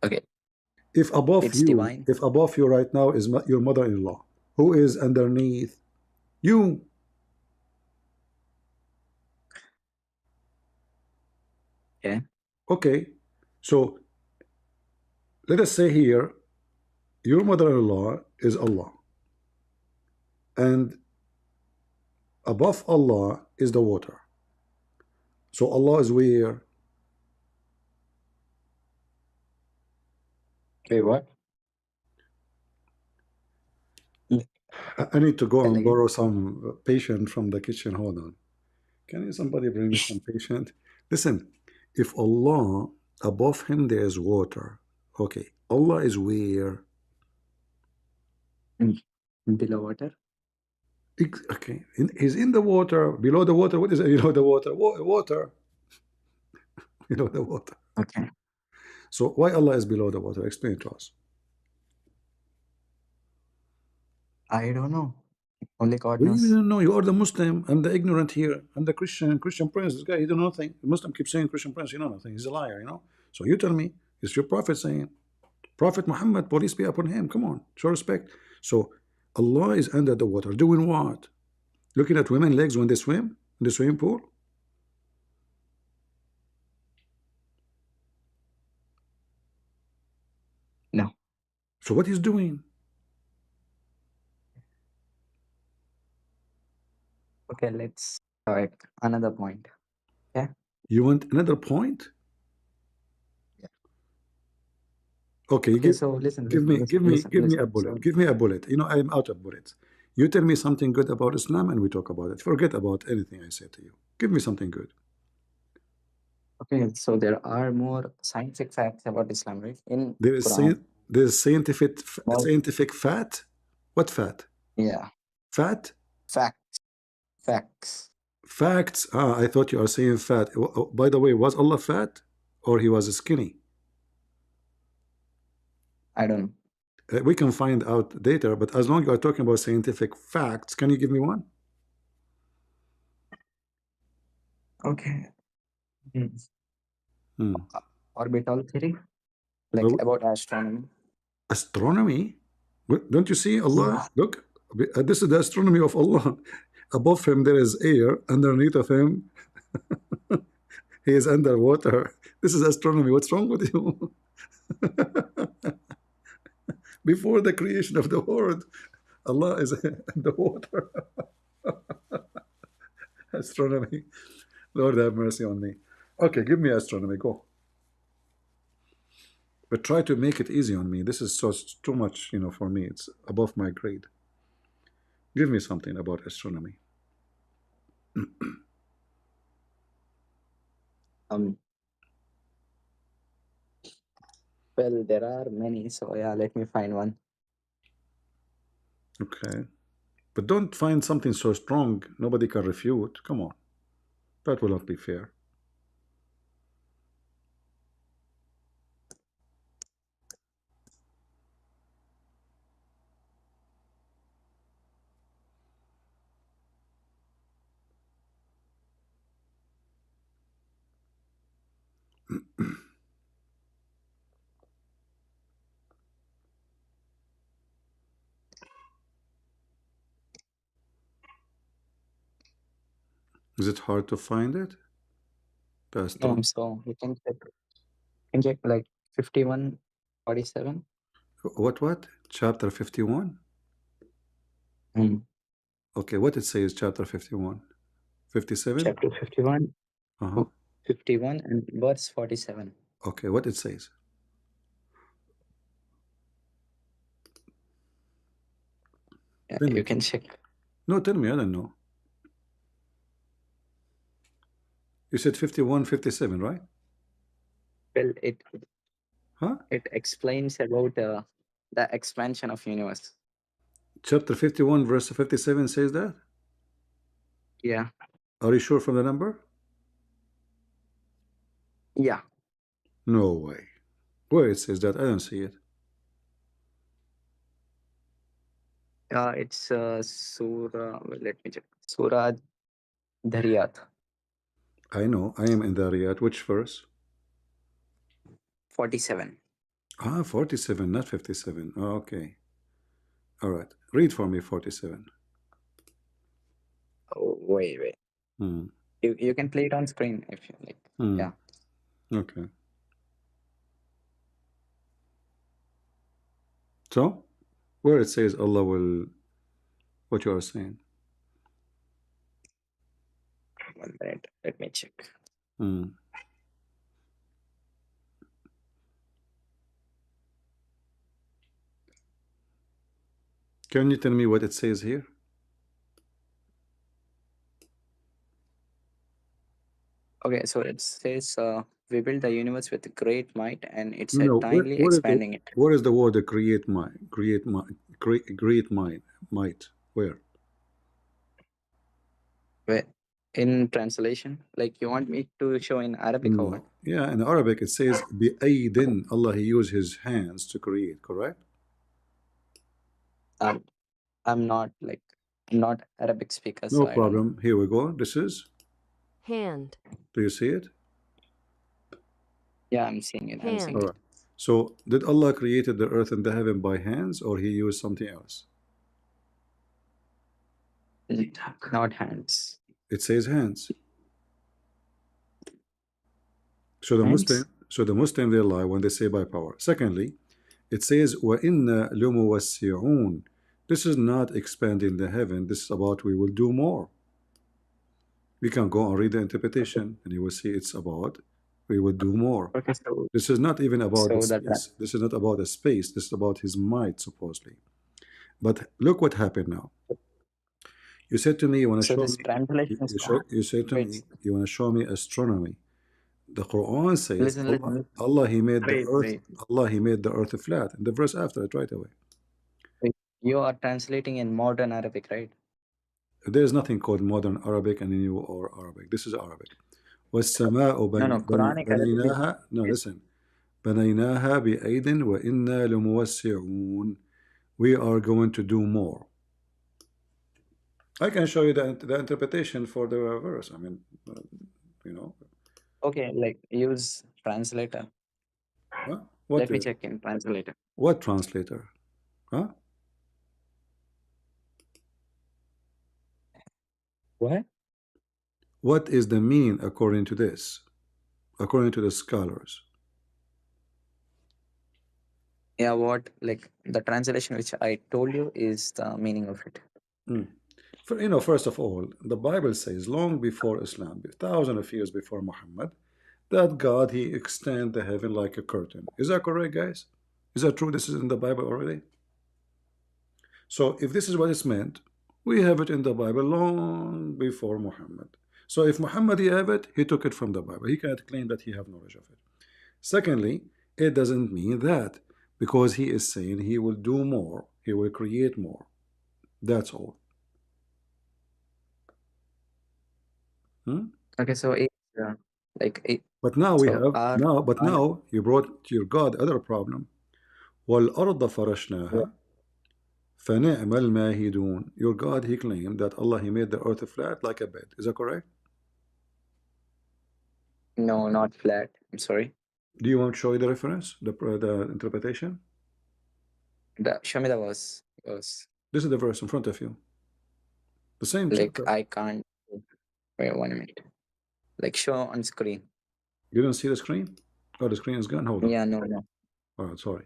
Okay. If above It's you, divine. if above you right now is your mother-in-law, who is underneath you? Yeah. Okay. So let us say here, your mother-in-law is Allah, and above Allah is the water. So Allah is where? Okay, what? I need to go Tell and again. borrow some patient from the kitchen. Hold on. Can somebody bring me some patient? Listen, if Allah, above him there is water. Okay, Allah is where? Below water. Okay, he's in the water. Below the water. What is it? Below the water? Water. Below the water. Okay. So why Allah is below the water? Explain to us. I don't know. Only God We knows. don't know. You are the Muslim. I'm the ignorant here. I'm the Christian. Christian Prince. This guy, he don't know nothing. The Muslim keeps saying Christian Prince. You know nothing. He's a liar. You know. So you tell me, it's your prophet saying, Prophet Muhammad, peace be upon him. Come on, show respect. So Allah is under the water. Doing what? Looking at women's legs when they swim? in the swimming pool? No. So what he's doing? Okay, let's start another point. Yeah. You want another point? Yeah. Okay, Okay, so listen, give me a bullet. So, Give me a bullet. You know, I'm out of bullets. You tell me something good about Islam and we talk about it. Forget about anything I say to you. Give me something good. okay, so there are more scientific facts about Islam, right? In There is Quran. there's More, scientific fat. What fat? yeah. Fat? Facts. Facts. Facts. Ah, I thought you are saying fat. By the way, was Allah fat or he was skinny? I don't know. We can find out later, but as long as you are talking about scientific facts, can you give me one? Okay. Hmm. Hmm. Orbital theory, like Well, about astronomy. astronomy? Don't you see Allah? Yeah. Look, this is the astronomy of Allah. Above him there is air, underneath of him he is underwater. This is astronomy. What's wrong with you? Before the creation of the world, Allah is in the water. Astronomy. Lord have mercy on me. Okay, give me astronomy. Go. But try to make it easy on me. This is so too much, you know, for me. It's above my grade. Give me something about astronomy. Well, there are many, so yeah, let me find one. Okay. But don't find something so strong nobody can refute. Come on. That will not be fair. Is it hard to find it? No, so you can check like 5147. What? Chapter 51? Okay, what it says, chapter 51? 57? Chapter 51, Uh-huh. 51 and verse 47. Okay, what it says? Yeah, Tell me. you can check. No, tell me, I don't know. You said 51, 57, right? Well, Huh? it explains about the expansion of universe. Chapter 51, verse 57 says that? Yeah. Are you sure from the number? Yeah. No way. Where it says that? I don't see it. It's Surah. Well, let me check. Surah Dhariyat. I know. I am in the Riyadh. Which verse? 47. Ah, 47, not 57. Oh, okay. All right. Read for me 47. Oh, wait. Hmm. You can play it on screen if you like. Yeah. Okay. So, where it says Allah will, what you are saying? 1 minute. Let me check. Can you tell me what it says here? Okay, so it says we build the universe with great might, and it's No, eternally where is expanding it. where is the word create mind? Create mind. Might. Where? Where, in translation, like you want me to show in Arabic or what? No. Yeah, in Arabic it says بِأَيْدٍ. Allah, he used his hands to create, correct? I'm not Arabic speaker, No so I don't know. problem. Here we go. This is hand, do you see it? Yeah, I'm seeing it. I'm seeing All right. So did Allah created the earth and the heaven by hands or he used something else? it. Not hands. It says hands. So Hands? the Muslim they lie when they say by power. Secondly, it says وَإِنَّا لَمُوَسِّعُونَ. This is not expanding the heaven. This is about we will do more. We can go and read the interpretation, and you will see it's about we will do more. Okay, so This is not even about the so that space. This is not about the space. This is about his might, supposedly. But look what happened now. You said to me, you want to so show this me. translation is You said to wait, me, you want to show me astronomy. The Quran says listen, listen, listen. Allah He made the Wait, earth. wait, Allah He made the earth flat. And the verse after it, right away. wait. You are translating in modern Arabic, right? There is nothing called modern Arabic and new or Arabic. This is Arabic. وَالسَّمَاءُ No, no. Quranic Arabic بَنَيْنَاهَا. No, is listen. بَنَيْنَاهَا بِأَيْدٍ وَإِنَّا لَمُوَسِّعُونَ. We are going to do more. I can show you the interpretation for the verse. I mean, you know. okay. Like use translator. Huh? Let me check in translator. What translator? Huh? What? What is the meaning according to this? According to the scholars. Yeah, what? Like the translation which I told you is the meaning of it. First of all, the Bible says long before Islam, thousands of years before Muhammad, that God He extend the heaven like a curtain. Is that correct, guys? Is that true? This is in the Bible already. So if this is what it's meant, we have it in the Bible long before Muhammad. So if Muhammad he have it, he took it from the Bible. He cannot claim that he have knowledge of it. Secondly, it doesn't mean that because he is saying he will do more, he will create more. That's all. Okay, so it's like it. But now we So have our now you brought to your God other problem. وَالْأَرْضَ فَرَشْنَاهَا فَنِعْمَ الْمَاهِدُونَ. Your God he claimed that Allah he made the earth flat like a bed. Is that correct? no, not flat. I'm sorry. Do you want to show you the reference, the interpretation? Show me the verse. This is the verse in front of you. The same Like chapter. I can't. Wait 1 minute. Like show on screen. You don't see the screen? Oh, the screen is gone. Hold on. Yeah, no. All right, sorry.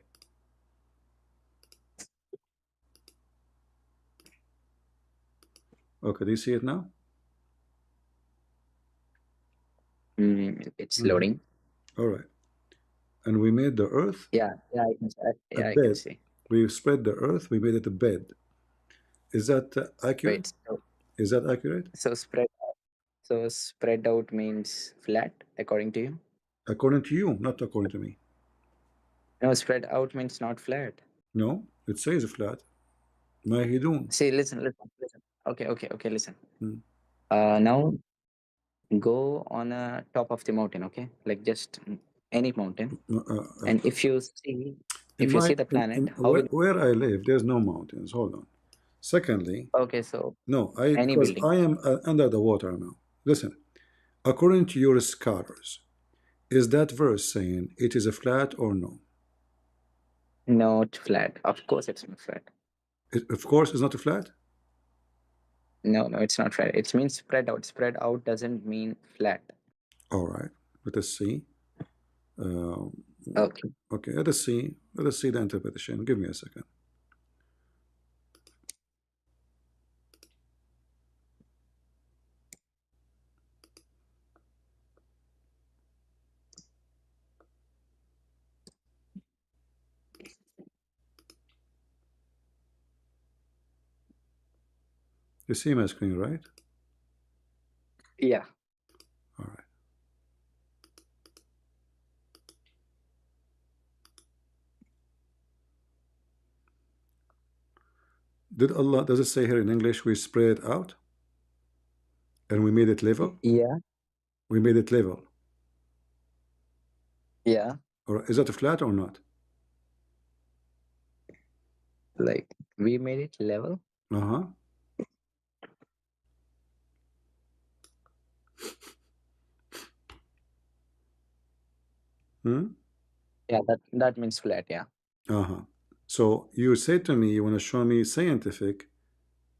Okay, do you see it now? It's loading. All right. And we made the earth. Yeah, I can. Yeah, I bed. can see. We spread the earth. We made it a bed. Is that accurate? Wait, is that accurate? So spread out means flat, according to you? According to you, not according to me. No, spread out means not flat. No, it says flat. Mahidun. See, listen. Okay, listen. Now go on a top of the mountain, okay? Like just any mountain. And if you see the planet, where I live, there's no mountains. Hold on. Secondly, okay, so no, any because building. I am under the water now. Listen, according to your scholars, is that verse saying it is a flat or no? Not flat. Of course, it's not flat. Of course, it's not a flat. No, it's not flat. It means spread out. Spread out doesn't mean flat. All right. Let us see. Okay. Okay. Let us see the interpretation. Give me a second. You see my screen, right? Yeah. All right. Does it say here in English we spread out and we made it level? Yeah. We made it level. Yeah. Or is that flat or not? Like we made it level? Uh-huh. Yeah, that means flat, yeah. Uh-huh. So you say to me you want to show me scientific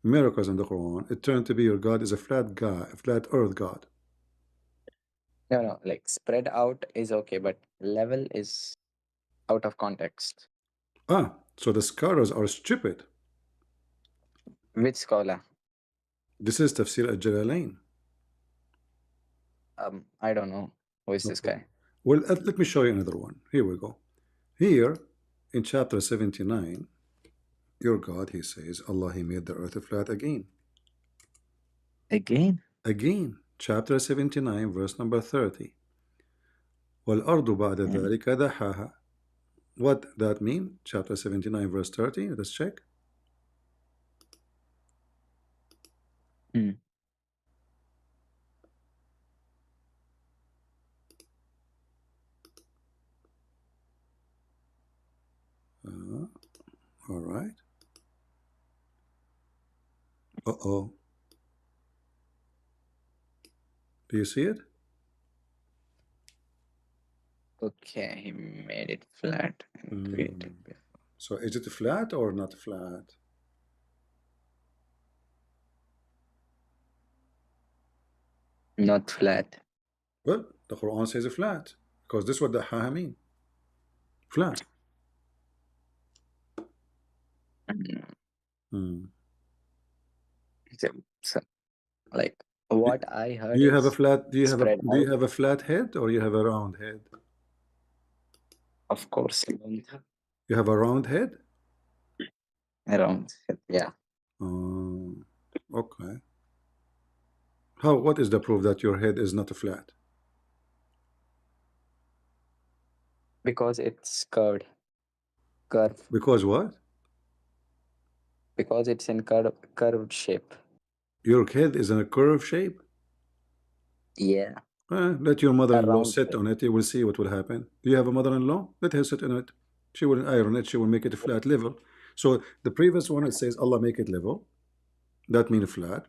miracles in the Quran, it turned to be your God is a flat guy, a flat earth God. No, like spread out is okay, but level is out of context. So the scholars are stupid. Which scholar? This is Tafsir al-Jalalain. I don't know. Who is this Okay. guy? Well, let me show you another one. Here we go. Here in chapter 79, your God, he says, Allah, he made the earth flat again. Again? Again, chapter 79, verse number 30. وَالْأَرْضُ بَعْدَ ذَلِكَ دَحَاهَا. What that mean? Chapter 79, verse 30. Let's check. All right. Uh-oh. Do you see it? Okay, he made it flat and created before. So is it flat or not flat? Not flat. Well, the Quran says flat because this is what the ha mean. Flat. So, like what I heard. Do you have a flat? Do you have a flat head or you have a round head? Of course, you have a round head. A round head, yeah. Okay. How? What is the proof that your head is not flat? Because it's curved. Because what? Because it's in curved shape. Your head is in a curved shape? Yeah. Let your mother-in-law sit on it. You will see what will happen. Do you have a mother-in-law? Let her sit on it. She will iron it. She will make it a flat level. So the previous one, it says Allah make it level. That means flat.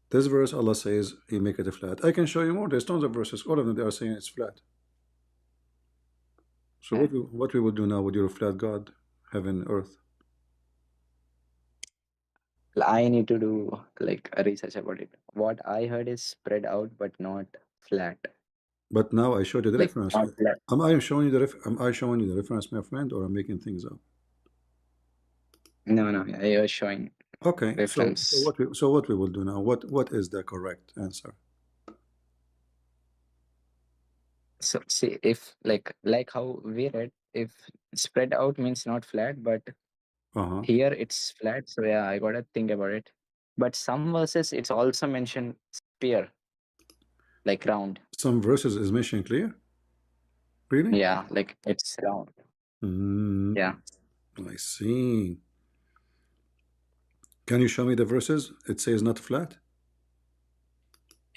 This verse, Allah says He make it a flat. I can show you more. There's tons of verses. All of them, they are saying it's flat. So what we will do now with your flat God, heaven, earth? I need to do like a research about it. What I heard is spread out but not flat. But now I showed you the reference. Am I showing you the reference, my friend, or I'm making things up? No, you're showing. Okay. Reference. So what we will do now? What is the correct answer? So see, if like how we read, if spread out means not flat, but here it's flat. So yeah, I gotta think about it. But some verses it's also mentioned sphere, like round. Some verses is mentioned clear. Really? Yeah, like it's round. Yeah. I see. Can you show me the verses? It says not flat.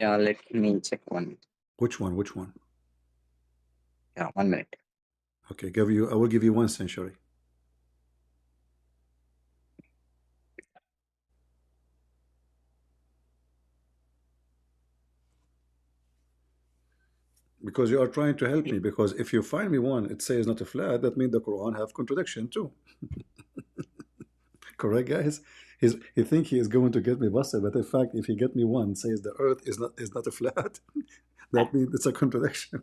Yeah, let me check one. Which one? Which one? Yeah, 1 minute. Okay, I will give you 1 century. Because you are trying to help me. Because if you find me one, it says not a flat. That means the Quran have contradiction too. Correct, guys? He think he is going to get me busted, but in fact, if he get me one says the earth is not a flat, that means it's a contradiction.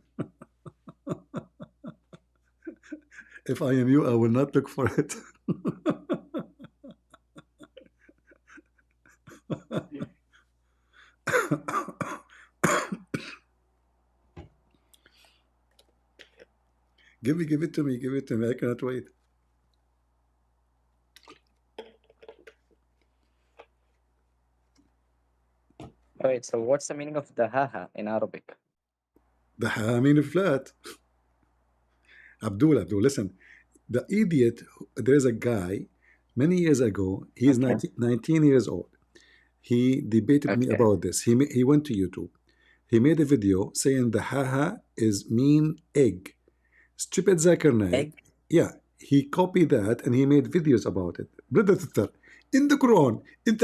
If I am you, I will not look for it. Give it to me. Give it to me. I cannot wait. Alright, so what's the meaning of the haha in Arabic? The ha mean flat. Abdul, listen. The idiot, there is a guy, many years ago, he is 19 years old. He debated me about this. He went to YouTube. He made a video saying the haha is mean egg. Stupid Zakir Naik. Yeah, he copied that and he made videos about it. Brother, sister, in the Quran, and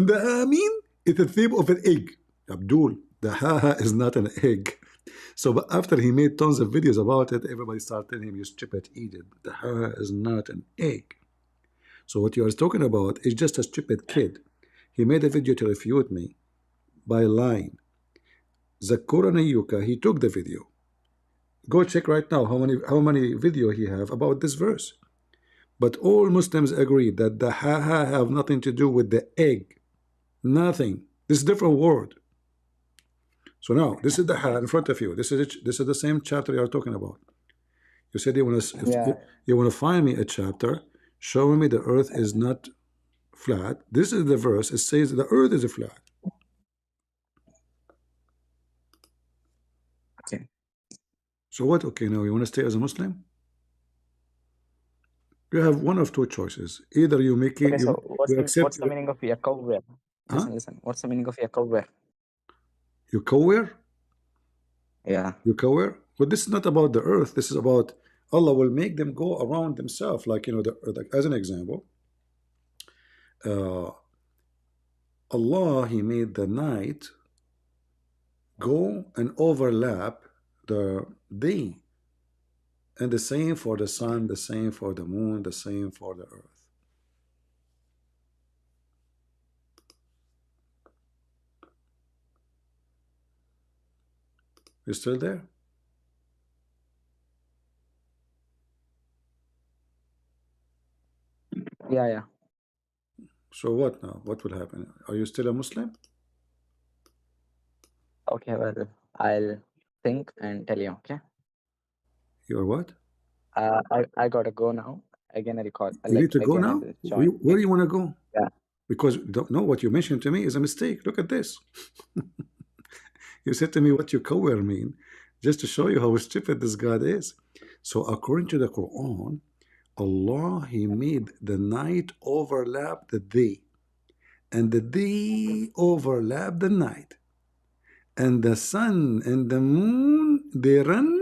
the ha mean it's a shape of an egg. Abdul, the haha is not an egg. So but after he made tons of videos about it, everybody started telling him, you stupid idiot. The haha is not an egg. So what you are talking about is just a stupid kid. He made a video to refute me by lying. Zakir Yuka, he took the video. Go check right now how many video he have about this verse. But all Muslims agree that the ha have nothing to do with the egg. Nothing. This is a different word. So now this is the ha in front of you. This is the same chapter you are talking about. You said you want to find me a chapter showing me the earth is not flat. This is the verse. It says the earth is flat. Okay. So what? Okay, now you want to stay as a Muslim? You have one of two choices. Either you make it, Okay, so what's the meaning of yakawwer? Listen. What's the meaning of yakawwer? You cower? Yeah. You cower? But this is not about the earth. This is about Allah will make them go around themselves. Like, like, as an example, Allah, He made the night go and overlap the day. And the same for the sun, the same for the moon, the same for the earth. You still there? Yeah. So what now? What will happen? Are you still a Muslim? Okay, well, I'll think and tell you, okay? You're what? I gotta go now. Again, I record. You need to go again, I now? will join. Where do you want to go? Yeah. Because you don't know what you mentioned to me is a mistake. Look at this. You said to me what you cover mean, just to show you how stupid this God is. So according to the Quran, Allah, He made the night overlap the day, and the day overlap the night, and the sun and the moon, they run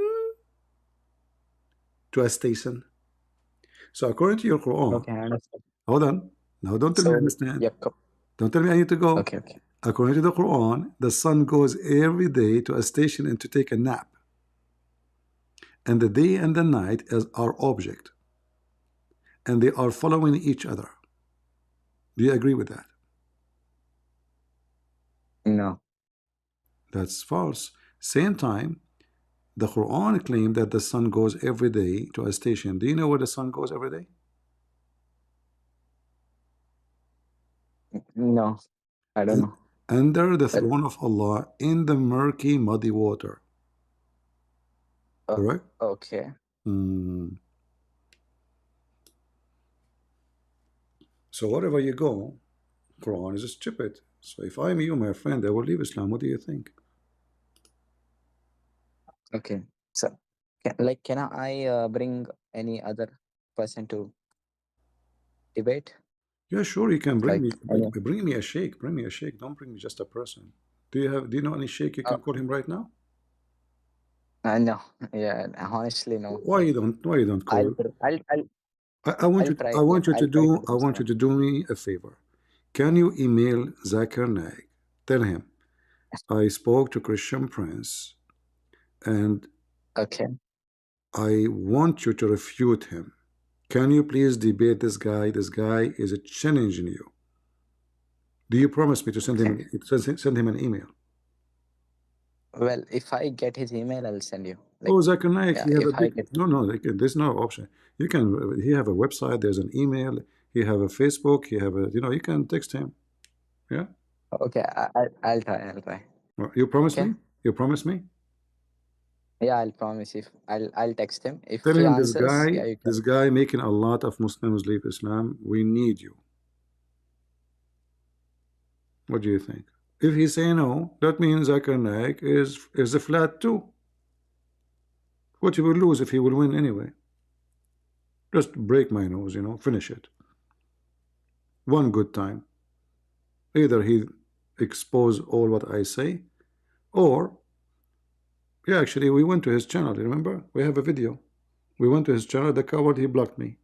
to a station. So according to your Quran, Okay, I understand. hold on. Now don't tell me I understand. Don't tell me I need to go. Okay. According to the Quran, the sun goes every day to a station and to take a nap. And the day and the night are object. And they are following each other. Do you agree with that? No. That's false. Same time, the Quran claimed that the sun goes every day to a station. Do you know where the sun goes every day? No, I don't know. Under the throne of Allah in the murky, muddy water. Correct? Okay. So wherever you go, Quran is stupid. So if I'm you, my friend, I will leave Islam. What do you think? Okay. So, can I bring any other person to debate? Yeah, sure. You can bring Like, bring me a sheikh. Bring me a sheikh. Don't bring me just a person. Do you know any sheikh you can call him right now? No. Yeah. Honestly, no. Why you don't call? I want you to do me a favor. Can you email Zakir Naik? Tell him I spoke to Christian Prince, and okay, I want you to refute him. Can you please debate this guy? This guy is challenging you. Do you promise me to send him an email? Well, if I get his email, I'll send you. Oh, Zakir Naik, he have a big, there's no option. You can, he have a website, there's an email, he have a Facebook, he have a, you can text him. Yeah? Okay, I'll try. You promise me? You promise me? Yeah, I'll promise. If I'll text him. If Tell he him answers, this guy making a lot of Muslims leave Islam. We need you. What do you think? If he say no, that means Zakir Naik is a flat too. What he will lose if he will win anyway? Just break my nose, finish it. One good time. Either he expose all what I say, or yeah, actually we went to his channel, remember? We have a video. We went to his channel, the coward, he blocked me.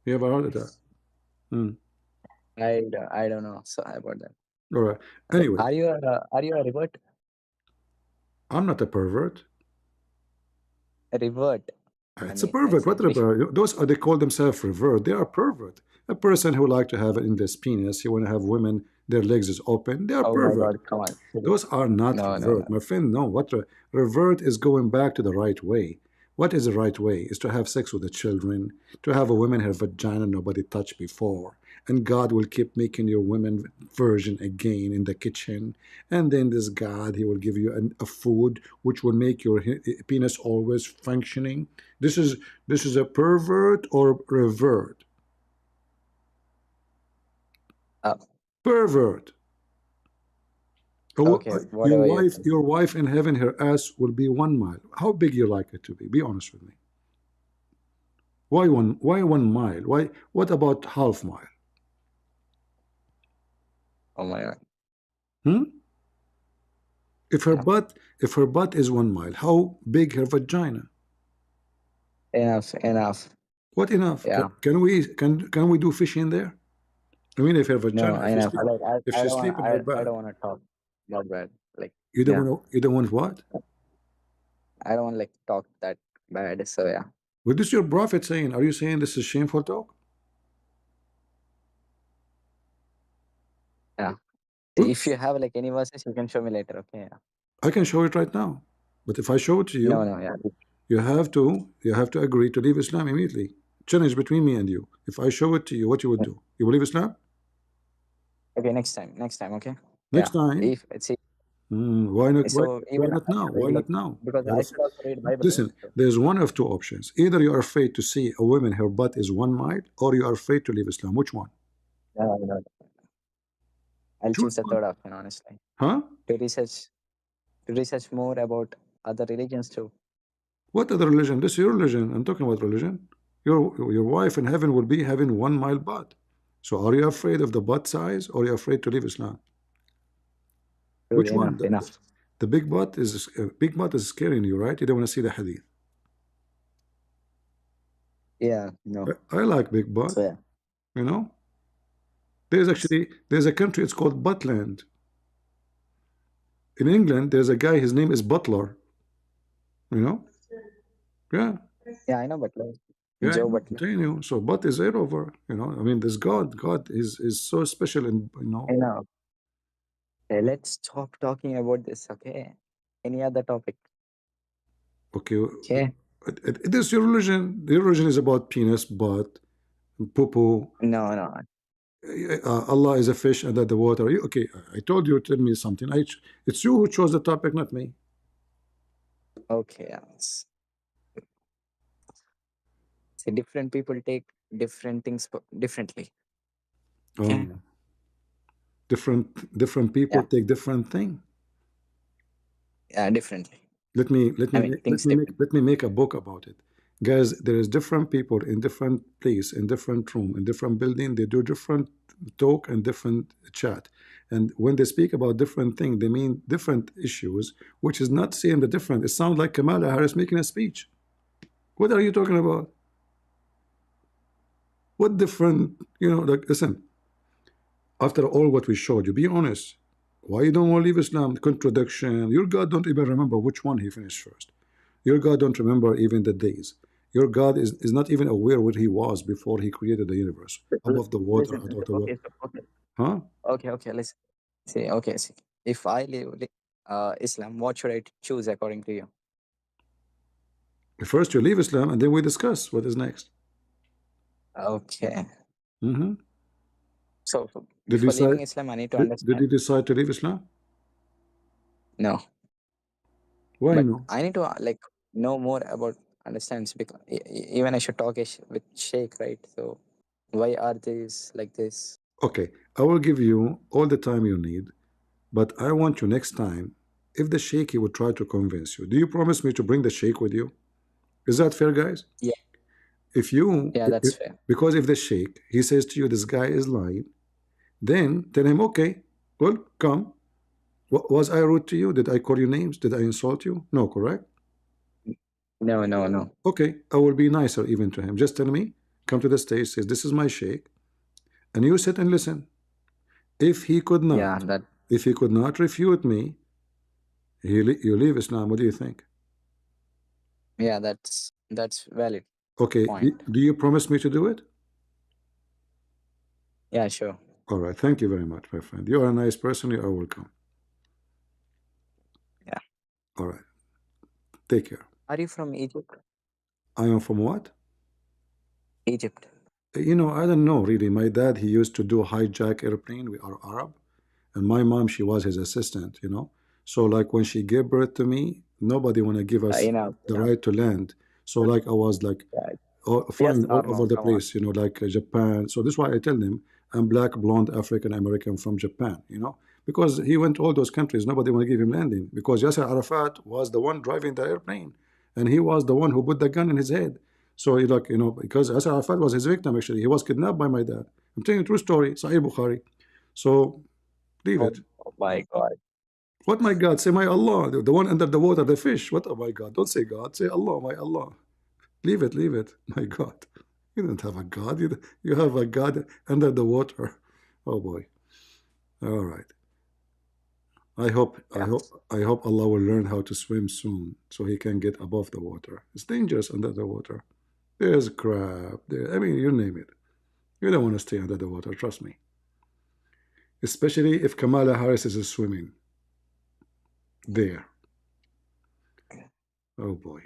You ever heard of that? I don't know. Sorry about that. All right. Anyway, are you a revert? I'm not a pervert. A revert. It's a pervert. What revert? Those are, they call themselves revert. They are pervert. A person who like to have an endless penis, he want to have women, their legs is open. They are Oh my pervert. God, come on. Those are not No, no, revert, no. my friend. No, what revert is going back to the right way. What is the right way? Is to have sex with the children, to have a woman her vagina nobody touched before, and God will keep making your women virgin again in the kitchen, and then this God he will give you a food which will make your penis always functioning. This is a pervert or revert. Uh, Pervert. okay, whatever you think. Your wife in heaven, her ass will be 1 mile. How big you like it to be? Be honest with me. Why 1 mile? Why what about half mile? Oh my God. Hmm? If Yeah. her butt is 1 mile, how big her vagina? Enough. What enough? Yeah. Can we do fishing there? I mean, if her No, vagina, enough. Like if I she don't want sleep in her I bed, don't want to talk that bad. Like you don't yeah, want what? I don't want like talk that bad. So yeah, What is your prophet saying? Are you saying this is shameful talk? yeah. Well, If you have like any verses, you can show me later. Okay. Yeah. I can show it right now. But if I show it to No, you, no. Yeah. you have to agree to leave Islam immediately. Challenge between me and you. If I show it to you, what you would do? You will leave Islam? Okay. Next time. Next time. Okay. Next Yeah. time? If see, Why not? so Why even not now? Why like not now? because You're I should also read Bible, right? Listen, So, there's one of two options. Either you are afraid to see a woman, her butt is 1 mile, or you are afraid to leave Islam. Which one? no, no, I'll Choose choose the one. third option. Honestly, Huh? to research more about other religions too. What other religion? This is your religion. I'm talking about religion. Your wife in heaven will be having 1 mile butt. So are you afraid of the butt size, or are you afraid to leave Islam? Dude, Which one? enough. The big butt is scaring you, right? You don't want to see the hadith. Yeah. No. I like big butt. So yeah. You know, there's a country. It's called Buttland. In England, there's a guy. His name is Butler. You know, yeah, Yeah, I know Butler. yeah. Joe I'm Butler. telling you. So butt is all over. You know, I mean, this God is so special, and I know. Okay, let's stop talking about this. Okay. Any other topic? Okay. Okay. It is your religion. Your religion is about penis, butt, poo poo. No, no. Allah is a fish under the water. Okay, I told you. Tell me something. It's you who chose the topic, not me. Okay. Yeah. See, different people take different things differently. Okay. Oh, different people Yeah. take different thing. Yeah. Differently. Let me I mean, things different. let me make a book about it, guys. There is different people in different place, in different room, in different building. They do different talk and different chat, and when they speak about different thing, they mean different issues, which is not saying the different. It sounds like Kamala Harris making a speech. What are you talking about? What different? Like, listen. After all what we showed you, be honest. Why you don't want to leave Islam? Contradiction. Your God don't even remember which one he finished first. Your God don't remember even the days. Your God is not even aware where he was before he created the universe. Above the water, Listen. out of the water. Okay. Okay. Huh? Okay. Okay. Listen. See. Okay. See. If I live Islam, what should I choose according to you? First you leave Islam and then we discuss what is next. Okay. Mm-hmm. So Did you before leaving decide? Islam, I need to Did understand. you decide to leave Islam? No. Why But no? I need to like know more about understands because even I should talk with Sheikh, right? So why are these like this? Okay, I will give you all the time you need, but I want you next time. If the sheikh he would try to convince you, do you promise me to bring the sheikh with you? Is that fair, guys? Yeah, If you, yeah, that's fair. because if the sheikh he says to you this guy is lying, then tell him, okay, well, come. Was I rude to you? Did I call you names? Did I insult you? No, correct? No, no, no. Okay, I will be nicer even to him. Just tell me, come to the stage, says, this is my sheikh, and you sit and listen. If he could Yeah, not, if he could not refute me, you leave Islam. What do you think? yeah, that's valid Okay, point. do you promise me to do it? Yeah, sure. All right. Thank you very much, my friend. You are a nice person. You are welcome. Yeah. All right. Take care. Are you from Egypt? I am from what? Egypt. You know, I don't know really. My dad, he used to do hijack airplane. We are Arab. And my mom, she was his assistant, you know. So like when she gave birth to me, nobody want to give us Enough, the enough. right to land. So like I was like Yeah. flying Yes, all over normal. the Come on. place, you know, like Japan. So this is why I tell them I'm black, blonde, African American from Japan, you know, because he went to all those countries. Nobody want to give him landing because Yasser Arafat was the one driving the airplane, and he was the one who put the gun in his head. So he like, you know, because Yasser Arafat was his victim actually. He was kidnapped by my dad. I'm telling you a true story, Sahih Bukhari. So leave Oh, it. oh my God. What my God? Say my Allah, the one under the water, the fish. What oh my God? Don't say God. Say Allah, my Allah. Leave it, leave it. My God. You don't have a God. You have a God under the water. Oh boy. All right. I hope Yeah. I hope Allah will learn how to swim soon so he can get above the water. It's dangerous under the water. There's crab. There, I mean, you name it. You don't want to stay under the water, trust me. Especially if Kamala Harris is swimming there. Oh boy.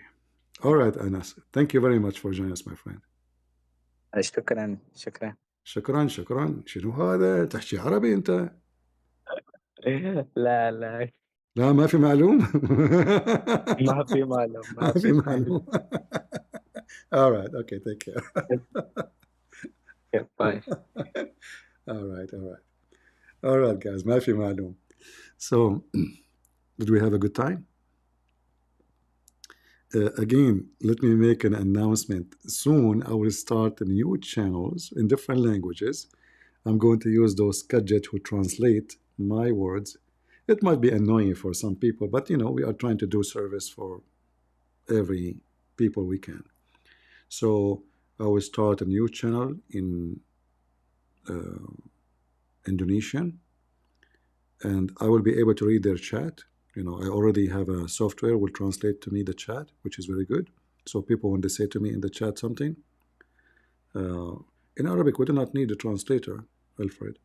All right, Anas. Thank you very much for joining us, my friend. شكرا شكرا. شكرا شكرا. شنو هذا؟ تحكي عربي انت؟ لا لا لا ما في معلوم. ما في معلوم ما ما في في معلوم. معلوم. All right. Okay. Take care. Okay, bye. All right. All right. All right, guys. ما في معلوم. So, did we have a good time? Again, let me make an announcement. Soon, I will start new channels in different languages. I'm going to use those gadgets who translate my words. It might be annoying for some people, but you know, we are trying to do service for every people we can. So I will start a new channel in Indonesian, and I will be able to read their chat. You know, I already have a software will translate to me the chat, which is very good. So people, when they say to me in the chat something, in Arabic, we do not need a translator, Alfred.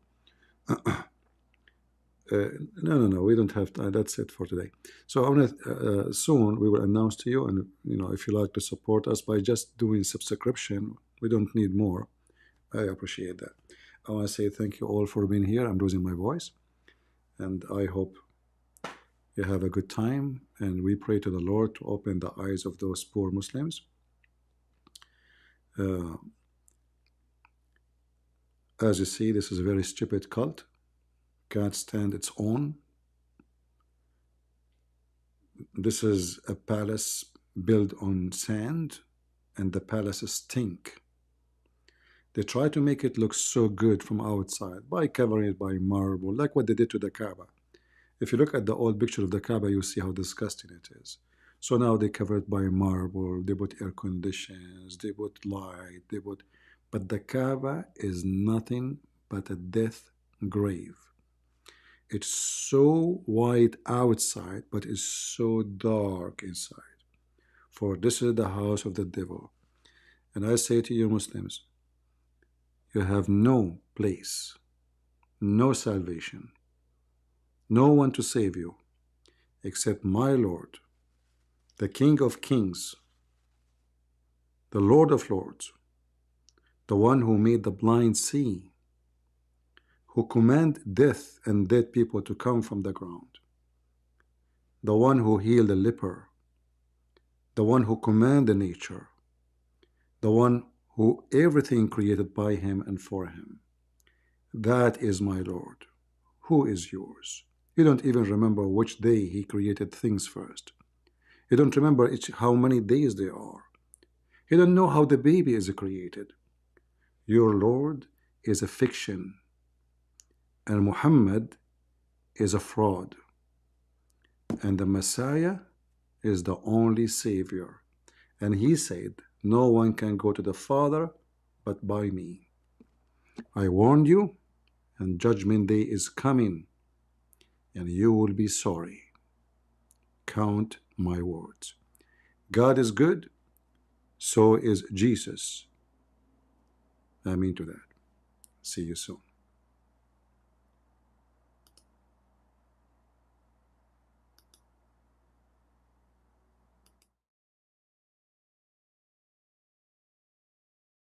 No, we don't have time. That's it for today. So I want to soon we will announce to you, and you know, if you like to support us by just doing subscription, we don't need more. I appreciate that. I want to say thank you all for being here. I'm losing my voice, and I hope you have a good time. And we pray to the Lord to open the eyes of those poor Muslims. As you see, this is a very stupid cult. Can't stand its own. This is a palace built on sand, and the palaces stink. They try to make it look so good from outside by covering it by marble, like what they did to the Kaaba. If you look at the old picture of the Kaaba, you see how disgusting it is. So now they cover it by marble, they put air conditions, they put light, but the Kaaba is nothing but a death grave. It's so white outside, but it's so dark inside. For this is the house of the devil. And I say to you Muslims, you have no place, no salvation, no one to save you except my Lord, the King of Kings, the Lord of Lords, the one who made the blind see, who commanded death and dead people to come from the ground, the one who healed the leper, the one who commanded nature, the one who everything created by him and for him. That is my Lord. Who is yours? You don't even remember which day he created things first. You don't remember how many days there are. You don't know how the baby is created. Your Lord is a fiction, and Muhammad is a fraud, and the Messiah is the only Savior. And he said, no one can go to the Father but by me. I warned you, and Judgment Day is coming, and you will be sorry. Count my words. God is good, so is Jesus. Amen to that. See you soon.